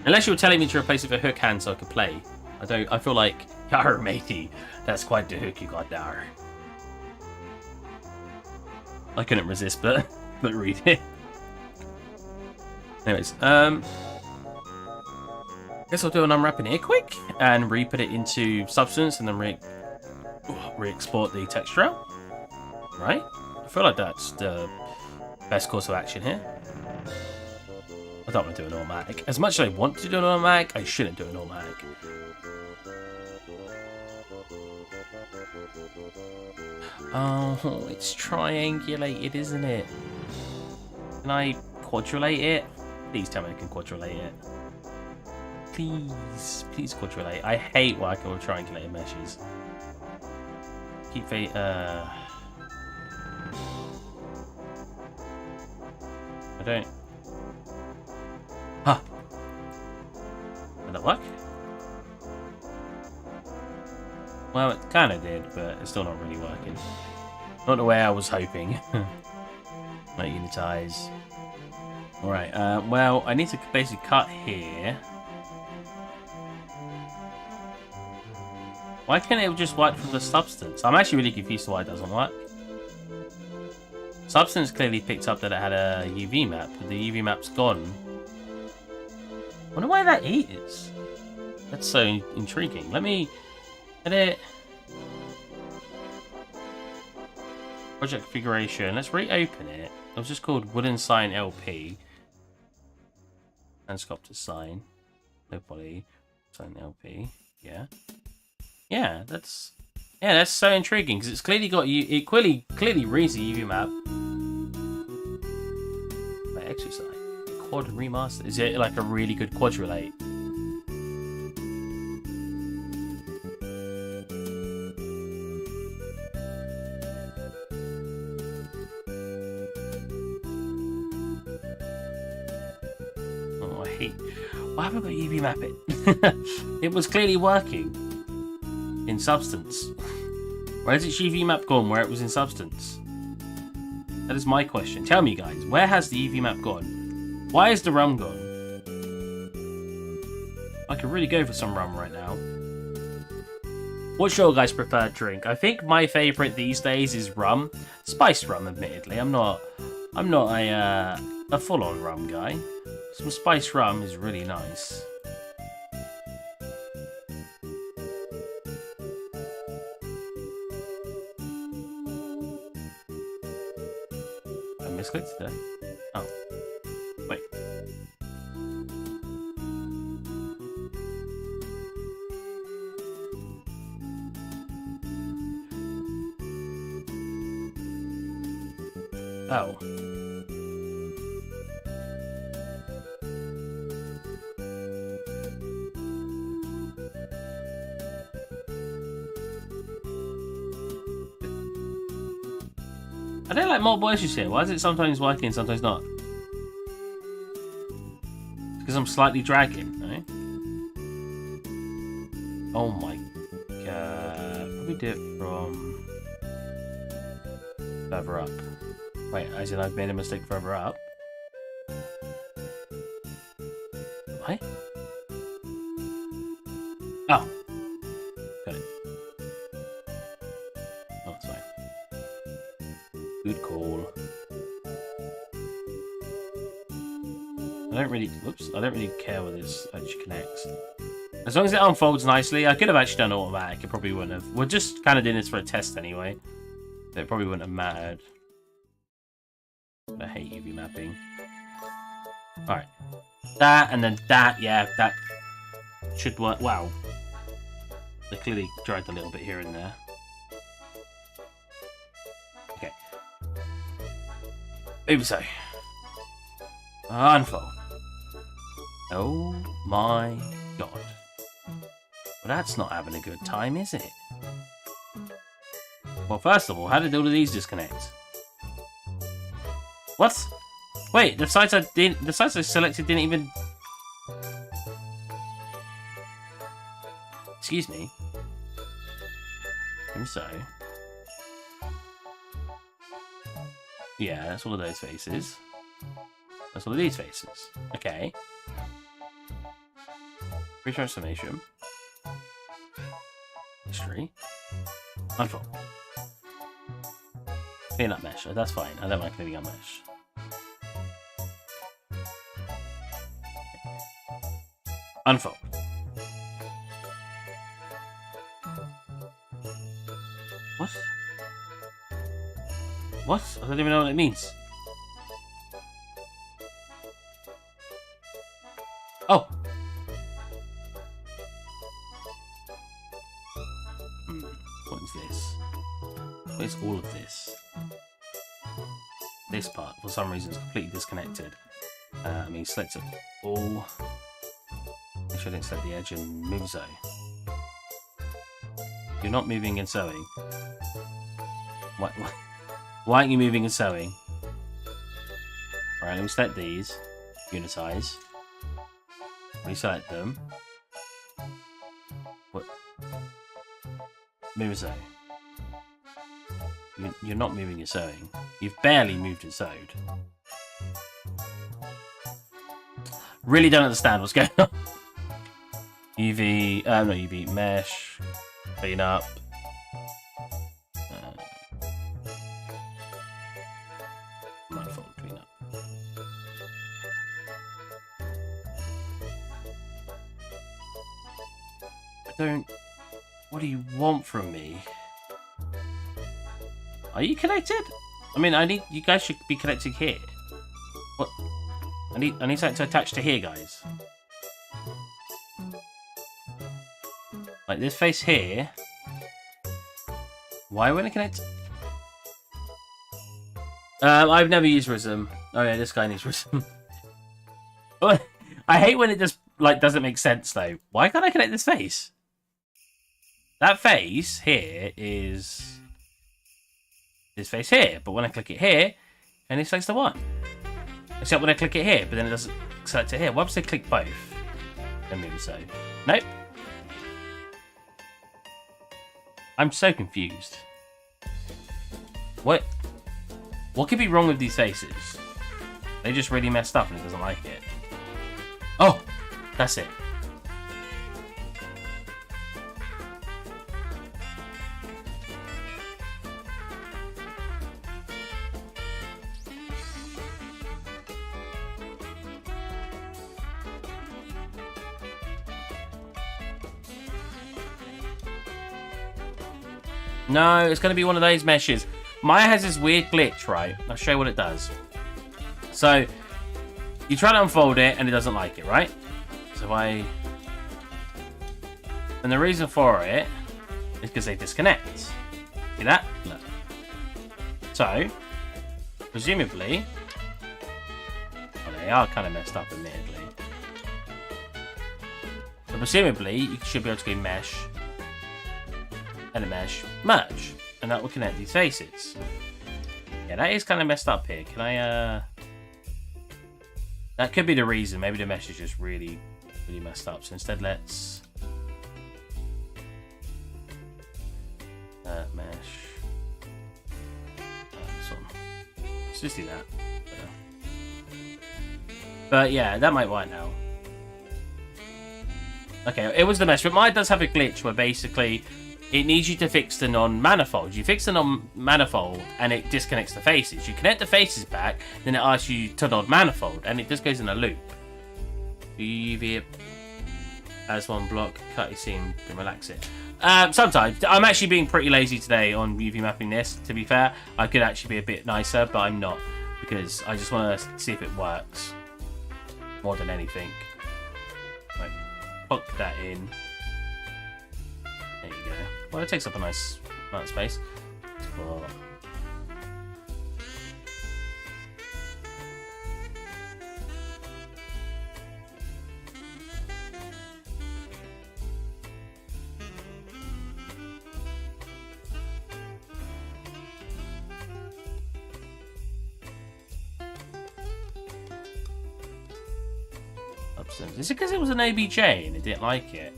Unless you were telling me to replace it with a hook hand so I could play. I feel like, yar matey, that's quite the hook you got there. I couldn't resist but read it. Anyways, guess I'll do an unwrapping here quick and re-put it into substance and then re-export the texture out. Right? I feel like that's the best course of action here. I don't want to do an automatic. As much as I want to do an automatic, I shouldn't do an automatic. Oh, it's triangulated, isn't it? Can I quadrulate it? Please tell me I can quadrulate it. Please quadrulate. I hate working with triangulated meshes. Keep I don't... that work? Well, it kind of did, but it's still not really working. Not the way I was hoping. Not unitize. Alright, well, I need to basically cut here. Why can't it just work from the substance? I'm actually really confused why it doesn't work. Substance clearly picked up that it had a UV map, but the UV map's gone. Wonder why that is. That's so intriguing. Let me edit. Project configuration. Let's reopen it. It was just called Wooden Sign LP. And sculpted sign. No body. Sign LP. Yeah. Yeah, that's so intriguing because it's clearly got you. It clearly reads the UV map. By exercise. Quad remaster. Is it like a really good quadrillate? Oh, I hate. Why haven't I got UV map it? It was clearly working in substance. Where is its UV map gone? Where it was in substance? That is my question. Tell me, guys, where has the UV map gone? Why is the rum gone? I could really go for some rum right now. What's your guys' preferred drink? I think my favourite these days is rum. Spiced rum, admittedly. I'm not a full-on rum guy. Some spiced rum is really nice. I misclicked there. Oh. Wait. Oh. I don't like more voices here. Why is it sometimes working and sometimes not? Because I'm slightly dragging, right? Oh my god. Probably do it from further up. Wait, as in I've made a mistake further up. What? Oh. Got it. Oh, it's fine. Good call. I don't really care whether this actually connects. As long as it unfolds nicely, I could have actually done automatic. It probably wouldn't have. We're just kind of doing this for a test anyway. So it probably wouldn't have mattered. I hate UV mapping. Alright. That and then that, yeah, that should work. Wow. They clearly dragged a little bit here and there. Okay. Maybe so. Unfold. Oh my god. Well, that's not having a good time, is it? Well, first of all, how did all of these disconnect? What? Wait, the sites I selected didn't even... Excuse me. I'm sorry. Yeah, that's all of those faces. That's all of these faces. Okay. Retransformation. History. Unfold. Clean up mesh. That's fine. I don't mind cleaning up mesh. Unfold. What? What? I don't even know what it means. Oh! What is this? What is all of this? This part, for some reason, is completely disconnected. I mean, select it all. Make sure I didn't select the edge and move so. You're not moving and sewing. Why aren't you moving and sewing? Alright, let me select these. Unitize. Reselect them. Move a so. You're not moving your sewing. You've barely moved it sewed. Really don't understand what's going on. UV, not UV, mesh, clean up. Manifold clean up. I don't. What do you want from me? Are you connected? I mean, you guys should be connecting here. What? I need something to attach to here, guys. Like this face here. Why won't it connect? I've never used Rhythm. Oh yeah, this guy needs Rhythm. I hate when it just like doesn't make sense though. Why can't I connect this face? That face here is this face here, but when I click it here, and it selects the one. Except when I click it here, but then it doesn't select it here. Why would I click both? Then maybe so. Nope. I'm so confused. What could be wrong with these faces? They just really messed up and it doesn't like it. Oh, that's it. No, it's going to be one of those meshes. Maya has this weird glitch, right? I'll show you what it does. So, you try to unfold it, and it doesn't like it, right? So and the reason for it is because they disconnect. See that? Look. So, presumably... Well, they are kind of messed up, admittedly. So, presumably, you should be able to go mesh... and a mesh merge, and that will connect these faces. Yeah, that is kind of messed up here. Can I that could be the reason. Maybe the mesh is just really messed up. So instead let's mesh this one. Let's just do that. But yeah, that might work now. Okay, it was the mesh, but mine does have a glitch where basically it needs you to fix the non-manifold. You fix the non-manifold and it disconnects the faces. You connect the faces back, then it asks you to non-manifold, and it just goes in a loop. UV it as one block, cut your seam, and relax it. Sometimes. I'm actually being pretty lazy today on UV mapping this, to be fair. I could actually be a bit nicer, but I'm not, because I just want to see if it works more than anything. Right, plug that in. There you go. Well, it takes up a nice amount of space. Well, upstairs. Is it because it was an ABJ and it didn't like it?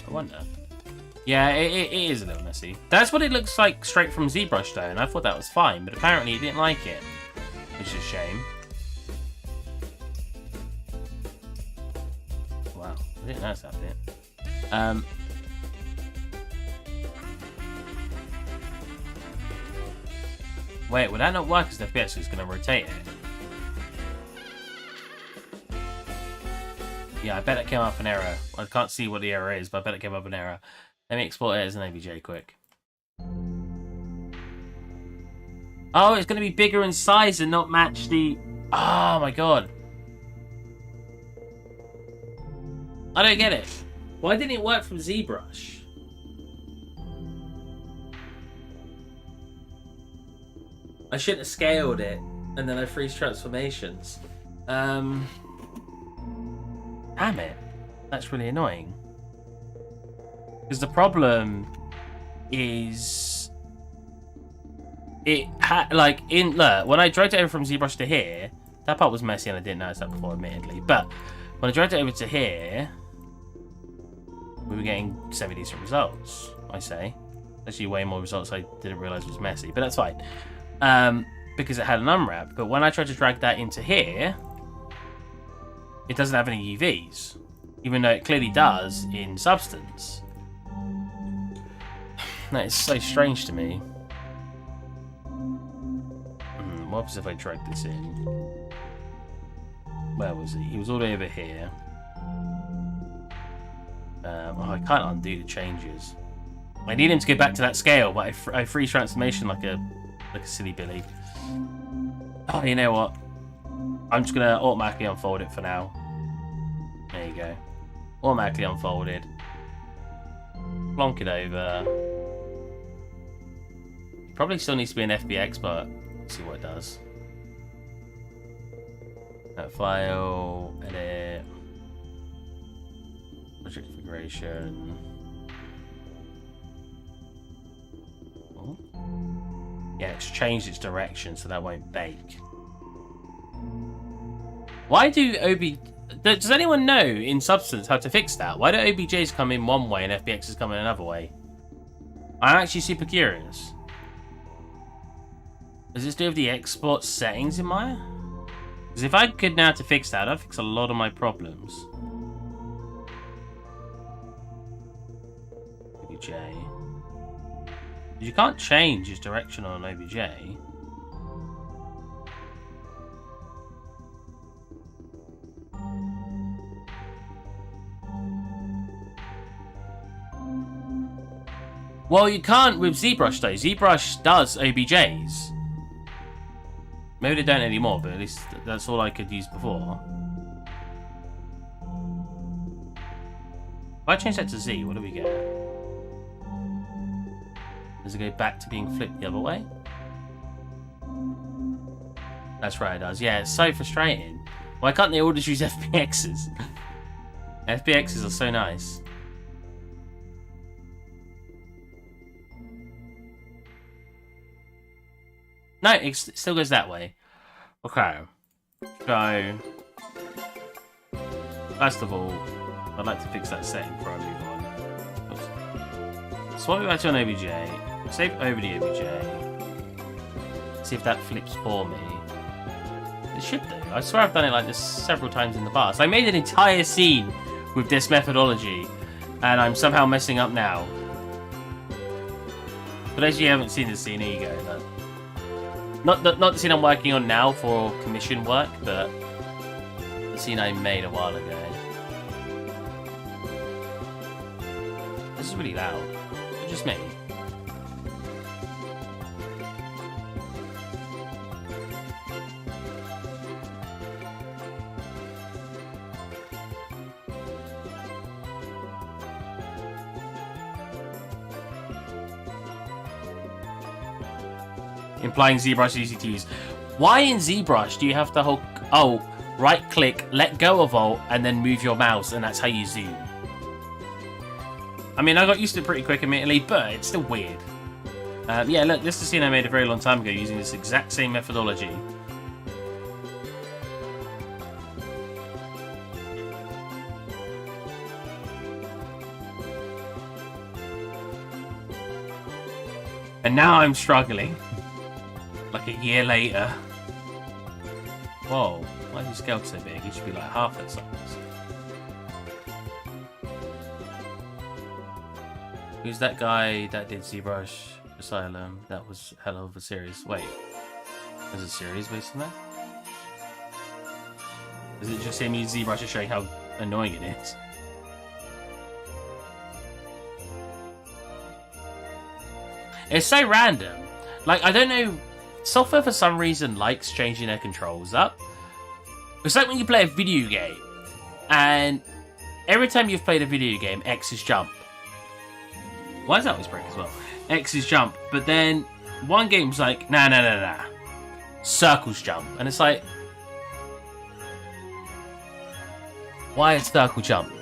I wonder. Yeah, it is a little messy. That's what it looks like straight from ZBrush though, and I thought that was fine, but apparently it didn't like it, which is a shame. Wow, I didn't notice that bit. Wait, would that not work as the FPS is going to rotate it? Yeah, I bet it came up an error. I can't see what the error is, but I bet it came up an error. Let me export it as an ABJ quick. Oh, it's going to be bigger in size and not match the... Oh my god. I don't get it. Why didn't it work from ZBrush? I shouldn't have scaled it and then I freeze transformations. Damn it. That's really annoying. Because the problem is, when I dragged it over from ZBrush to here, that part was messy and I didn't notice that before, admittedly. But when I dragged it over to here, we were getting semi-decent results, I say. Actually, way more results I didn't realize was messy, but that's fine. Because it had an unwrap. But when I tried to drag that into here, it doesn't have any UVs, even though it clearly does in Substance. That is so strange to me. What happens if I drag this in? Where was he? He was all the way over here. I can't undo the changes. I need him to go back to that scale, but I freeze transformation like a silly Billy. Oh, you know what? I'm just gonna automatically unfold it for now. There you go. Automatically unfolded. Plonk it over. Probably still needs to be an FBX, but let's see what it does. That file, edit, project configuration. Oh. Yeah, it's changed its direction, so that won't bake. Why do does anyone know in Substance how to fix that? Why do OBJs come in one way and FBXs come in another way? I'm actually super curious. Does this do with the export settings in Maya? Because if I could know how to fix that, I'd fix a lot of my problems. OBJ. You can't change its direction on an OBJ. Well, you can't with ZBrush though. ZBrush does OBJs. Maybe they don't anymore, but at least that's all I could use before. If I change that to Z, what do we get? Does it go back to being flipped the other way? That's right, it does. Yeah, it's so frustrating. Why can't they all just use FBXs? FBXs are so nice. No, it still goes that way. Okay. So, first of all, I'd like to fix that setting before I move on. Oops. Swap it back to an OBJ. Save over the OBJ. See if that flips for me. It should do. I swear I've done it like this several times in the past. I made an entire scene with this methodology, and I'm somehow messing up now. For those of you who haven't seen this scene, here you go. Not the scene I'm working on now for commission work, but the scene I made a while ago. This is really loud. It's just me. Implying ZBrush is easy to use. Why in ZBrush do you have to hold... Oh, right click, let go of Alt, and then move your mouse, and that's how you zoom. I mean, I got used to it pretty quick, admittedly, but it's still weird. Yeah, look, this is a scene I made a very long time ago using this exact same methodology. And now I'm struggling. Like a year later. Whoa, why is he scaled so big? He should be like half that size. Who's that guy that did ZBrush Asylum? That was a hell of a series. Wait, there's a series based on that? Is it just him using ZBrush showing how annoying it is? It's so random. Like, I don't know. Software for some reason likes changing their controls up. It's like when you play a video game, and every time you've played a video game, X is jump. Why does that always break as well? X is jump, but then one game's like, nah. Circle's jump. And it's like, why is circle jump?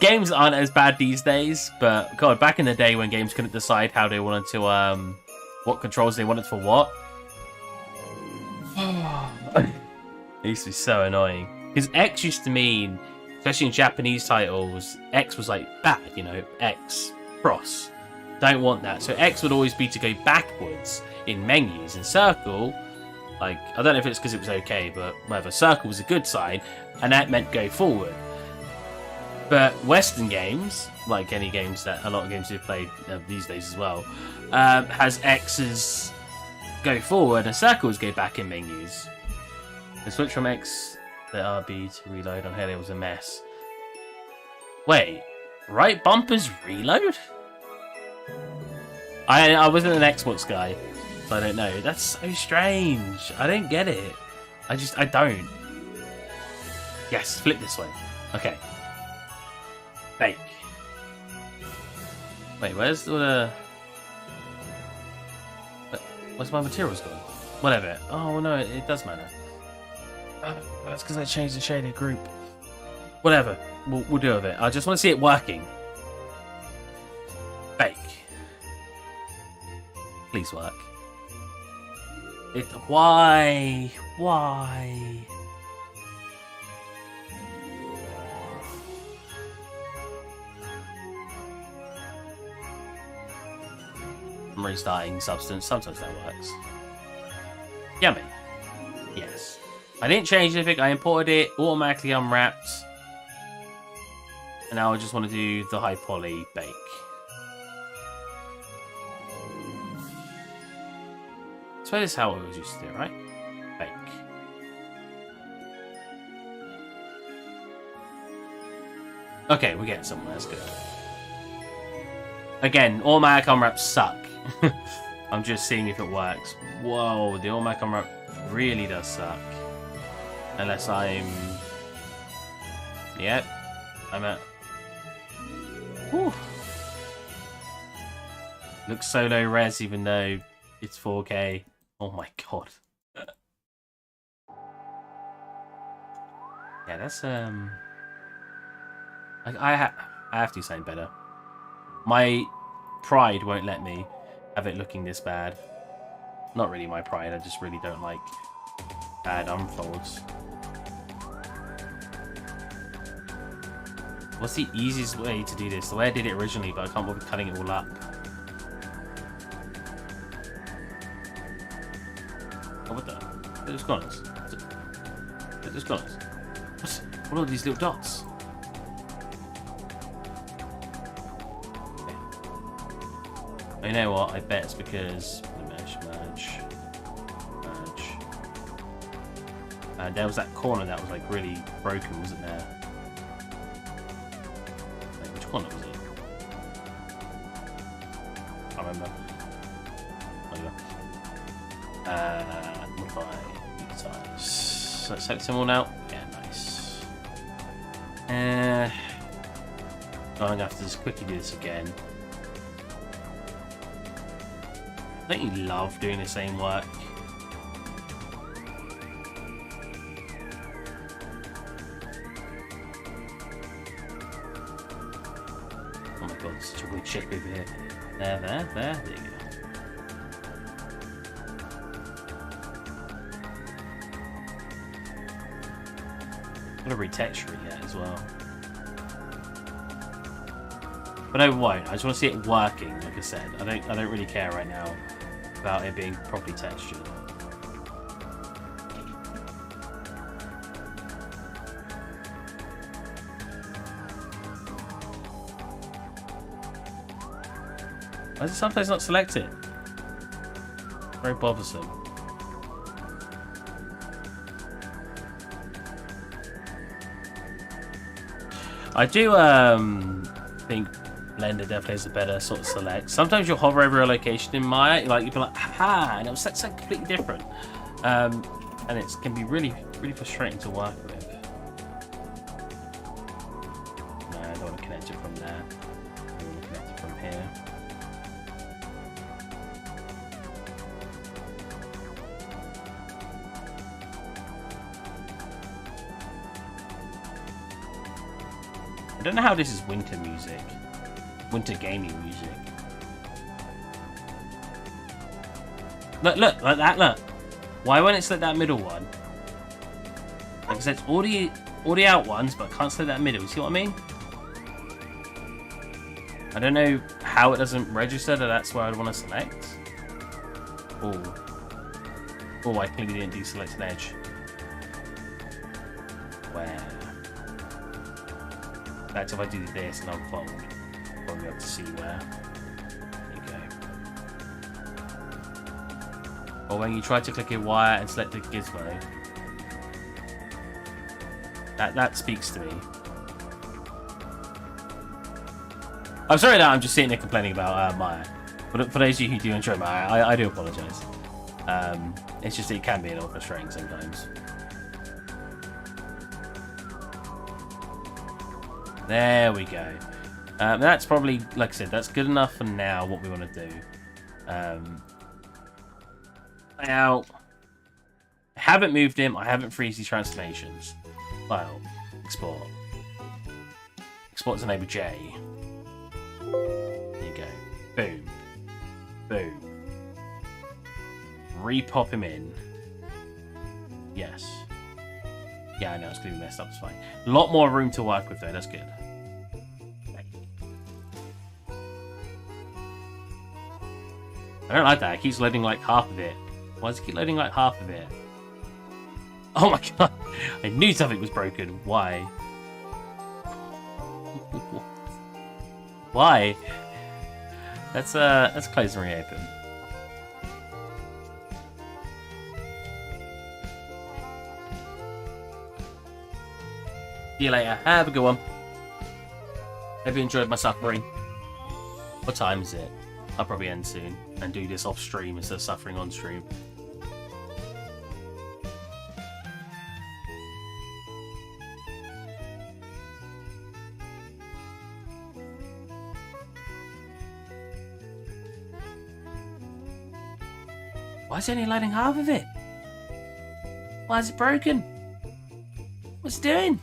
Games aren't as bad these days, but god, back in the day when games couldn't decide how they wanted to, what controls they wanted for what. It used to be so annoying. Because X used to mean, especially in Japanese titles, X was like bad, you know, X. cross. Don't want that. So X would always be to go backwards in menus. In circle, like, I don't know if it's because it was okay, but whatever. Circle was a good sign, and that meant go forward. But Western games, like any games that a lot of games we've played these days as well, has X's go forward and circles go back in menus. The switch from X to RB to reload on Heli was a mess. Wait, right bumpers reload? I wasn't an Xbox guy, so I don't know. That's so strange. I don't get it. I don't. Yes, flip this way. Okay. Bake. Wait, where's the... Where's my materials gone? Whatever. Oh, no, it does matter. That's because I changed the shaded group. Whatever. We'll deal with it. I just want to see it working. Bake. Please work. Why? Why? I'm restarting Substance. Sometimes that works. Yummy. Yes. I didn't change anything. I imported it, automatically unwrapped. And now I just want to do the high poly bake. So this is how I always used to do it, right? Bake. Okay, we're getting somewhere. That's good. Again, automatic unwraps suck. I'm just seeing if it works. Whoa, the automatic unwrap really does suck. Unless I'm... Yep. I'm at... Whew. Looks so low res even though it's 4K. Oh my god. Yeah, that's I have to do something better. My pride won't let me have it looking this bad. Not really my pride, I just really don't like bad unfolds. What's the easiest way to do this? The way I did it originally, but I can't bother cutting it all up. Oh, what the? They're just gone. They're just gone. What are these little dots? You know what? I bet it's because merge. And there was that corner that was like really broken, wasn't there? Wait, which corner was it? I remember. Modify size. So select them all now. Yeah, nice. I'm gonna have to just quickly do this again. Don't you love doing the same work? Oh my god, such a weird shape over here. There you go. Gotta retexture it yet as well. But I won't. I just want to see it working, like I said. I don't really care right now about it being properly textured. Why does it sometimes not select it? Very bothersome. I do think Blender definitely has a better sort of select. Sometimes you'll hover over a location in Maya, like you'll be like, aha, and it'll set something completely different. And it can be really, really frustrating to work with. No, I don't want to connect it from there. I want to connect it from here. I don't know how this is winter music. Winter gaming music. Look, like that, look. Why won't it select that middle one? Like I said, it's all the out ones, but I can't select that middle. You see what I mean? I don't know how it doesn't register that that's where I'd want to select. Oh. Oh, I clearly didn't deselect an edge. Where? That's if I do this and unfold. Probably be able to see where. There you go. Or when you try to click a wire and select the gizmo. That speaks to me. I'm sorry that I'm just sitting there complaining about Maya. But for those of you who do enjoy Maya, I do apologise. It's just that it can be a little frustrating sometimes. There we go. That's probably, like I said, that's good enough for now, what we want to do. Now, I haven't moved him. I haven't freezed these transformations. File. Export. Export to enable J. There you go. Boom. Boom. Repop him in. Yes. Yeah, I know, it's clearly messed up, it's fine. A lot more room to work with though, that's good. I don't like that, it keeps loading like half of it. Why does it keep loading like half of it? Oh my god! I knew something was broken. Why? Why? Let's close and reopen. See you later. Have a good one. Hope you enjoyed my suffering. What time is it? I'll probably end soon and do this off stream instead of suffering on stream. Why is it only loading half of it? Why is it broken? What's it doing?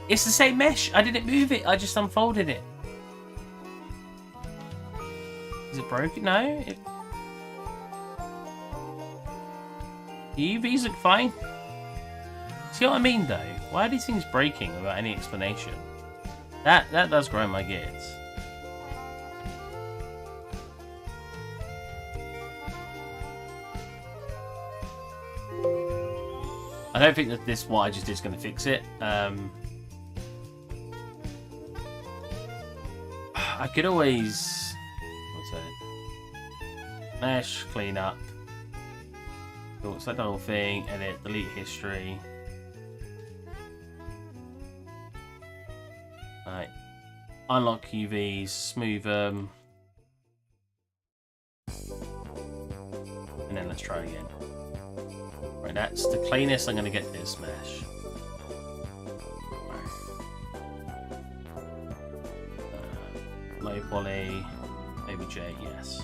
It's the same mesh. I didn't move it. I just unfolded it. Is it broken? No. The UVs look fine. See what I mean, though? Why are these things breaking without any explanation? That does grind my gears. I don't think that this what I just did is going to fix it. I could always mesh, clean up, select the whole thing, edit, delete history. Right, unlock UVs, smooth them, and then let's try again. Right, that's the cleanest I'm going to get this mesh. Low poly, maybe J, yes.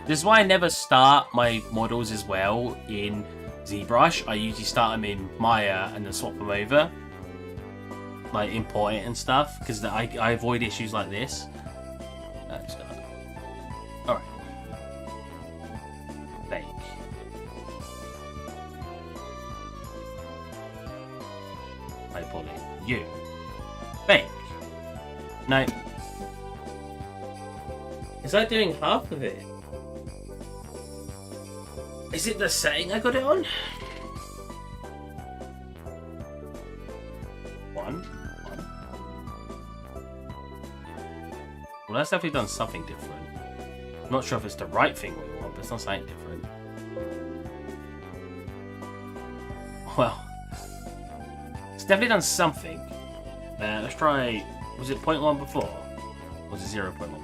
This is why I never start my models as well in ZBrush. I usually start them in Maya and then swap them over. Like import it and stuff, because I avoid issues like this. Alright. Bake. Low poly. You. Bake. No. Is that doing half of it? Is it the setting I got it on? One. Well, that's definitely done something different. I'm not sure if it's the right thing we want, but it's not something different. Well, it's definitely done something. Let's try. Was it 0.1 before? Or was it 0.1 before?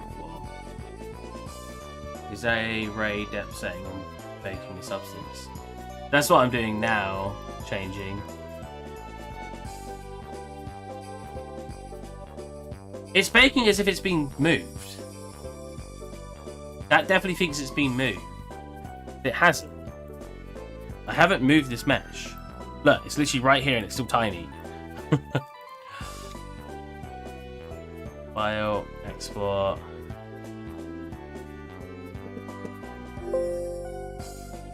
Is a ray depth setting on baking the substance? That's what I'm doing now, changing. It's baking as if it's been moved. That definitely thinks it's been moved. It hasn't. I haven't moved this mesh. Look, it's literally right here and it's still tiny. File, export.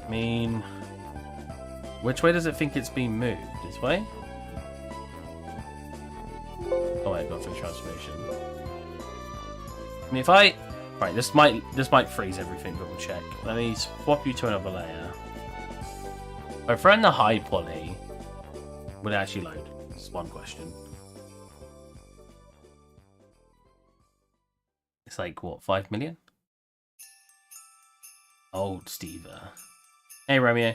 I mean, which way does it think it's being moved? This way? Oh wait, I've got to transformation. I mean, if I... Right, this might freeze everything, but we'll check. Let me swap you to another layer. If I throw in the high poly, would it actually load? That's one question. It's like, what, 5 million? Old Stever. Hey, Romeo.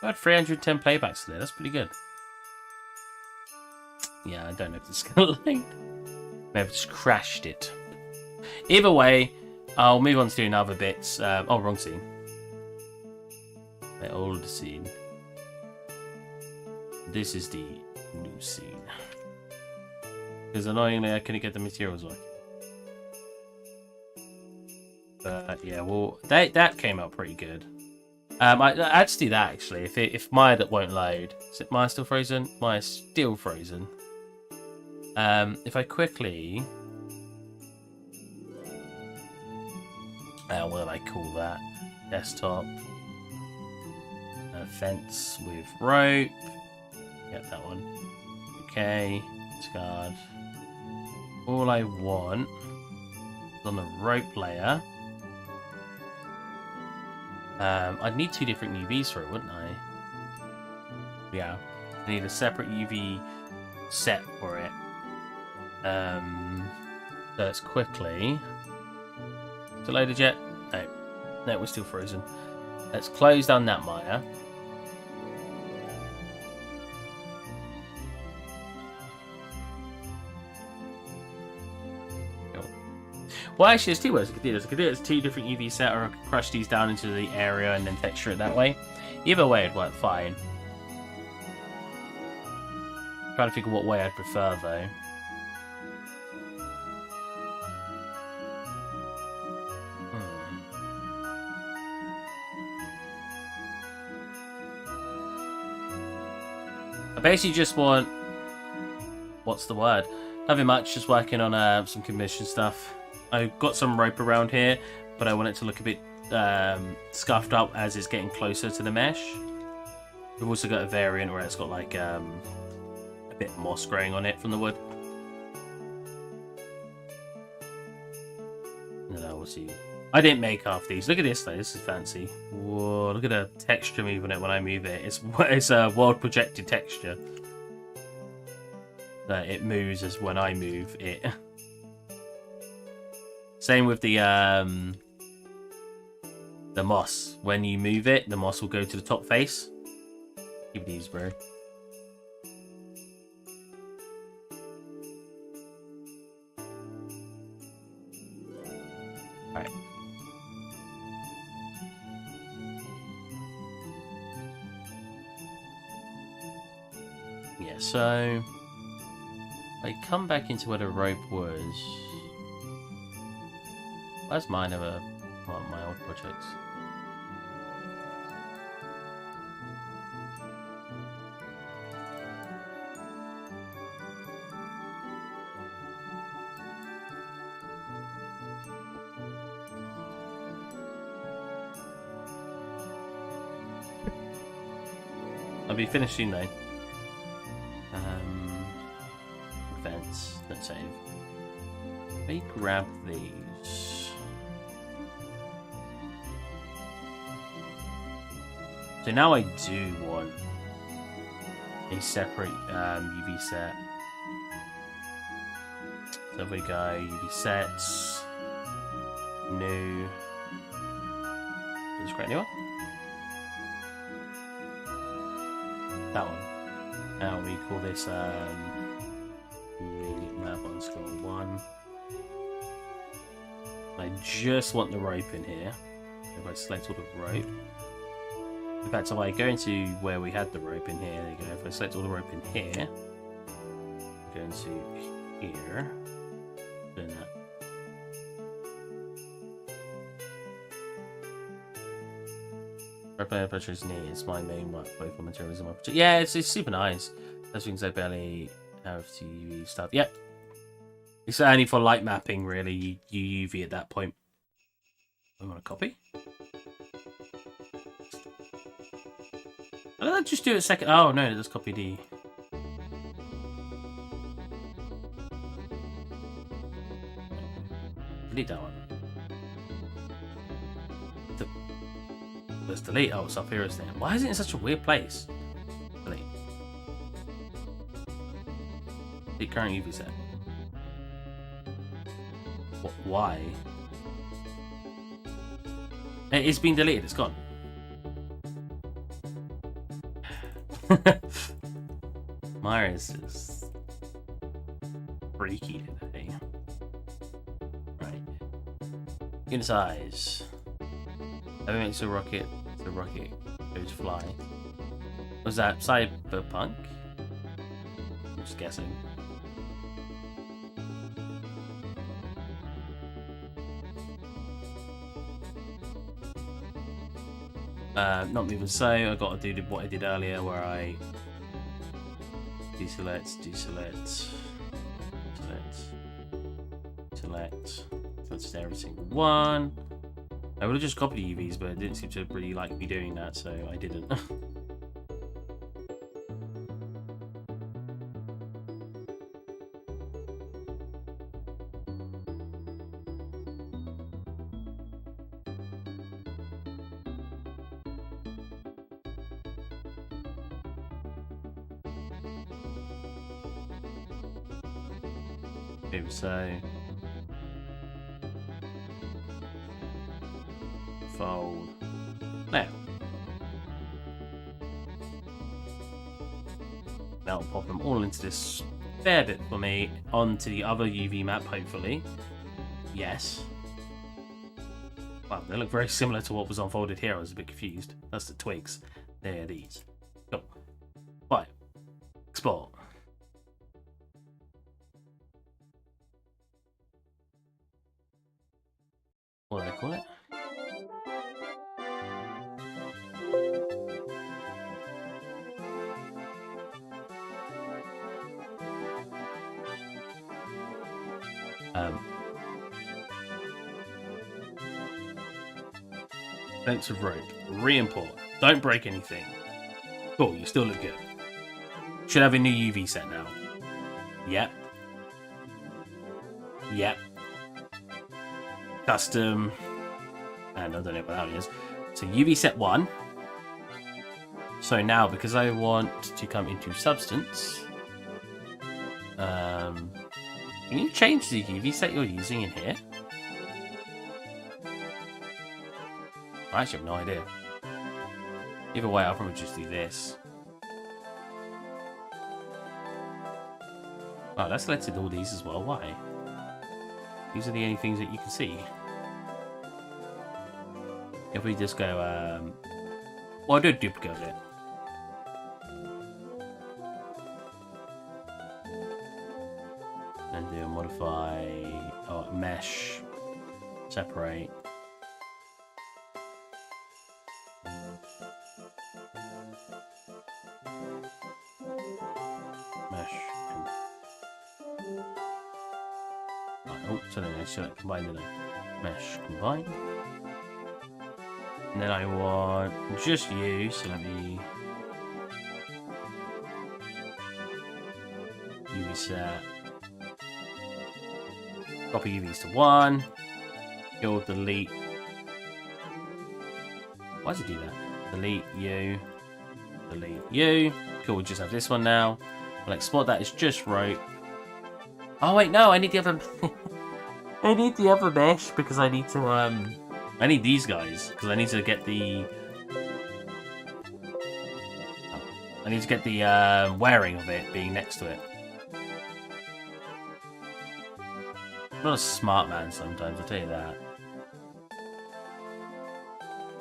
I had 310 playbacks today. That's pretty good. Yeah, I don't know if this is going to load. Maybe I've just crashed it. Either way, I'll move on to doing other bits. Oh, wrong scene. The old scene. This is the new scene. Because annoyingly, I couldn't get the materials working. But yeah, well, that came out pretty good. I'd do that actually. If Maya won't load, is it Maya still frozen? Maya's still frozen. If I quickly, what do I call that? Desktop. Fence with rope. Get that one. Okay. Discard. All I want is on the rope layer. I'd need 2 different UVs for it, wouldn't I? Yeah. I need a separate UV set for it. So let's quickly... Is it loaded yet? No. No, we're still frozen. Let's close down that Maya. Well, actually, there's 2 ways I could do this. I could do it as 2 different UV set, or I could crush these down into the area and then texture it that way. Either way, it'd work fine. I'm trying to figure what way I'd prefer, though. I basically just want... What's the word? Nothing much, just working on some commission stuff. I've got some rope around here, but I want it to look a bit scuffed up as it's getting closer to the mesh. We've also got a variant where it's got like a bit of moss growing on it from the wood. No, we'll see. I didn't make half these. Look at this though, this is fancy. Whoa, look at the texture moving it when I move it. It's a world projected texture. It moves as when I move it. Same with the moss. When you move it, the moss will go to the top face. Give these, bro. Alright. Yeah, so I come back into where the rope was. Where's mine of my old projects? I'll be finished soon though. Events, let's save. Let me grab these. So now I do want a separate UV set. So if we go UV sets, new, let's create a new one. That one. Now we call this map underscore 1. I just want the rope in here. If I select all the rope. In fact, if I go into where we had the rope in here, there you go. If I select all the rope in here, go into here, then that. Rope pressure is near. It's my main work. Both materials in my project. Yeah, it's super nice. Those things I barely have to UV stuff. Yep. It's only for light mapping, really. You UV at that point. I want to copy. I just do it second? Oh no, let's copy the. Delete that one. Let's delete. Oh, it's up here, isn't it? Why is it in such a weird place? Delete. Delete current UV set. Why? It's been deleted. It's gone. Maya is just freaky today. Right. In size. That makes a rocket. The rocket goes fly. Was that cyberpunk? I'm just guessing. Not moving so. I got to do what I did earlier, where I deselect, that's every single one. I would have just copied UVs, but it didn't seem to really like me doing that, so I didn't. Maybe so. Fold. Now. That'll pop them all into this fair bit for me onto the other UV map, hopefully. Yes. Wow, they look very similar to what was unfolded here. I was a bit confused. That's the twigs. They're these. Go. Right. Export. What do they call it? Lengths of rope. Re-import. Don't break anything. Cool, you still look good. Should have a new UV set now. Yep. Yep. Custom. And I don't know what that is. So UV set 1. So now, because I want to come into substance, can you change the UV set you're using in here? I actually have no idea. Either way, I'll probably just do this. Oh, that's selected all these as well. Why? These are the only things that you can see. If we just go, well, I'll do a duplicate of it. And do a modify, mesh, separate. Mesh. Oh, so then I select combine, then I mesh combine. And then I want just you, so let me UV set. Copy UVs to 1. You'll delete. Why does it do that? Delete you. Delete you. Cool, we'll just have this one now. I'll export that as just rope. Oh wait, no, I need the other I need the other mesh because I need to I need these guys because I need to get the I need to get the wearing of it being next to it. I'm not a smart man sometimes, I'll tell you that.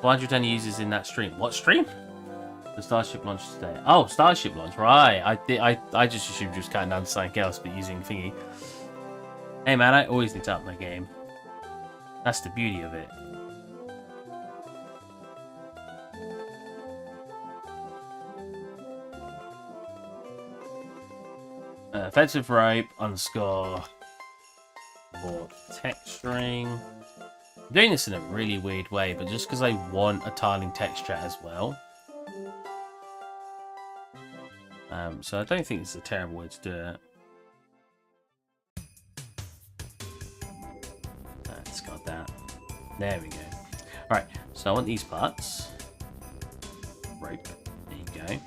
410 users in that stream. What stream? The Starship launch today. Oh, Starship launch, right. I just assumed you was counting down to something else, but using thingy. Hey man, I always need to up my game. That's the beauty of it. Offensive rope underscore for texturing. I'm doing this in a really weird way, but just because I want a tiling texture as well. So I don't think it's a terrible way to do it. Let's got that. There we go. Alright, so I want these parts. Rope. There you go.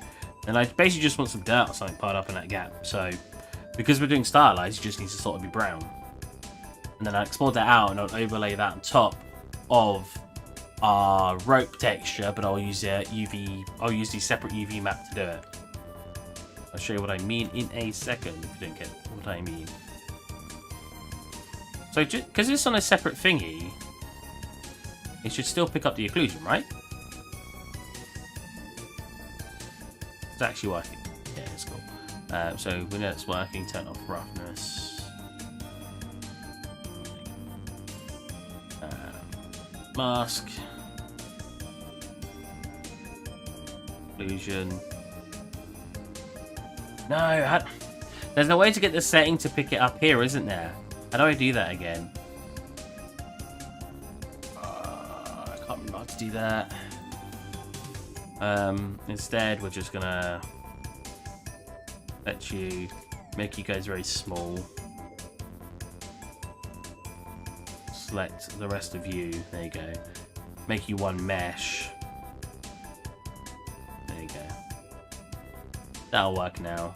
And I basically just want some dirt or something piled up in that gap. So, because we're doing stylized, it just needs to sort of be brown. And then I export that out and I'll overlay that on top of our rope texture, but I'll use a UV. I'll use the separate UV map to do it. I'll show you what I mean in a second if you don't get what I mean. So, because it's on a separate thingy, it should still pick up the occlusion, right? It's actually working. Yeah, it's cool. So we know it's working. Turn off roughness. Mask. Occlusion. No, there's no way to get the setting to pick it up here, isn't there? How do I do that again? I can't remember how to do that. Instead, we're just gonna make you guys very small. Select the rest of you. There you go. Make you one mesh. There you go. That'll work now.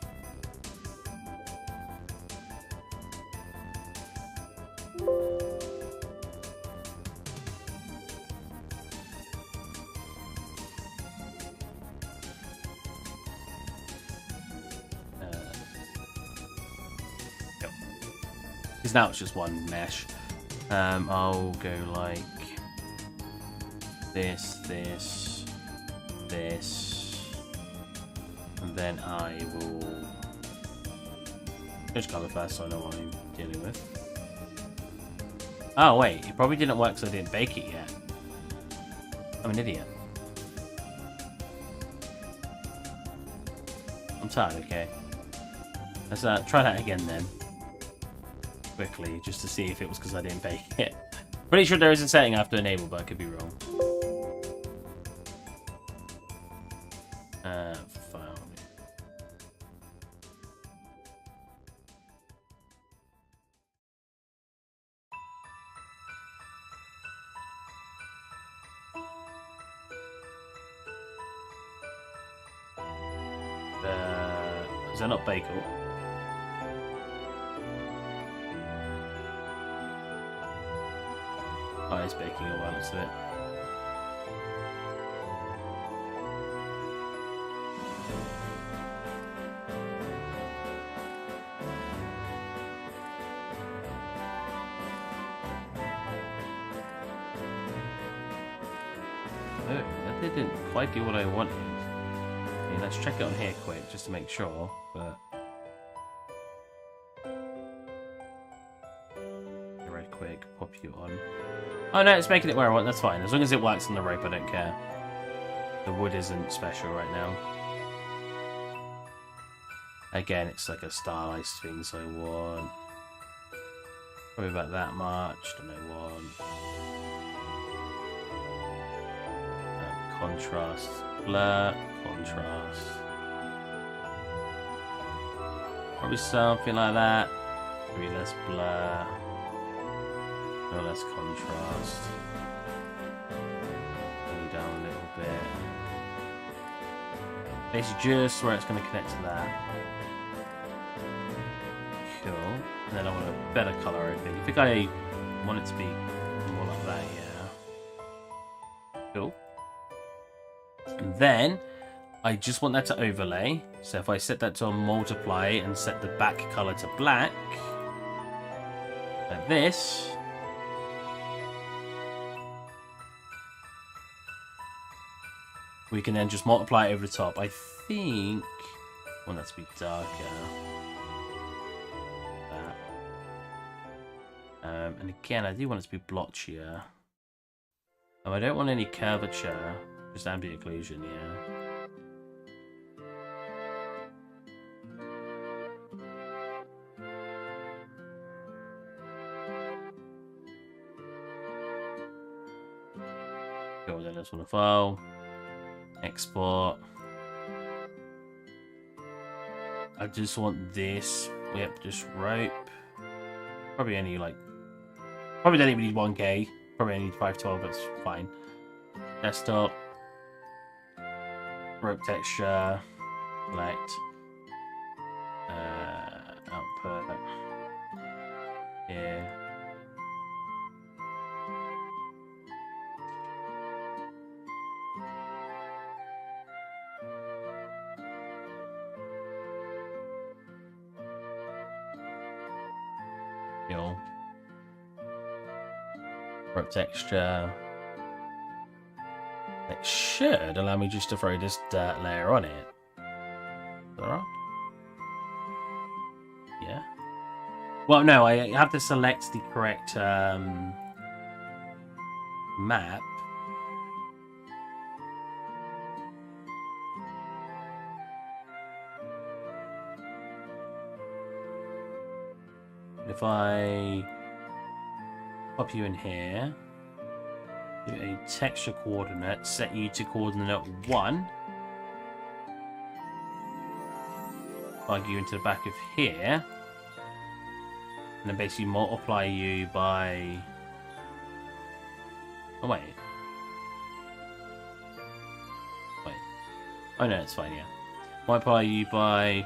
Because now it's just one mesh. I'll go like this, and then I will just color first so I know what I'm dealing with. Oh wait, it probably didn't work because I didn't bake it yet. I'm an idiot. I'm tired, okay. Let's try that again then. Quickly, just to see if it was because I didn't bake it. Pretty sure there is a setting I have to enable, but I could be wrong. File. Is that not bakeable? Oh, it's baking a while, looks of it. Oh, that didn't quite do what I wanted. Okay, let's check it on here quick, just to make sure, but... Very quick, pop you on. Oh no, it's making it where I want, that's fine. As long as it works on the rope, I don't care. The wood isn't special right now. Again, it's like a stylized thing, so I want... Probably about that much, don't know what. Contrast, blur, contrast. Probably something like that. Maybe less blur. No, less contrast. Bring it down a little bit. Basically just where it's going to connect to that. Cool. And then I want a better colour, I think. I think I want it to be more like that, yeah. Cool. And then I just want that to overlay. So if I set that to a multiply and set the back colour to black, like this, we can then just multiply it over the top. I think I want that to be darker. That. And again, I do want it to be blotchier. Oh, I don't want any curvature. Just ambient occlusion, yeah. Go then, this one a file. Export. I just want this. Yep, just rope. Probably only like... Probably don't even need 1K. Probably only need 512, that's fine. Desktop. Rope texture. Select. Output. Here. Rope texture. It should allow me just to throw this dirt layer on it. Is that right? Yeah. Well, no, I have to select the correct map. If I pop you in here, do a texture coordinate, set you to coordinate 1. Plug you into the back of here, and then basically multiply you by... Oh, wait. Wait. Oh, no, it's fine, yeah. Multiply you by...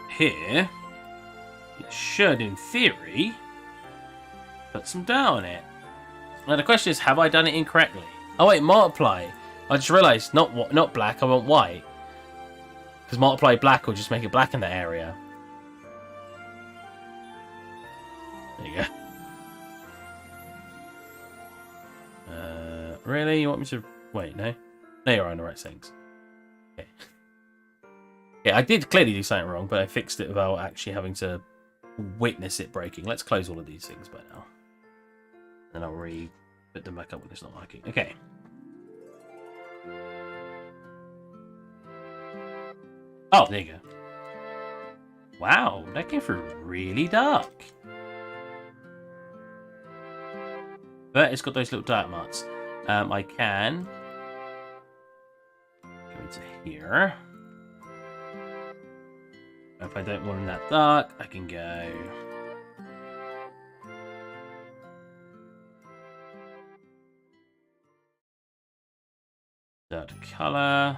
Here. It should, in theory, put some dirt on it. Now the question is, have I done it incorrectly? Oh wait, multiply. I just realised, not black, I want white. Because multiply black will just make it black in that area. There you go. Really? You want me to... Wait, no? No, you're on the right things. Okay. Yeah, I did clearly do something wrong, but I fixed it without actually having to witness it breaking. Let's close all of these things by now. Then I'll put them back up when it's not working. Okay. Oh, there you go. Wow, that came through really dark. But it's got those little dark marks. I can go into here. If I don't want them that dark, I can go... Dark color.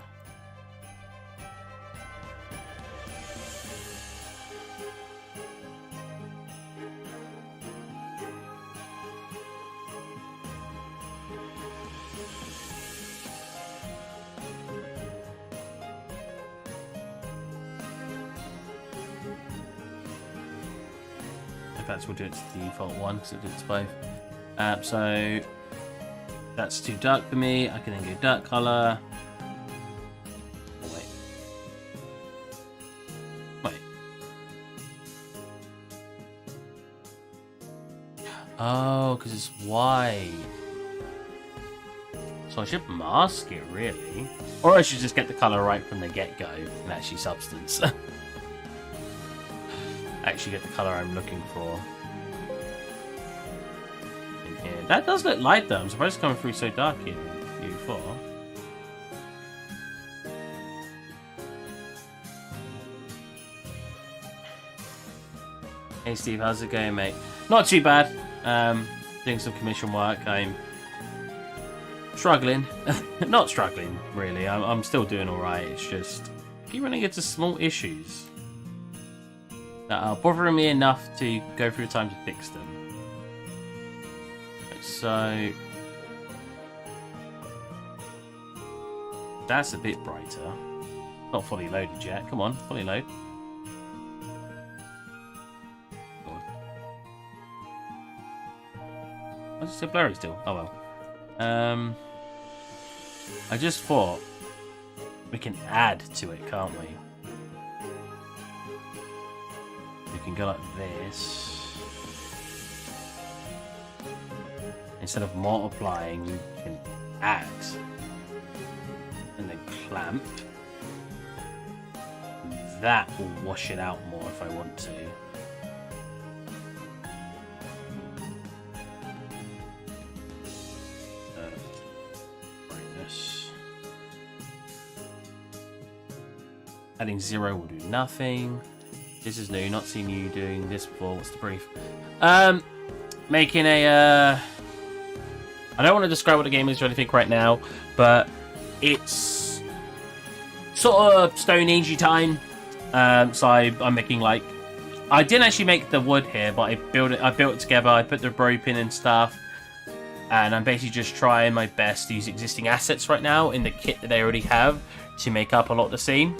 In fact, we'll do it to the default one because it did it both. So that's too dark for me. I can then go dark color. Oh, wait. Wait. Oh, because it's white. So I should mask it, really. Or I should just get the color right from the get-go and actually substance. Actually get the color I'm looking for. In here. That does look light though. I'm surprised it's coming through so dark in U4. Hey Steve, how's it going, mate? Not too bad. Doing some commission work. I'm struggling. Not struggling, really. I'm still doing alright. It's just keep running into small issues that are bothering me enough to go through time to fix them. So that's a bit brighter. Not fully loaded yet. Come on, fully load. Why is it so blurry still? Oh well. I just thought we can add to it, can't we? We can go like this. Instead of multiplying, we can add. And then clamp. That will wash it out more if I want to. Adding 0 will do nothing. This is new, not seen you doing this before. What's the brief? Making a, I don't want to describe what the game is or anything right now, but it's sort of Stone Agey time. So I'm making like, I didn't actually make the wood here, but I built it together. I put the rope in and stuff, and I'm basically just trying my best to use existing assets right now in the kit that they already have to make up a lot of the scene.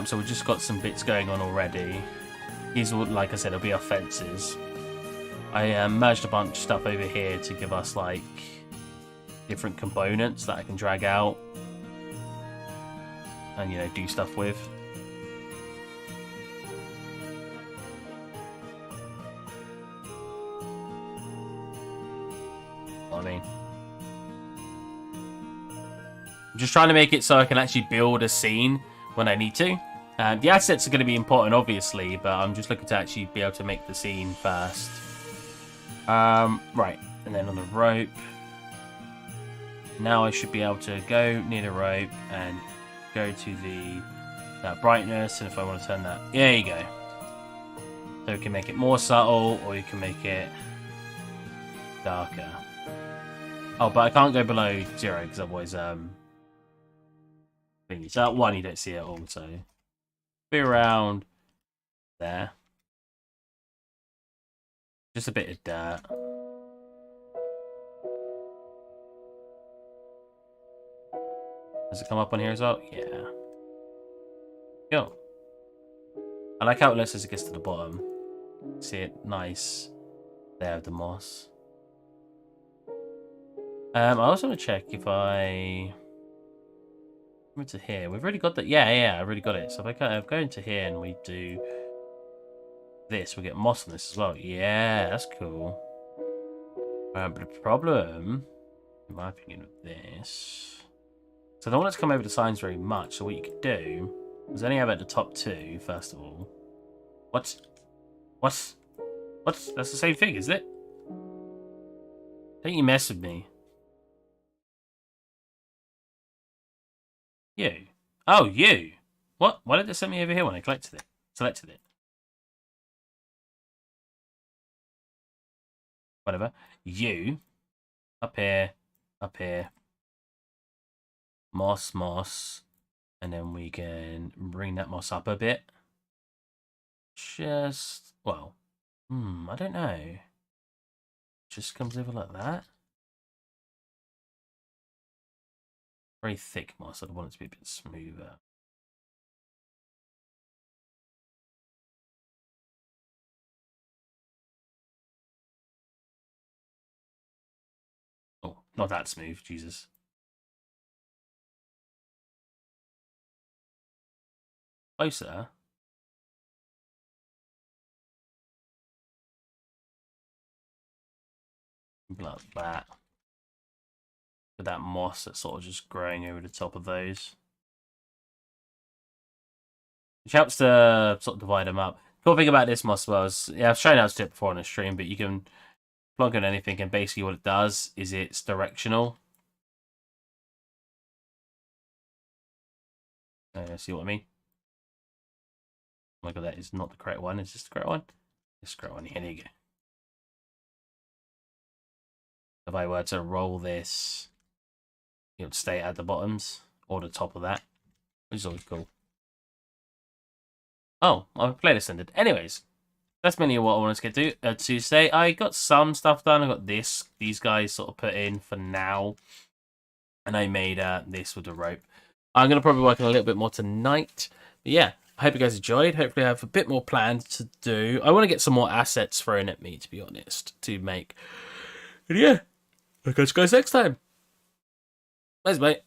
So we've just got some bits going on already. These will, like I said, will be our fences. I merged a bunch of stuff over here to give us like different components that I can drag out and, you know, do stuff with. I mean, I'm just trying to make it so I can actually build a scene when I need to. The assets are going to be important, obviously, but I'm just looking to actually be able to make the scene first. Right, and then on the rope. Now I should be able to go near the rope and go to the brightness, and if I want to turn that, there you go. So we can make it more subtle, or you can make it darker. Oh, but I can't go below 0 because otherwise, thingy. So that one you don't see at all. So be around there. Just a bit of dirt. Does it come up on here as well? Yeah. Cool. I like how it looks as it gets to the bottom. See it? Nice. There with the moss. I also want to check if I go into here. We've already got that. Yeah, I've already got it. So if I go into here and we do this, we get moss on this as well. Yeah, that's cool. But the problem, in my opinion, with this, so I don't want it to come over the signs very much. So what you could do is only have it at the top 2, first of all. What? That's the same thing, isn't it? Don't you mess with me. You. Oh, you. What? Why did it send me over here when I selected it? Whatever. You. Up here. Moss. And then we can bring that moss up a bit. Just, well, I don't know. Just comes over like that. Very thick moss. I'd want it to be a bit smoother. Oh, not that smooth, Jesus. Closer. Like that. With that moss that's sort of just growing over the top of those. Which helps to sort of divide them up. Cool thing about this moss was, yeah, I've shown how to do it before on the stream, but you can plug in anything, and basically what it does is it's directional. See what I mean? Oh my god, that is not the correct one. Is this the correct one? This is the correct one. Here you go. If I were to roll this, it would stay at the bottoms or the top of that, which is always cool. Oh, my playlist ended. Anyways, that's mainly what I wanted to get to today. I got some stuff done. I got these guys sort of put in for now, and I made this with the rope. I'm gonna probably work on a little bit more tonight. But yeah, I hope you guys enjoyed. Hopefully, I have a bit more planned to do. I want to get some more assets thrown at me, to be honest, to make. And yeah, I'll catch you guys next time. Thanks, mate.